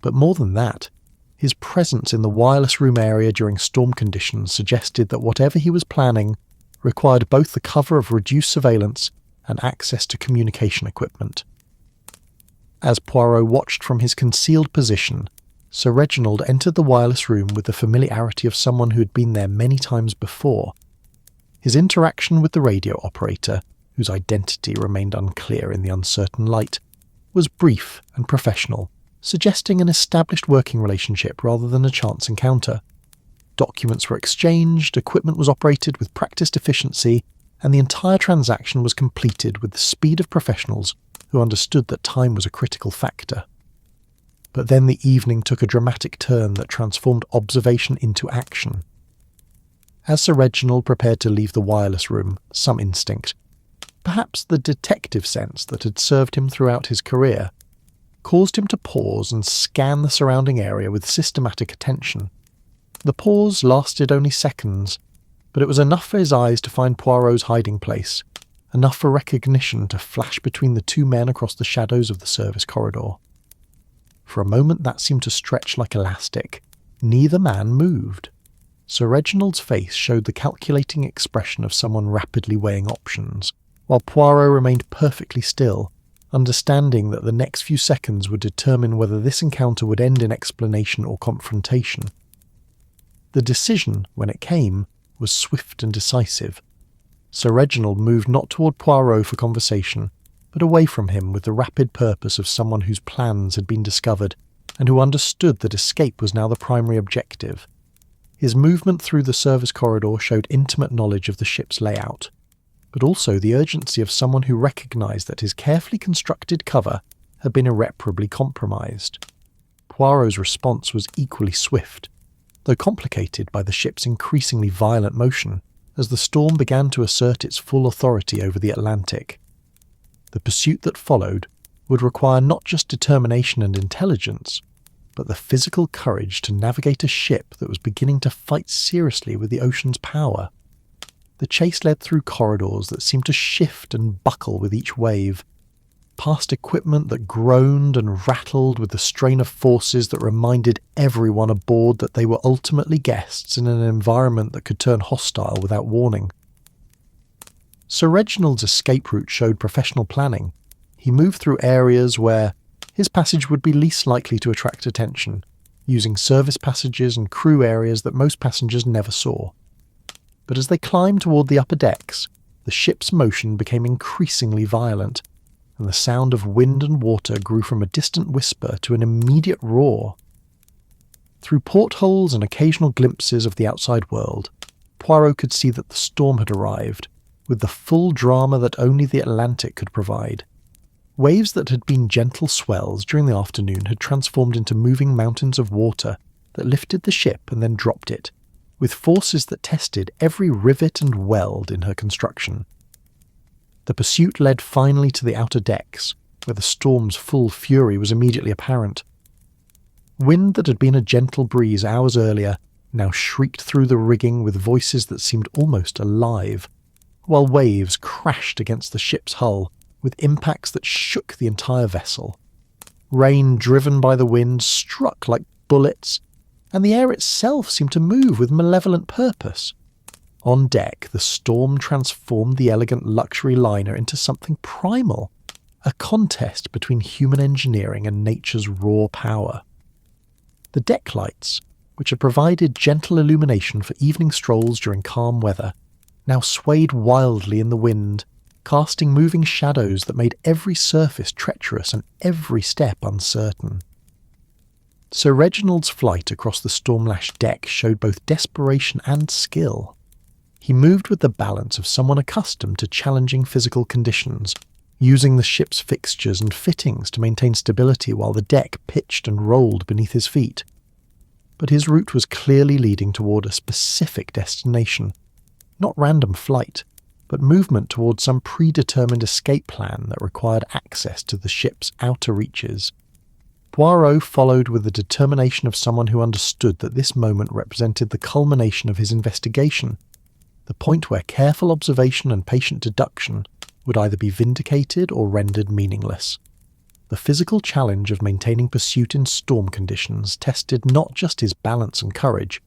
But more than that, his presence in the wireless room area during storm conditions suggested that whatever he was planning required both the cover of reduced surveillance and access to communication equipment. As Poirot watched from his concealed position, Sir Reginald entered the wireless room with the familiarity of someone who had been there many times before. His interaction with the radio operator, whose identity remained unclear in the uncertain light, was brief and professional, suggesting an established working relationship rather than a chance encounter. Documents were exchanged, equipment was operated with practiced efficiency, and the entire transaction was completed with the speed of professionals who understood that time was a critical factor. But then the evening took a dramatic turn that transformed observation into action. As Sir Reginald prepared to leave the wireless room, some instinct, perhaps the detective sense that had served him throughout his career, caused him to pause and scan the surrounding area with systematic attention. The pause lasted only seconds, but it was enough for his eyes to find Poirot's hiding place, enough for recognition to flash between the two men across the shadows of the service corridor. For a moment that seemed to stretch like elastic. Neither man moved. Sir Reginald's face showed the calculating expression of someone rapidly weighing options, while Poirot remained perfectly still, understanding that the next few seconds would determine whether this encounter would end in explanation or confrontation. The decision, when it came, was swift and decisive. Sir Reginald moved not toward Poirot for conversation, but away from him with the rapid purpose of someone whose plans had been discovered and who understood that escape was now the primary objective. His movement through the service corridor showed intimate knowledge of the ship's layout, but also the urgency of someone who recognised that his carefully constructed cover had been irreparably compromised. Poirot's response was equally swift, though complicated by the ship's increasingly violent motion as the storm began to assert its full authority over the Atlantic. The pursuit that followed would require not just determination and intelligence, but the physical courage to navigate a ship that was beginning to fight seriously with the ocean's power. The chase led through corridors that seemed to shift and buckle with each wave, past equipment that groaned and rattled with the strain of forces that reminded everyone aboard that they were ultimately guests in an environment that could turn hostile without warning. Sir Reginald's escape route showed professional planning. He moved through areas where his passage would be least likely to attract attention, using service passages and crew areas that most passengers never saw. But as they climbed toward the upper decks, the ship's motion became increasingly violent, and the sound of wind and water grew from a distant whisper to an immediate roar. Through portholes and occasional glimpses of the outside world, Poirot could see that the storm had arrived, with the full drama that only the Atlantic could provide. Waves that had been gentle swells during the afternoon had transformed into moving mountains of water that lifted the ship and then dropped it, with forces that tested every rivet and weld in her construction. The pursuit led finally to the outer decks, where the storm's full fury was immediately apparent. Wind that had been a gentle breeze hours earlier now shrieked through the rigging with voices that seemed almost alive, while waves crashed against the ship's hull with impacts that shook the entire vessel. Rain driven by the wind struck like bullets, and the air itself seemed to move with malevolent purpose. On deck, the storm transformed the elegant luxury liner into something primal, a contest between human engineering and nature's raw power. The deck lights, which had provided gentle illumination for evening strolls during calm weather, now swayed wildly in the wind, casting moving shadows that made every surface treacherous and every step uncertain. Sir Reginald's flight across the storm-lashed deck showed both desperation and skill. He moved with the balance of someone accustomed to challenging physical conditions, using the ship's fixtures and fittings to maintain stability while the deck pitched and rolled beneath his feet. But his route was clearly leading toward a specific destination, not random flight, but movement toward some predetermined escape plan that required access to the ship's outer reaches. Poirot followed with the determination of someone who understood that this moment represented the culmination of his investigation, the point where careful observation and patient deduction would either be vindicated or rendered meaningless. The physical challenge of maintaining pursuit in storm conditions tested not just his balance and courage,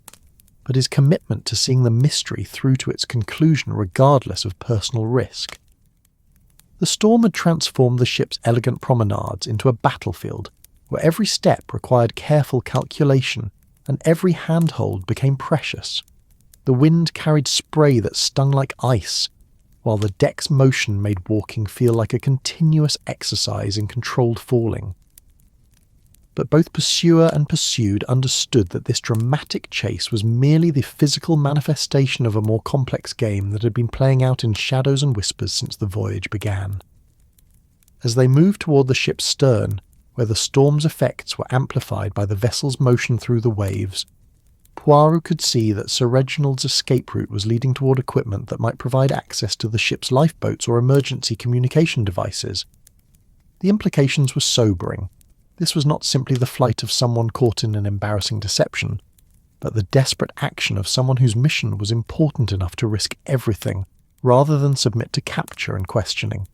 but his commitment to seeing the mystery through to its conclusion regardless of personal risk. The storm had transformed the ship's elegant promenades into a battlefield where every step required careful calculation and every handhold became precious. The wind carried spray that stung like ice, while the deck's motion made walking feel like a continuous exercise in controlled falling. But both pursuer and pursued understood that this dramatic chase was merely the physical manifestation of a more complex game that had been playing out in shadows and whispers since the voyage began. As they moved toward the ship's stern, where the storm's effects were amplified by the vessel's motion through the waves, Poirot could see that Sir Reginald's escape route was leading toward equipment that might provide access to the ship's lifeboats or emergency communication devices. The implications were sobering. This was not simply the flight of someone caught in an embarrassing deception, but the desperate action of someone whose mission was important enough to risk everything, rather than submit to capture and questioning.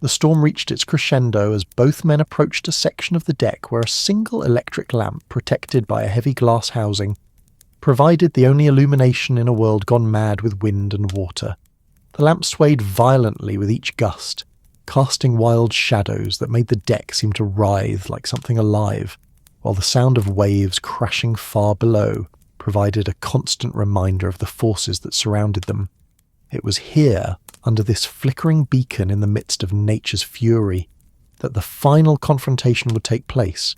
The storm reached its crescendo as both men approached a section of the deck where a single electric lamp, protected by a heavy glass housing, provided the only illumination in a world gone mad with wind and water. The lamp swayed violently with each gust, casting wild shadows that made the deck seem to writhe like something alive, while the sound of waves crashing far below provided a constant reminder of the forces that surrounded them. It was here, under this flickering beacon in the midst of nature's fury, that the final confrontation would take place,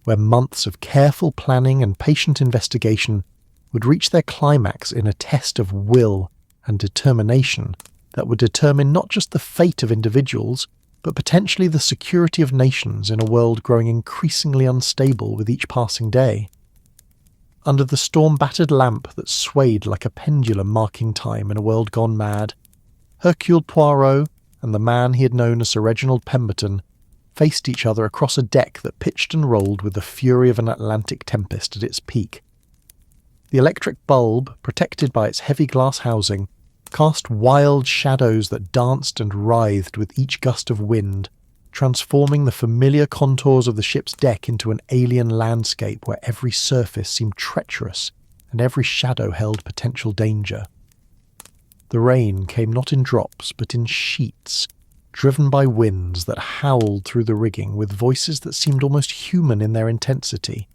where months of careful planning and patient investigation would reach their climax in a test of will and determination that would determine not just the fate of individuals, but potentially the security of nations in a world growing increasingly unstable with each passing day. Under the storm-battered lamp that swayed like a pendulum marking time in a world gone mad, Hercule Poirot and the man he had known as Sir Reginald Pemberton faced each other across a deck that pitched and rolled with the fury of an Atlantic tempest at its peak. The electric bulb, protected by its heavy glass housing, cast wild shadows that danced and writhed with each gust of wind, transforming the familiar contours of the ship's deck into an alien landscape where every surface seemed treacherous and every shadow held potential danger. The rain came not in drops but in sheets, driven by winds that howled through the rigging with voices that seemed almost human in their intensity.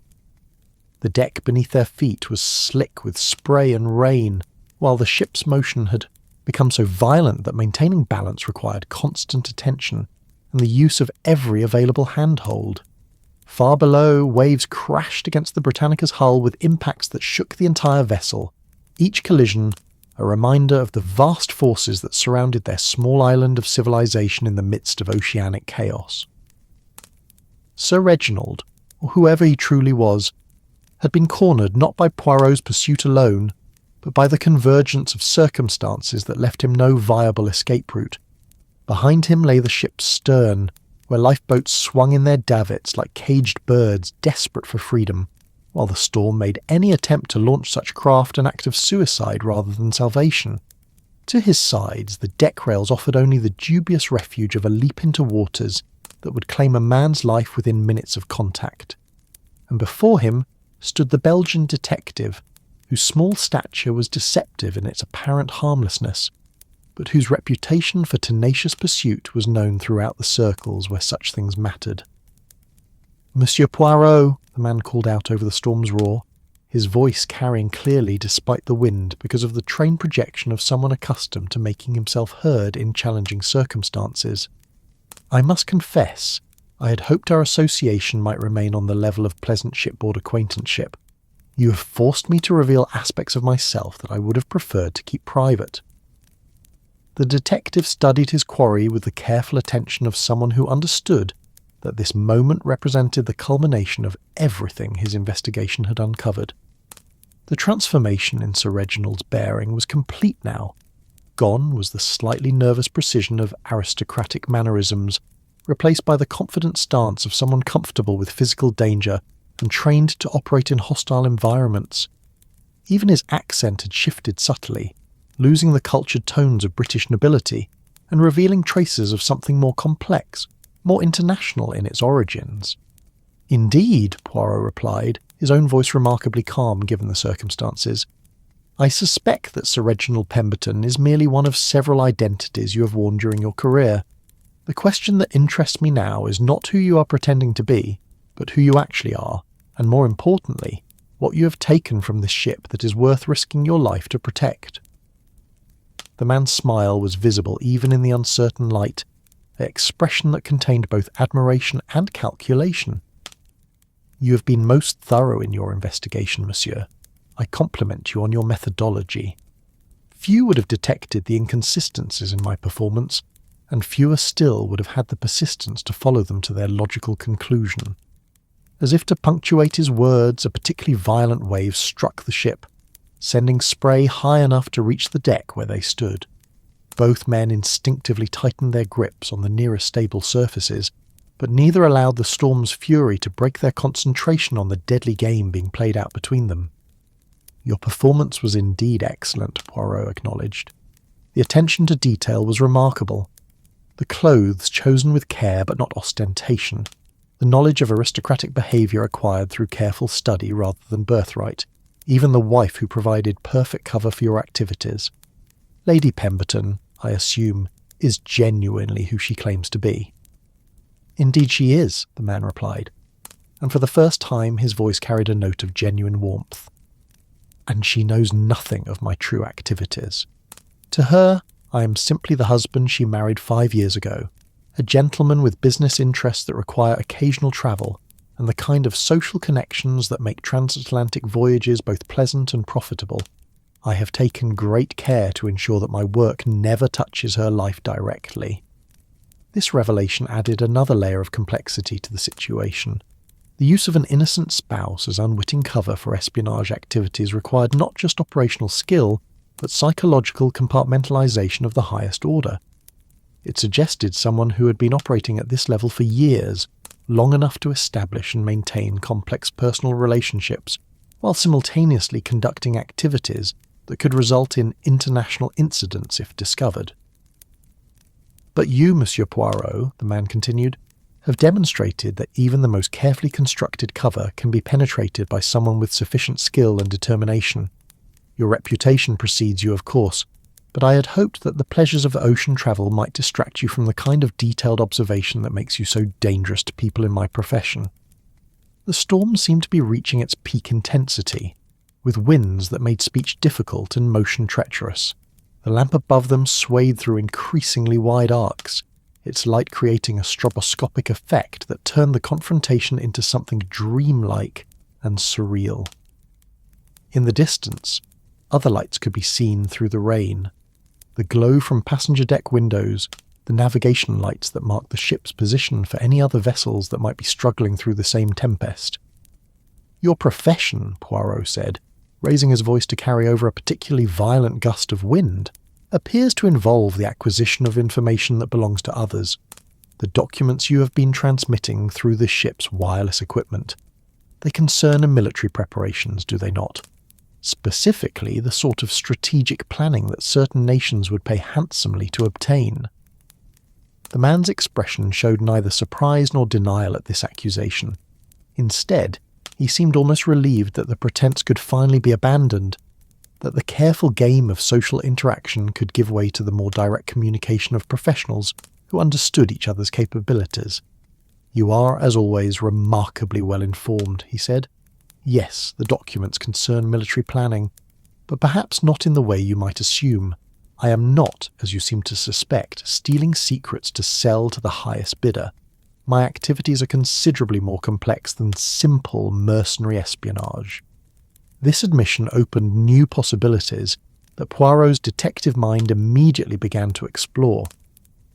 The deck beneath their feet was slick with spray and rain, while the ship's motion had become so violent that maintaining balance required constant attention and the use of every available handhold. Far below, waves crashed against the Britannica's hull with impacts that shook the entire vessel, each collision a reminder of the vast forces that surrounded their small island of civilization in the midst of oceanic chaos. Sir Reginald, or whoever he truly was, had been cornered not by Poirot's pursuit alone, but by the convergence of circumstances that left him no viable escape route. Behind him lay the ship's stern, where lifeboats swung in their davits like caged birds desperate for freedom, while the storm made any attempt to launch such craft an act of suicide rather than salvation. To his sides, the deck rails offered only the dubious refuge of a leap into waters that would claim a man's life within minutes of contact. And before him stood the Belgian detective, whose small stature was deceptive in its apparent harmlessness, but whose reputation for tenacious pursuit was known throughout the circles where such things mattered. "Monsieur Poirot," the man called out over the storm's roar, his voice carrying clearly despite the wind because of the trained projection of someone accustomed to making himself heard in challenging circumstances. "I must confess, I had hoped our association might remain on the level of pleasant shipboard acquaintanceship. You have forced me to reveal aspects of myself that I would have preferred to keep private." The detective studied his quarry with the careful attention of someone who understood that this moment represented the culmination of everything his investigation had uncovered. The transformation in Sir Reginald's bearing was complete now. Gone was the slightly nervous precision of aristocratic mannerisms, replaced by the confident stance of someone comfortable with physical danger and trained to operate in hostile environments. Even his accent had shifted subtly, losing the cultured tones of British nobility and revealing traces of something more complex, more international in its origins. "Indeed," Poirot replied, his own voice remarkably calm given the circumstances. "I suspect that Sir Reginald Pemberton is merely one of several identities you have worn during your career. The question that interests me now is not who you are pretending to be, but who you actually are, and more importantly, what you have taken from this ship that is worth risking your life to protect." The man's smile was visible even in the uncertain light, an expression that contained both admiration and calculation. "You have been most thorough in your investigation, monsieur. I compliment you on your methodology. Few would have detected the inconsistencies in my performance, and fewer still would have had the persistence to follow them to their logical conclusion." As if to punctuate his words, a particularly violent wave struck the ship, sending spray high enough to reach the deck where they stood. Both men instinctively tightened their grips on the nearest stable surfaces, but neither allowed the storm's fury to break their concentration on the deadly game being played out between them. "Your performance was indeed excellent," Poirot acknowledged. "The attention to detail was remarkable. The clothes chosen with care but not ostentation, the knowledge of aristocratic behaviour acquired through careful study rather than birthright, even the wife who provided perfect cover for your activities. Lady Pemberton, I assume, is genuinely who she claims to be." "Indeed she is," the man replied, and for the first time his voice carried a note of genuine warmth. "And she knows nothing of my true activities. To her, I am simply the husband she married 5 years ago, a gentleman with business interests that require occasional travel, and the kind of social connections that make transatlantic voyages both pleasant and profitable, I have taken great care to ensure that my work never touches her life directly. This revelation added another layer of complexity to the situation. The use of an innocent spouse as unwitting cover for espionage activities required not just operational skill, but psychological compartmentalization of the highest order. It suggested someone who had been operating at this level for years, long enough to establish and maintain complex personal relationships, while simultaneously conducting activities that could result in international incidents if discovered. But you, Monsieur Poirot, the man continued, have demonstrated that even the most carefully constructed cover can be penetrated by someone with sufficient skill and determination. Your reputation precedes you, of course, but I had hoped that the pleasures of ocean travel might distract you from the kind of detailed observation that makes you so dangerous to people in my profession. The storm seemed to be reaching its peak intensity, with winds that made speech difficult and motion treacherous. The lamp above them swayed through increasingly wide arcs, its light creating a stroboscopic effect that turned the confrontation into something dreamlike and surreal. In the distance, other lights could be seen through the rain. The glow from passenger deck windows, the navigation lights that marked the ship's position for any other vessels that might be struggling through the same tempest. Your profession, Poirot said, raising his voice to carry over a particularly violent gust of wind, appears to involve the acquisition of information that belongs to others, the documents you have been transmitting through the ship's wireless equipment. They concern military preparations, do they not? Specifically, the sort of strategic planning that certain nations would pay handsomely to obtain. The man's expression showed neither surprise nor denial at this accusation. Instead, he seemed almost relieved that the pretense could finally be abandoned, that the careful game of social interaction could give way to the more direct communication of professionals who understood each other's capabilities. "You are, as always, remarkably well informed," he said. "Yes, the documents concern military planning, but perhaps not in the way you might assume. I am not, as you seem to suspect, stealing secrets to sell to the highest bidder. My activities are considerably more complex than simple mercenary espionage." This admission opened new possibilities that Poirot's detective mind immediately began to explore.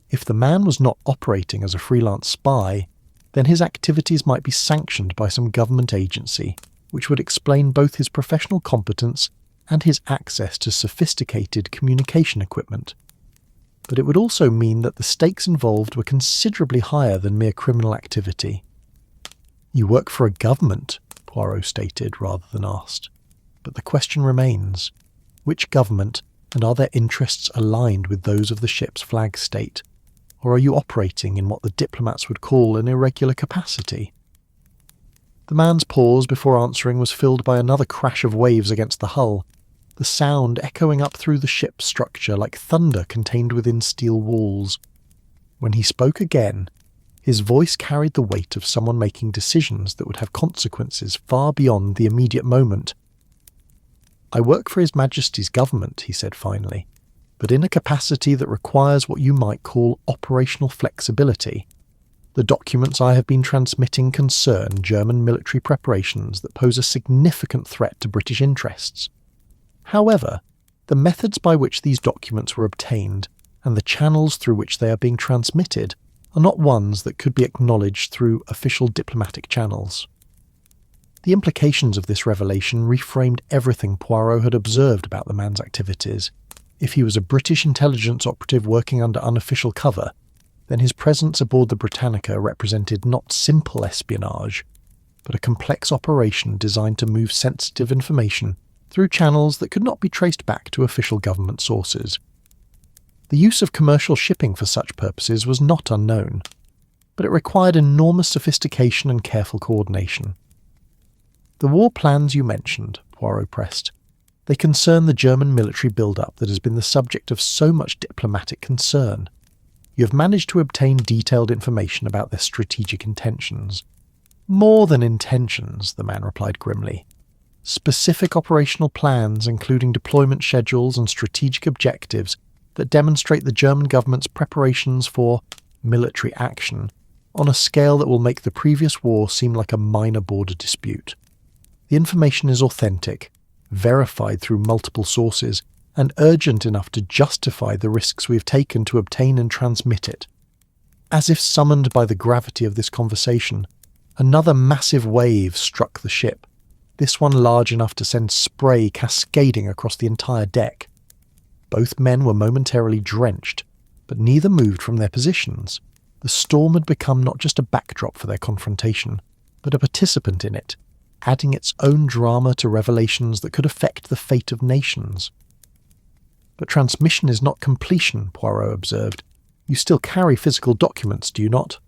If the man was not operating as a freelance spy, then his activities might be sanctioned by some government agency, which would explain both his professional competence and his access to sophisticated communication equipment. But it would also mean that the stakes involved were considerably higher than mere criminal activity. "You work for a government," Poirot stated rather than asked. "But the question remains, which government, and are their interests aligned with those of the ship's flag state? Or are you operating in what the diplomats would call an irregular capacity?" The man's pause before answering was filled by another crash of waves against the hull, the sound echoing up through the ship's structure like thunder contained within steel walls. When he spoke again, his voice carried the weight of someone making decisions that would have consequences far beyond the immediate moment. "I work for His Majesty's government," he said finally, "but in a capacity that requires what you might call operational flexibility. The documents I have been transmitting concern German military preparations that pose a significant threat to British interests. However, the methods by which these documents were obtained and the channels through which they are being transmitted are not ones that could be acknowledged through official diplomatic channels." The implications of this revelation reframed everything Poirot had observed about the man's activities. If he was a British intelligence operative working under unofficial cover, then his presence aboard the Britannica represented not simple espionage, but a complex operation designed to move sensitive information through channels that could not be traced back to official government sources. The use of commercial shipping for such purposes was not unknown, but it required enormous sophistication and careful coordination. "The war plans you mentioned," Poirot pressed, "they concern the German military build-up that has been the subject of so much diplomatic concern. You have managed to obtain detailed information about their strategic intentions." "More than intentions," the man replied grimly. "Specific operational plans, including deployment schedules and strategic objectives that demonstrate the German government's preparations for military action on a scale that will make the previous war seem like a minor border dispute. The information is authentic, verified through multiple sources, and urgent enough to justify the risks we have taken to obtain and transmit it. As if summoned by the gravity of this conversation, another massive wave struck the ship, this one large enough to send spray cascading across the entire deck. Both men were momentarily drenched, but neither moved from their positions. The storm had become not just a backdrop for their confrontation, but a participant in it, adding its own drama to revelations that could affect the fate of nations. But transmission is not completion, Poirot observed. You still carry physical documents, do you not?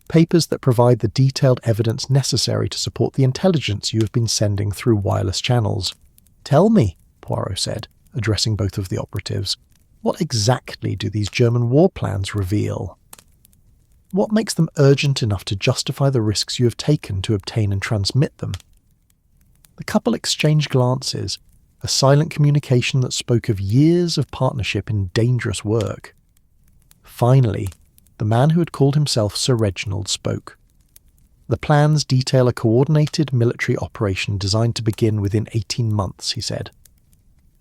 Papers that provide the detailed evidence necessary to support the intelligence you have been sending through wireless channels. Tell me, Poirot said, addressing both of the operatives, what exactly do these German war plans reveal? What makes them urgent enough to justify the risks you have taken to obtain and transmit them? The couple exchanged glances, a silent communication that spoke of years of partnership in dangerous work. Finally, the man who had called himself Sir Reginald spoke. The plans detail a coordinated military operation designed to begin within 18 months, he said.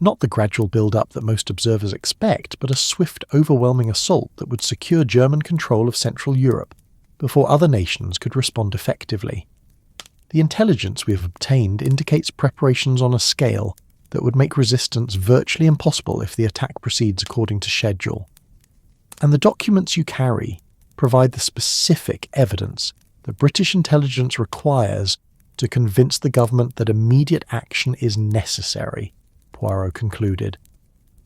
Not the gradual build-up that most observers expect, but a swift, overwhelming assault that would secure German control of Central Europe before other nations could respond effectively. The intelligence we have obtained indicates preparations on a scale that would make resistance virtually impossible if the attack proceeds according to schedule. And the documents you carry provide the specific evidence that British intelligence requires to convince the government that immediate action is necessary, Poirot concluded.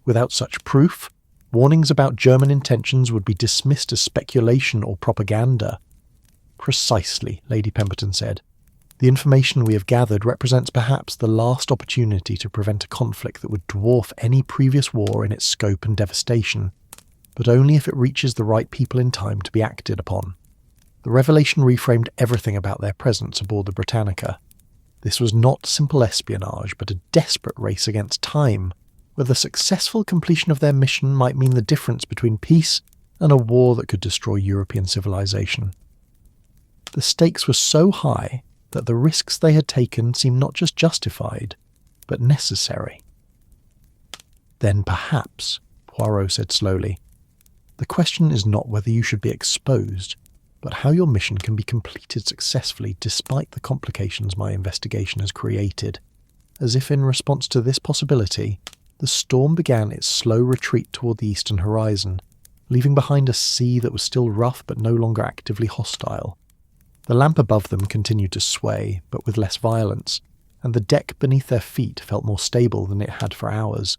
Without such proof, warnings about German intentions would be dismissed as speculation or propaganda. Precisely, Lady Pemberton said. The information we have gathered represents perhaps the last opportunity to prevent a conflict that would dwarf any previous war in its scope and devastation, but only if it reaches the right people in time to be acted upon. The revelation reframed everything about their presence aboard the Britannica. This was not simple espionage, but a desperate race against time, where the successful completion of their mission might mean the difference between peace and a war that could destroy European civilization. The stakes were so high that the risks they had taken seemed not just justified, but necessary. Then perhaps, Poirot said slowly, the question is not whether you should be exposed, but how your mission can be completed successfully despite the complications my investigation has created. As if in response to this possibility, the storm began its slow retreat toward the eastern horizon, leaving behind a sea that was still rough but no longer actively hostile. The lamp above them continued to sway, but with less violence, and the deck beneath their feet felt more stable than it had for hours.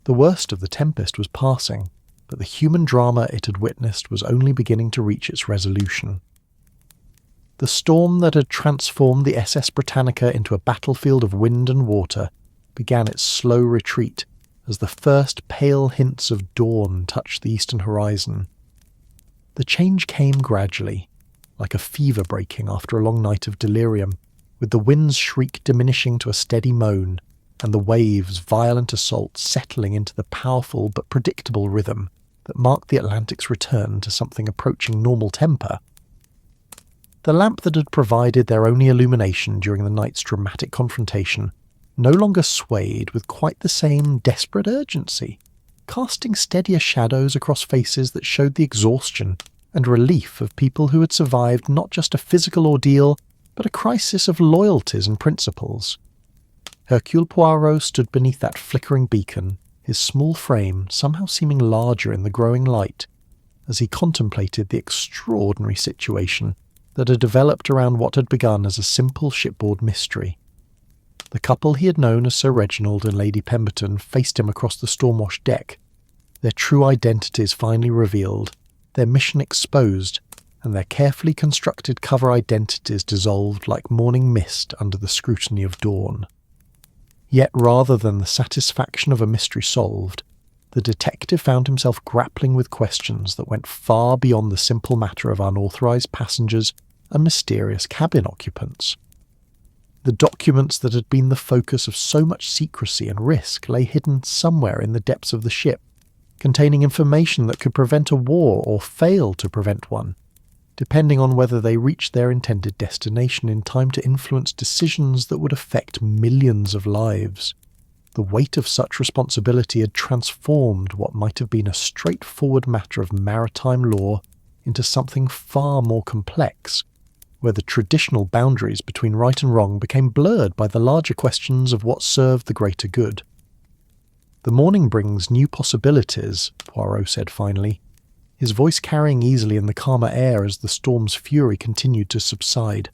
The worst of the tempest was passing, but the human drama it had witnessed was only beginning to reach its resolution. The storm that had transformed the SS Britannica into a battlefield of wind and water began its slow retreat as the first pale hints of dawn touched the eastern horizon. The change came gradually, like a fever breaking after a long night of delirium, with the wind's shriek diminishing to a steady moan, and the waves' violent assault settling into the powerful but predictable rhythm that marked the Atlantic's return to something approaching normal temper. The lamp that had provided their only illumination during the night's dramatic confrontation no longer swayed with quite the same desperate urgency, casting steadier shadows across faces that showed the exhaustion and relief of people who had survived not just a physical ordeal, but a crisis of loyalties and principles. Hercule Poirot stood beneath that flickering beacon, his small frame somehow seeming larger in the growing light, as he contemplated the extraordinary situation that had developed around what had begun as a simple shipboard mystery. The couple he had known as Sir Reginald and Lady Pemberton faced him across the storm-washed deck, their true identities finally revealed, their mission exposed, and their carefully constructed cover identities dissolved like morning mist under the scrutiny of dawn. Yet rather than the satisfaction of a mystery solved, the detective found himself grappling with questions that went far beyond the simple matter of unauthorized passengers and mysterious cabin occupants. The documents that had been the focus of so much secrecy and risk lay hidden somewhere in the depths of the ship, containing information that could prevent a war or fail to prevent one. depending on whether they reached their intended destination in time to influence decisions that would affect millions of lives. The weight of such responsibility had transformed what might have been a straightforward matter of maritime law into something far more complex, where the traditional boundaries between right and wrong became blurred by the larger questions of what served the greater good. "The morning brings new possibilities," Poirot said finally, his voice carrying easily in the calmer air as the storm's fury continued to subside.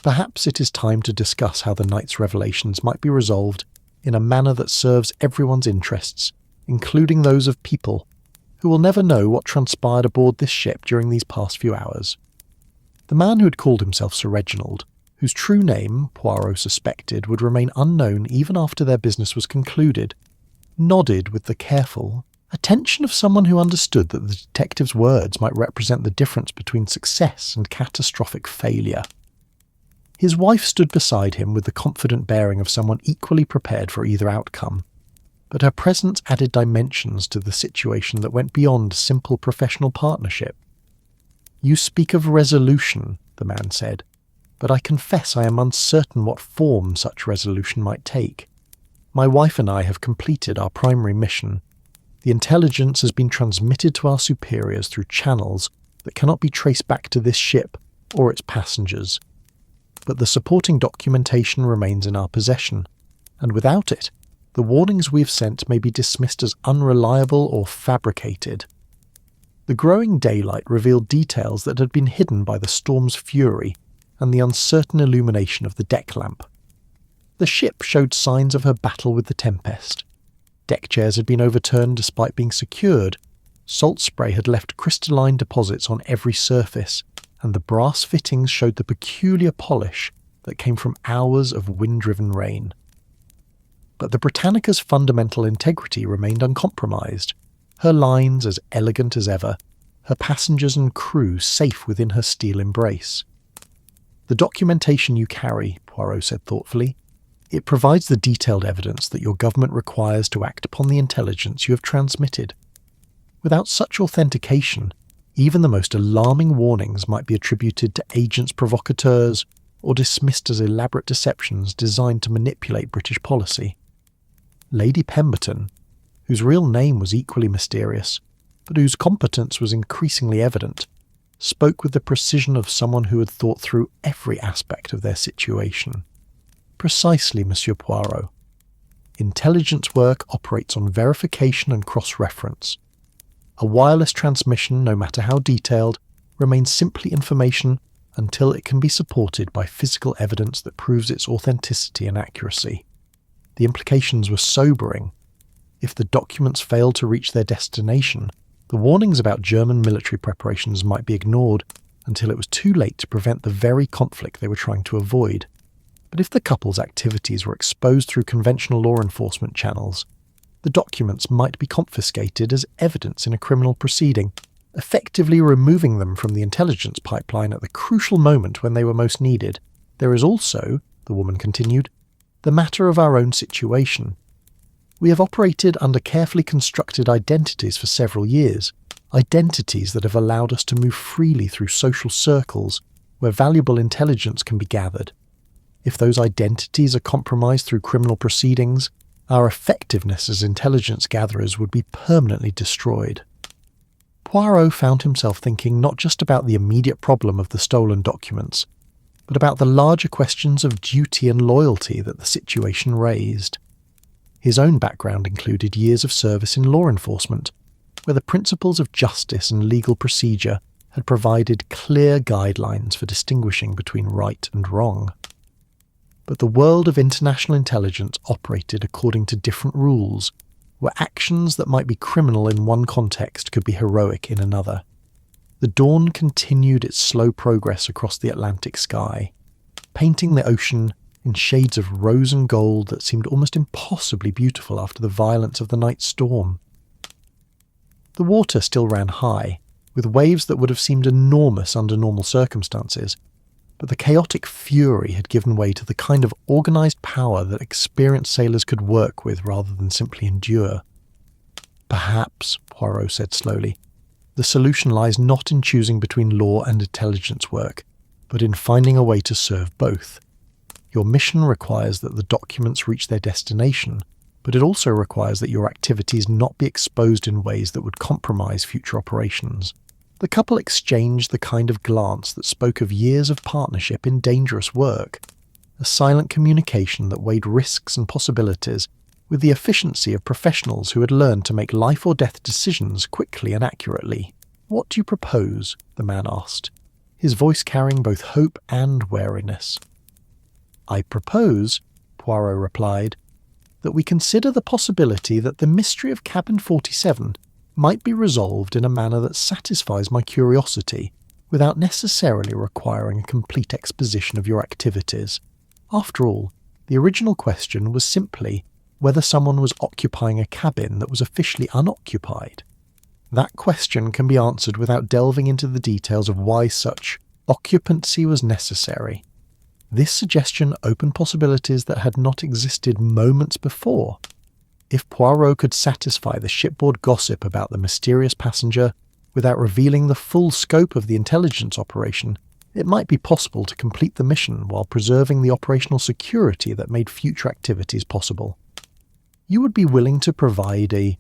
"Perhaps it is time to discuss how the night's revelations might be resolved in a manner that serves everyone's interests, including those of people who will never know what transpired aboard this ship during these past few hours." The man who had called himself Sir Reginald, whose true name, Poirot suspected, would remain unknown even after their business was concluded, nodded with the careful attention of someone who understood that the detective's words might represent the difference between success and catastrophic failure. His wife stood beside him with the confident bearing of someone equally prepared for either outcome, but her presence added dimensions to the situation that went beyond simple professional partnership. "You speak of resolution," the man said, "but I confess I am uncertain what form such resolution might take. My wife and I have completed our primary mission. The intelligence has been transmitted to our superiors through channels that cannot be traced back to this ship or its passengers. But the supporting documentation remains in our possession, and without it, the warnings we have sent may be dismissed as unreliable or fabricated." The growing daylight revealed details that had been hidden by the storm's fury and the uncertain illumination of the deck lamp. The ship showed signs of her battle with the tempest. Deck chairs had been overturned despite being secured, salt spray had left crystalline deposits on every surface, and the brass fittings showed the peculiar polish that came from hours of wind-driven rain. But the Britannica's fundamental integrity remained uncompromised, her lines as elegant as ever, her passengers and crew safe within her steel embrace. "The documentation you carry," Poirot said thoughtfully, "it provides the detailed evidence that your government requires to act upon the intelligence you have transmitted. Without such authentication, even the most alarming warnings might be attributed to agents provocateurs or dismissed as elaborate deceptions designed to manipulate British policy." Lady Pemberton, whose real name was equally mysterious, but whose competence was increasingly evident, spoke with the precision of someone who had thought through every aspect of their situation. "Precisely, Monsieur Poirot. Intelligence work operates on verification and cross-reference. A wireless transmission, no matter how detailed, remains simply information until it can be supported by physical evidence that proves its authenticity and accuracy. The implications were sobering. If the documents failed to reach their destination, the warnings about German military preparations might be ignored until it was too late to prevent the very conflict they were trying to avoid. But if the couple's activities were exposed through conventional law enforcement channels, the documents might be confiscated as evidence in a criminal proceeding, effectively removing them from the intelligence pipeline at the crucial moment when they were most needed. There is also, the woman continued, the matter of our own situation. We have operated under carefully constructed identities for several years, identities that have allowed us to move freely through social circles where valuable intelligence can be gathered. If those identities are compromised through criminal proceedings, our effectiveness as intelligence gatherers would be permanently destroyed." Poirot found himself thinking not just about the immediate problem of the stolen documents, but about the larger questions of duty and loyalty that the situation raised. His own background included years of service in law enforcement, where the principles of justice and legal procedure had provided clear guidelines for distinguishing between right and wrong. But the world of international intelligence operated according to different rules, where actions that might be criminal in one context could be heroic in another. The dawn continued its slow progress across the Atlantic sky, painting the ocean in shades of rose and gold that seemed almost impossibly beautiful after the violence of the night storm. The water still ran high, with waves that would have seemed enormous under normal circumstances, but the chaotic fury had given way to the kind of organised power that experienced sailors could work with rather than simply endure. "Perhaps," Poirot said slowly, "the The solution lies not in choosing between law and intelligence work, but in finding a way to serve both. Your mission requires that the documents reach their destination, but it also requires that your activities not be exposed in ways that would compromise future operations. The couple exchanged the kind of glance that spoke of years of partnership in dangerous work, a silent communication that weighed risks and possibilities with the efficiency of professionals who had learned to make life or death decisions quickly and accurately. "What do you propose?" the man asked, his voice carrying both hope and wariness. "I propose," Poirot replied, "that we consider the possibility that the mystery of Cabin 47 might be resolved in a manner that satisfies my curiosity without necessarily requiring a complete exposition of your activities. After all, the original question was simply whether someone was occupying a cabin that was officially unoccupied. That question can be answered without delving into the details of why such occupancy was necessary. This suggestion opened possibilities that had not existed moments before. If Poirot could satisfy the shipboard gossip about the mysterious passenger without revealing the full scope of the intelligence operation, it might be possible to complete the mission while preserving the operational security that made future activities possible. "You would be willing to provide a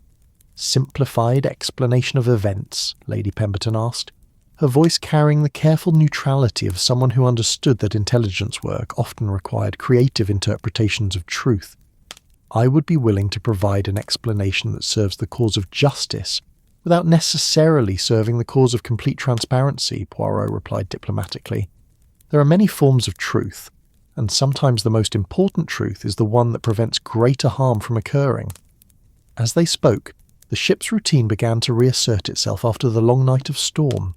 simplified explanation of events?" Lady Pemberton asked, her voice carrying the careful neutrality of someone who understood that intelligence work often required creative interpretations of truth. "I would be willing to provide an explanation that serves the cause of justice without necessarily serving the cause of complete transparency," Poirot replied diplomatically. "There are many forms of truth, and sometimes the most important truth is the one that prevents greater harm from occurring." As they spoke, the ship's routine began to reassert itself after the long night of storm.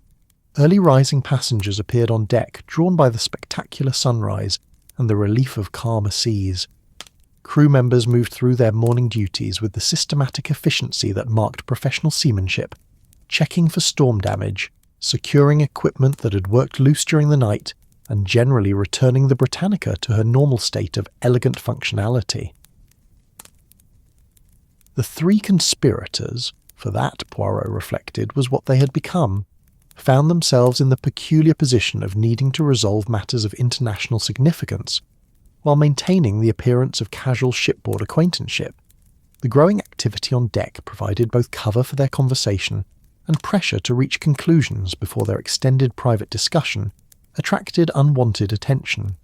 Early rising passengers appeared on deck, drawn by the spectacular sunrise and the relief of calmer seas. Crew members moved through their morning duties with the systematic efficiency that marked professional seamanship, checking for storm damage, securing equipment that had worked loose during the night, and generally returning the Britannica to her normal state of elegant functionality. The three conspirators, for that, Poirot reflected, was what they had become, found themselves in the peculiar position of needing to resolve matters of international significance, while maintaining the appearance of casual shipboard acquaintanceship. The growing activity on deck provided both cover for their conversation and pressure to reach conclusions before their extended private discussion attracted unwanted attention.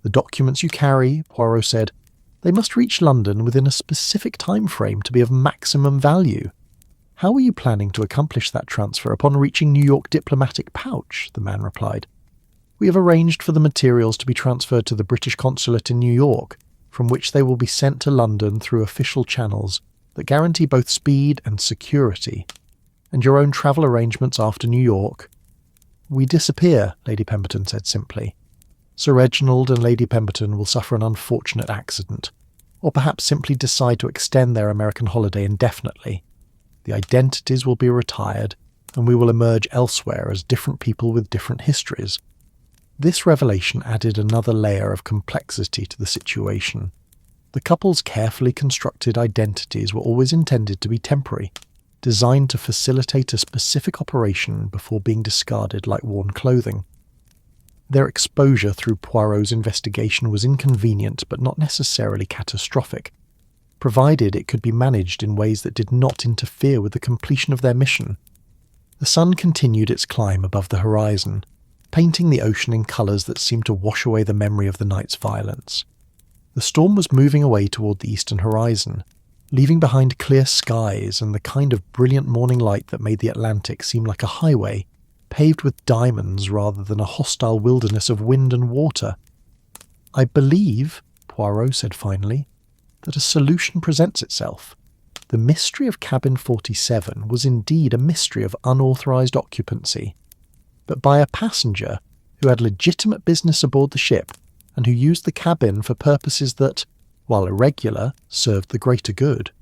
"The documents you carry," Poirot said, "they must reach London within a specific time frame to be of maximum value. How are you planning to accomplish that transfer upon reaching New York diplomatic pouch?" the man replied. "We have arranged for the materials to be transferred to the British consulate in New York, from which they will be sent to London through official channels that guarantee both speed and security. And your own travel arrangements after New York?" "We disappear," Lady Pemberton said simply. "Sir Reginald and Lady Pemberton will suffer an unfortunate accident, or perhaps simply decide to extend their American holiday indefinitely. The identities will be retired, and we will emerge elsewhere as different people with different histories." This revelation added another layer of complexity to the situation. The couple's carefully constructed identities were always intended to be temporary, designed to facilitate a specific operation before being discarded like worn clothing. Their exposure through Poirot's investigation was inconvenient but not necessarily catastrophic, provided it could be managed in ways that did not interfere with the completion of their mission. The sun continued its climb above the horizon, painting the ocean in colours that seemed to wash away the memory of the night's violence. The storm was moving away toward the eastern horizon, leaving behind clear skies and the kind of brilliant morning light that made the Atlantic seem like a highway, paved with diamonds rather than a hostile wilderness of wind and water. "I believe," Poirot said finally, "that a solution presents itself. The mystery of Cabin 47 was indeed a mystery of unauthorized occupancy, but by a passenger who had legitimate business aboard the ship and who used the cabin for purposes that, while irregular, served the greater good.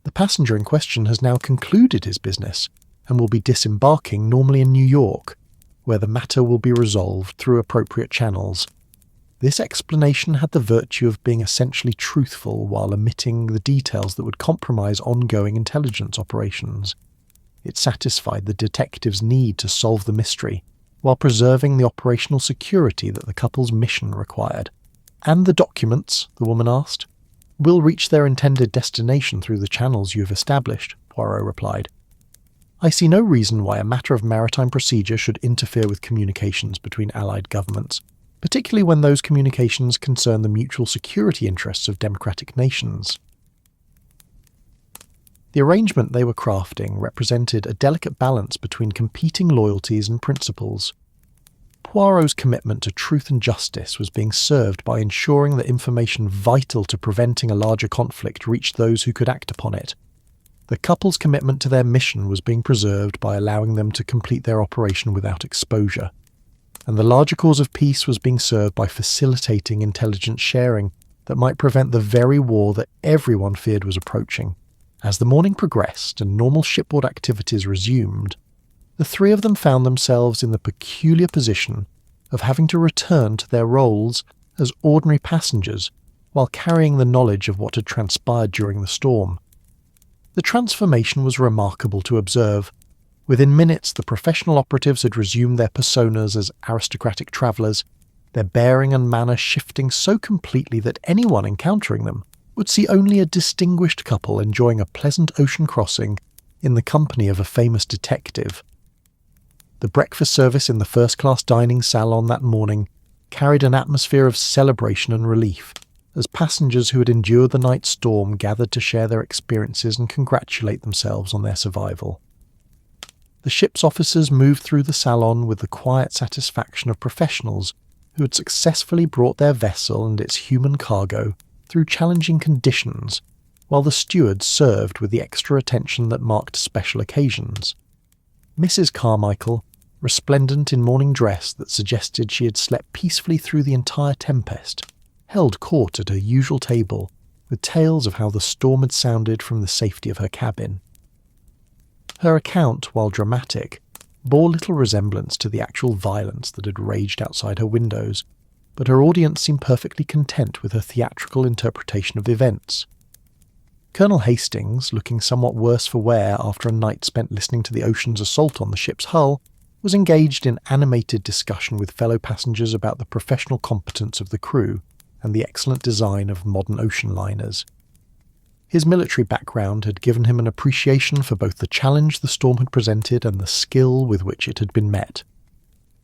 The passenger in question has now concluded his business and will be disembarking normally in New York, where the matter will be resolved through appropriate channels. This explanation had the virtue of being essentially truthful while omitting the details that would compromise ongoing intelligence operations. It satisfied the detective's need to solve the mystery, while preserving the operational security that the couple's mission required. "And the documents?" the woman asked. "Will reach their intended destination through the channels you have established," Poirot replied. "I see no reason why a matter of maritime procedure should interfere with communications between allied governments, particularly when those communications concern the mutual security interests of democratic nations." The arrangement they were crafting represented a delicate balance between competing loyalties and principles. Poirot's commitment to truth and justice was being served by ensuring that information vital to preventing a larger conflict reached those who could act upon it. The couple's commitment to their mission was being preserved by allowing them to complete their operation without exposure. And the larger cause of peace was being served by facilitating intelligence sharing that might prevent the very war that everyone feared was approaching. As the morning progressed and normal shipboard activities resumed, the three of them found themselves in the peculiar position of having to return to their roles as ordinary passengers while carrying the knowledge of what had transpired during the storm. The transformation was remarkable to observe. Within minutes, the professional operatives had resumed their personas as aristocratic travellers, their bearing and manner shifting so completely that anyone encountering them would see only a distinguished couple enjoying a pleasant ocean crossing in the company of a famous detective. The breakfast service in the first-class dining salon that morning carried an atmosphere of celebration and relief, as passengers who had endured the night storm gathered to share their experiences and congratulate themselves on their survival. The ship's officers moved through the salon with the quiet satisfaction of professionals who had successfully brought their vessel and its human cargo through challenging conditions, while the stewards served with the extra attention that marked special occasions. Mrs. Carmichael, resplendent in morning dress that suggested she had slept peacefully through the entire tempest, held court at her usual table with tales of how the storm had sounded from the safety of her cabin. Her account, while dramatic, bore little resemblance to the actual violence that had raged outside her windows, but her audience seemed perfectly content with her theatrical interpretation of events. Colonel Hastings, looking somewhat worse for wear after a night spent listening to the ocean's assault on the ship's hull, was engaged in animated discussion with fellow passengers about the professional competence of the crew and the excellent design of modern ocean liners. His military background had given him an appreciation for both the challenge the storm had presented and the skill with which it had been met.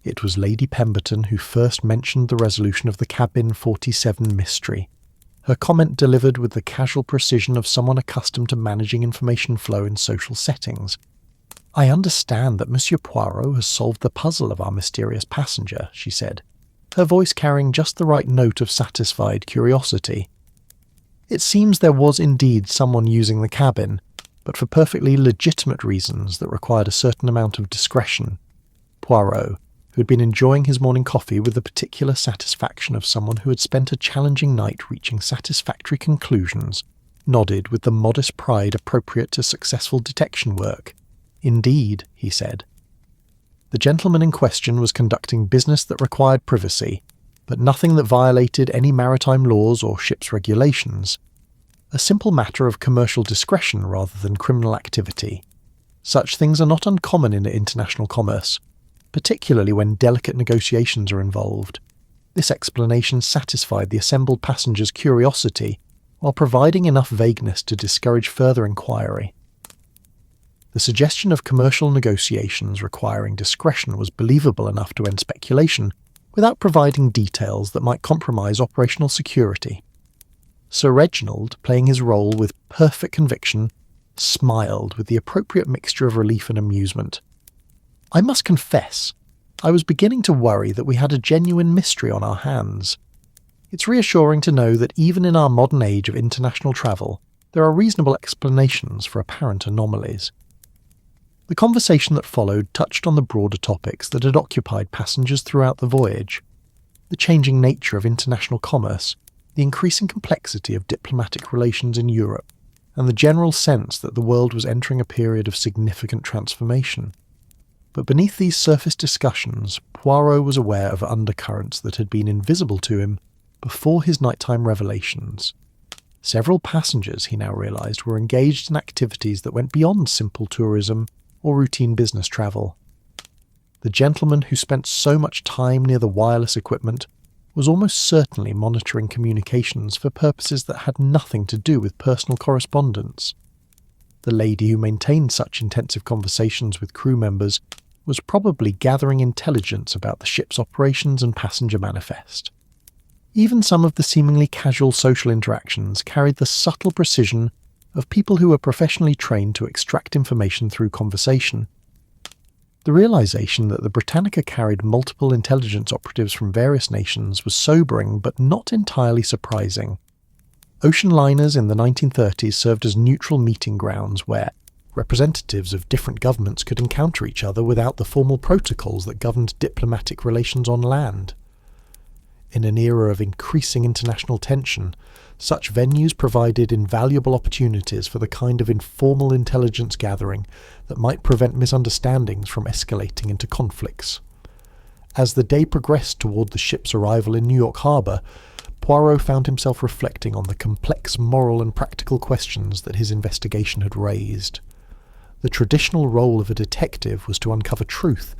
It was Lady Pemberton who first mentioned the resolution of the Cabin 47 mystery, her comment delivered with the casual precision of someone accustomed to managing information flow in social settings. "I understand that Monsieur Poirot has solved the puzzle of our mysterious passenger," she said, her voice carrying just the right note of satisfied curiosity. "It seems there was indeed someone using the cabin, but for perfectly legitimate reasons that required a certain amount of discretion. Poirot, who had been enjoying his morning coffee with the particular satisfaction of someone who had spent a challenging night reaching satisfactory conclusions, nodded with the modest pride appropriate to successful detection work. "Indeed," he said. The gentleman in question was conducting business that required privacy, but nothing that violated any maritime laws or ship's regulations. A simple matter of commercial discretion rather than criminal activity. Such things are not uncommon in international commerce, particularly when delicate negotiations are involved. This explanation satisfied the assembled passengers' curiosity while providing enough vagueness to discourage further inquiry. The suggestion of commercial negotiations requiring discretion was believable enough to end speculation without providing details that might compromise operational security. Sir Reginald, playing his role with perfect conviction, smiled with the appropriate mixture of relief and amusement. "I must confess, I was beginning to worry that we had a genuine mystery on our hands. It's reassuring to know that even in our modern age of international travel, there are reasonable explanations for apparent anomalies." The conversation that followed touched on the broader topics that had occupied passengers throughout the voyage: the changing nature of international commerce, the increasing complexity of diplomatic relations in Europe, and the general sense that the world was entering a period of significant transformation. But beneath these surface discussions, Poirot was aware of undercurrents that had been invisible to him before his nighttime revelations. Several passengers, he now realised, were engaged in activities that went beyond simple tourism or routine business travel. The gentleman who spent so much time near the wireless equipment was almost certainly monitoring communications for purposes that had nothing to do with personal correspondence. The lady who maintained such intensive conversations with crew members was probably gathering intelligence about the ship's operations and passenger manifest. Even some of the seemingly casual social interactions carried the subtle precision of people who were professionally trained to extract information through conversation. The realization that the Britannica carried multiple intelligence operatives from various nations was sobering but not entirely surprising. Ocean liners in the 1930s served as neutral meeting grounds where representatives of different governments could encounter each other without the formal protocols that governed diplomatic relations on land. In an era of increasing international tension, such venues provided invaluable opportunities for the kind of informal intelligence gathering that might prevent misunderstandings from escalating into conflicts. As the day progressed toward the ship's arrival in New York Harbor, Poirot found himself reflecting on the complex moral and practical questions that his investigation had raised. The traditional role of a detective was to uncover truth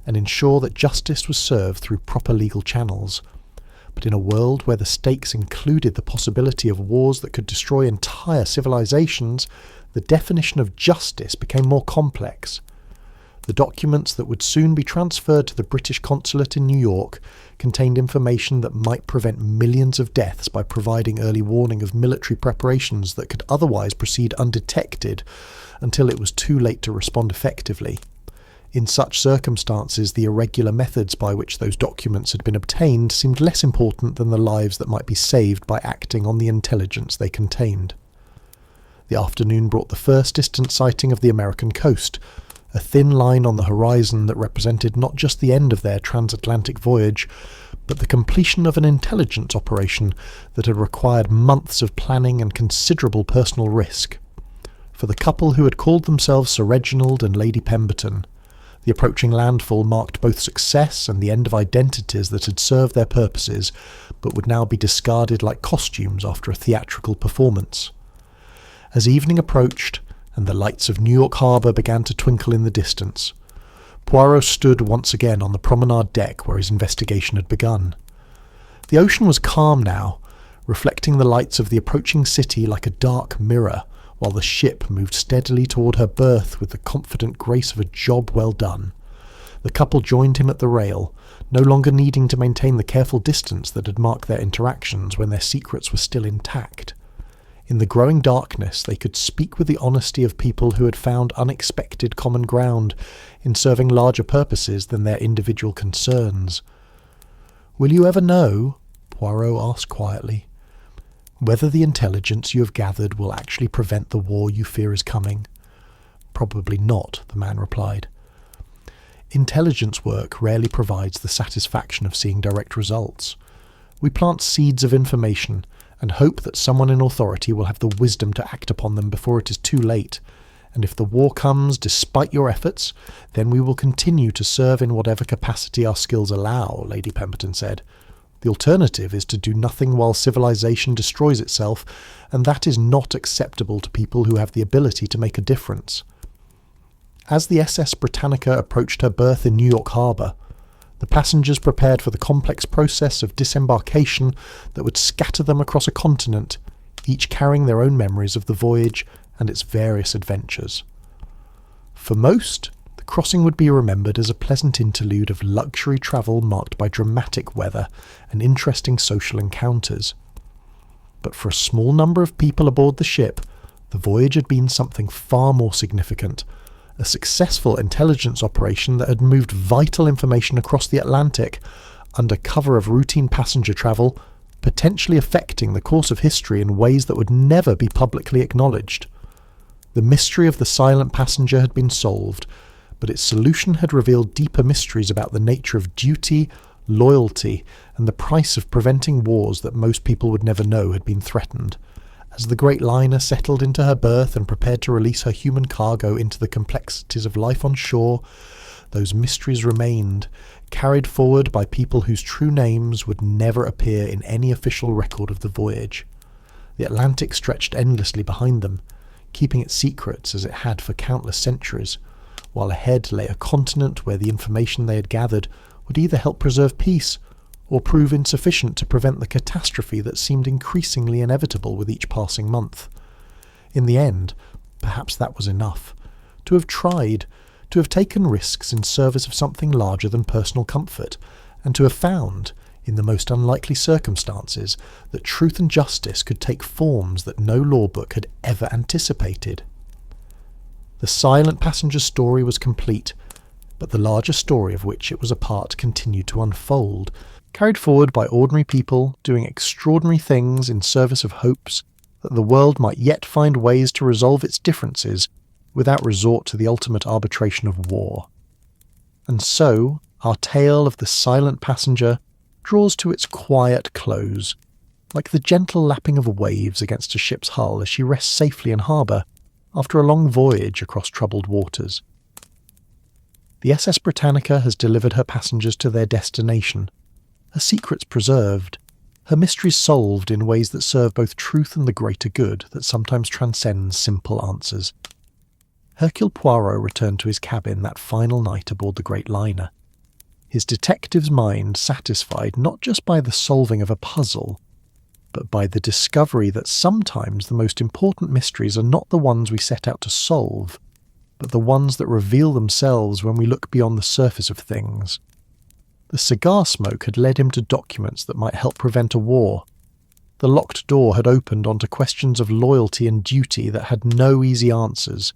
and ensure that justice was served through proper legal channels. But in a world where the stakes included the possibility of wars that could destroy entire civilizations, the definition of justice became more complex. The documents that would soon be transferred to the British consulate in New York contained information that might prevent millions of deaths by providing early warning of military preparations that could otherwise proceed undetected until it was too late to respond effectively. In such circumstances, the irregular methods by which those documents had been obtained seemed less important than the lives that might be saved by acting on the intelligence they contained. The afternoon brought the first distant sighting of the American coast, a thin line on the horizon that represented not just the end of their transatlantic voyage, but the completion of an intelligence operation that had required months of planning and considerable personal risk. For the couple who had called themselves Sir Reginald and Lady Pemberton, the approaching landfall marked both success and the end of identities that had served their purposes, but would now be discarded like costumes after a theatrical performance. As evening approached, and the lights of New York Harbor began to twinkle in the distance, Poirot stood once again on the promenade deck where his investigation had begun. The ocean was calm now, reflecting the lights of the approaching city like a dark mirror, while the ship moved steadily toward her berth with the confident grace of a job well done. The couple joined him at the rail, no longer needing to maintain the careful distance that had marked their interactions when their secrets were still intact. In the growing darkness, they could speak with the honesty of people who had found unexpected common ground in serving larger purposes than their individual concerns. "Will you ever know," Poirot asked quietly, "whether the intelligence you have gathered will actually prevent the war you fear is coming?" "Probably not," the man replied. "Intelligence work rarely provides the satisfaction of seeing direct results. We plant seeds of information and hope that someone in authority will have the wisdom to act upon them before it is too late. And if the war comes despite your efforts, then we will continue to serve in whatever capacity our skills allow," Lady Pemberton said. "The alternative is to do nothing while civilization destroys itself, and that is not acceptable to people who have the ability to make a difference." As the SS Britannica approached her berth in New York Harbor, the passengers prepared for the complex process of disembarkation that would scatter them across a continent, each carrying their own memories of the voyage and its various adventures. For most, the crossing would be remembered as a pleasant interlude of luxury travel marked by dramatic weather and interesting social encounters. But for a small number of people aboard the ship, the voyage had been something far more significant, a successful intelligence operation that had moved vital information across the Atlantic under cover of routine passenger travel, potentially affecting the course of history in ways that would never be publicly acknowledged. The mystery of the silent passenger had been solved, but its solution had revealed deeper mysteries about the nature of duty, loyalty, and the price of preventing wars that most people would never know had been threatened. As the great liner settled into her berth and prepared to release her human cargo into the complexities of life on shore, those mysteries remained, carried forward by people whose true names would never appear in any official record of the voyage. The Atlantic stretched endlessly behind them, keeping its secrets as it had for countless centuries, while ahead lay a continent where the information they had gathered would either help preserve peace or prove insufficient to prevent the catastrophe that seemed increasingly inevitable with each passing month. In the end, perhaps that was enough. To have tried, to have taken risks in service of something larger than personal comfort, and to have found, in the most unlikely circumstances, that truth and justice could take forms that no law book had ever anticipated. The silent passenger's story was complete, but the larger story of which it was a part continued to unfold, carried forward by ordinary people doing extraordinary things in service of hopes that the world might yet find ways to resolve its differences without resort to the ultimate arbitration of war. And so, our tale of the silent passenger draws to its quiet close, like the gentle lapping of waves against a ship's hull as she rests safely in harbour after a long voyage across troubled waters. The SS Britannica has delivered her passengers to their destination, her secrets preserved, her mysteries solved in ways that serve both truth and the greater good that sometimes transcends simple answers. Hercule Poirot returned to his cabin that final night aboard the great liner, his detective's mind satisfied not just by the solving of a puzzle, but by the discovery that sometimes the most important mysteries are not the ones we set out to solve, but the ones that reveal themselves when we look beyond the surface of things. The cigar smoke had led him to documents that might help prevent a war. The locked door had opened onto questions of loyalty and duty that had no easy answers,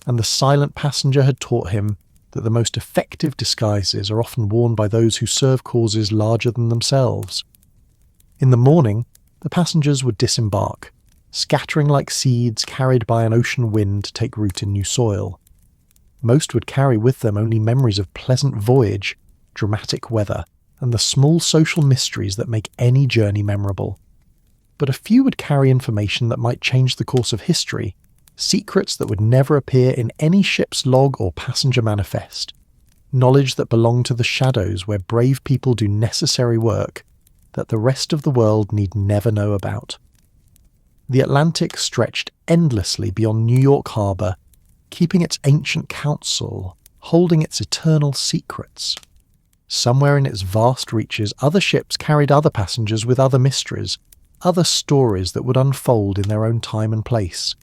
and the silent passenger had taught him that the most effective disguises are often worn by those who serve causes larger than themselves. In the morning, the passengers would disembark, scattering like seeds carried by an ocean wind to take root in new soil. Most would carry with them only memories of pleasant voyage, dramatic weather, and the small social mysteries that make any journey memorable. But a few would carry information that might change the course of history, secrets that would never appear in any ship's log or passenger manifest, knowledge that belonged to the shadows where brave people do necessary work that the rest of the world need never know about. The Atlantic stretched endlessly beyond New York Harbour, keeping its ancient counsel, holding its eternal secrets. Somewhere in its vast reaches, other ships carried other passengers with other mysteries, other stories that would unfold in their own time and place.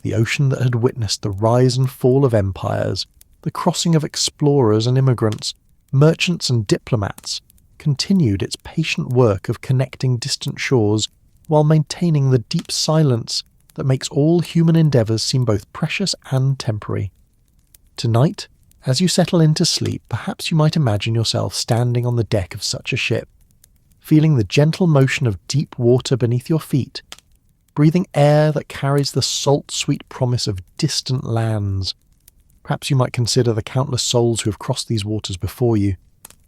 The ocean that had witnessed the rise and fall of empires, the crossing of explorers and immigrants, merchants and diplomats, continued its patient work of connecting distant shores while maintaining the deep silence that makes all human endeavours seem both precious and temporary. Tonight, as you settle into sleep, perhaps you might imagine yourself standing on the deck of such a ship, feeling the gentle motion of deep water beneath your feet, breathing air that carries the salt-sweet promise of distant lands. Perhaps you might consider the countless souls who have crossed these waters before you,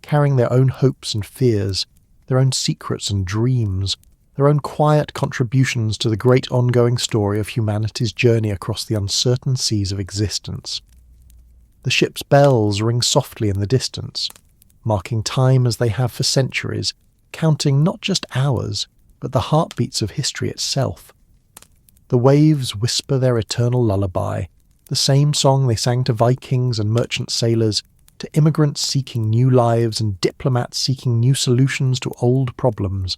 carrying their own hopes and fears, their own secrets and dreams, their own quiet contributions to the great ongoing story of humanity's journey across the uncertain seas of existence. The ship's bells ring softly in the distance, marking time as they have for centuries, counting not just hours, but the heartbeats of history itself. The waves whisper their eternal lullaby, the same song they sang to Vikings and merchant sailors, to immigrants seeking new lives and diplomats seeking new solutions to old problems.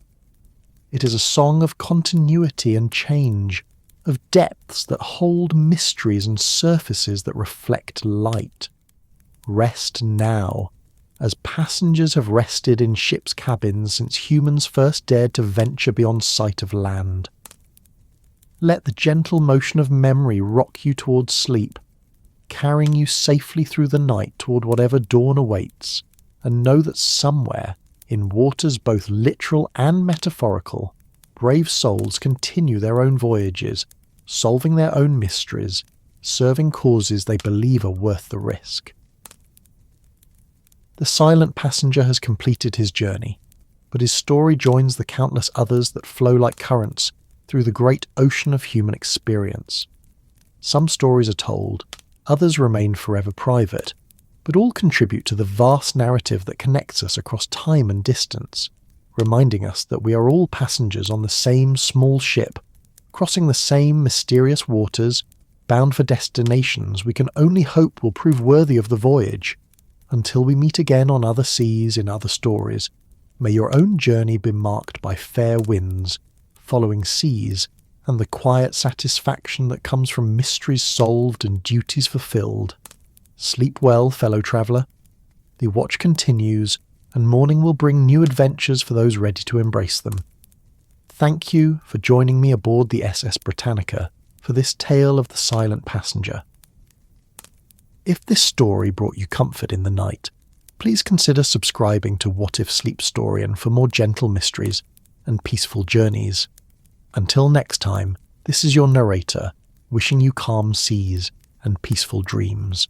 It is a song of continuity and change, of depths that hold mysteries and surfaces that reflect light. Rest now, as passengers have rested in ships' cabins since humans first dared to venture beyond sight of land. Let the gentle motion of memory rock you towards sleep, carrying you safely through the night toward whatever dawn awaits, and know that somewhere, in waters both literal and metaphorical, brave souls continue their own voyages, solving their own mysteries, serving causes they believe are worth the risk. The silent passenger has completed his journey, but his story joins the countless others that flow like currents through the great ocean of human experience. Some stories are told, others remain forever private, but all contribute to the vast narrative that connects us across time and distance, reminding us that we are all passengers on the same small ship, crossing the same mysterious waters, bound for destinations we can only hope will prove worthy of the voyage. Until we meet again on other seas in other stories, may your own journey be marked by fair winds, following seas, and the quiet satisfaction that comes from mysteries solved and duties fulfilled. Sleep well, fellow traveller. The watch continues, and morning will bring new adventures for those ready to embrace them. Thank you for joining me aboard the SS Britannica for this tale of the silent passenger. If this story brought you comfort in the night, please consider subscribing to What If Sleep Storian for more gentle mysteries and peaceful journeys. Until next time, this is your narrator, wishing you calm seas and peaceful dreams.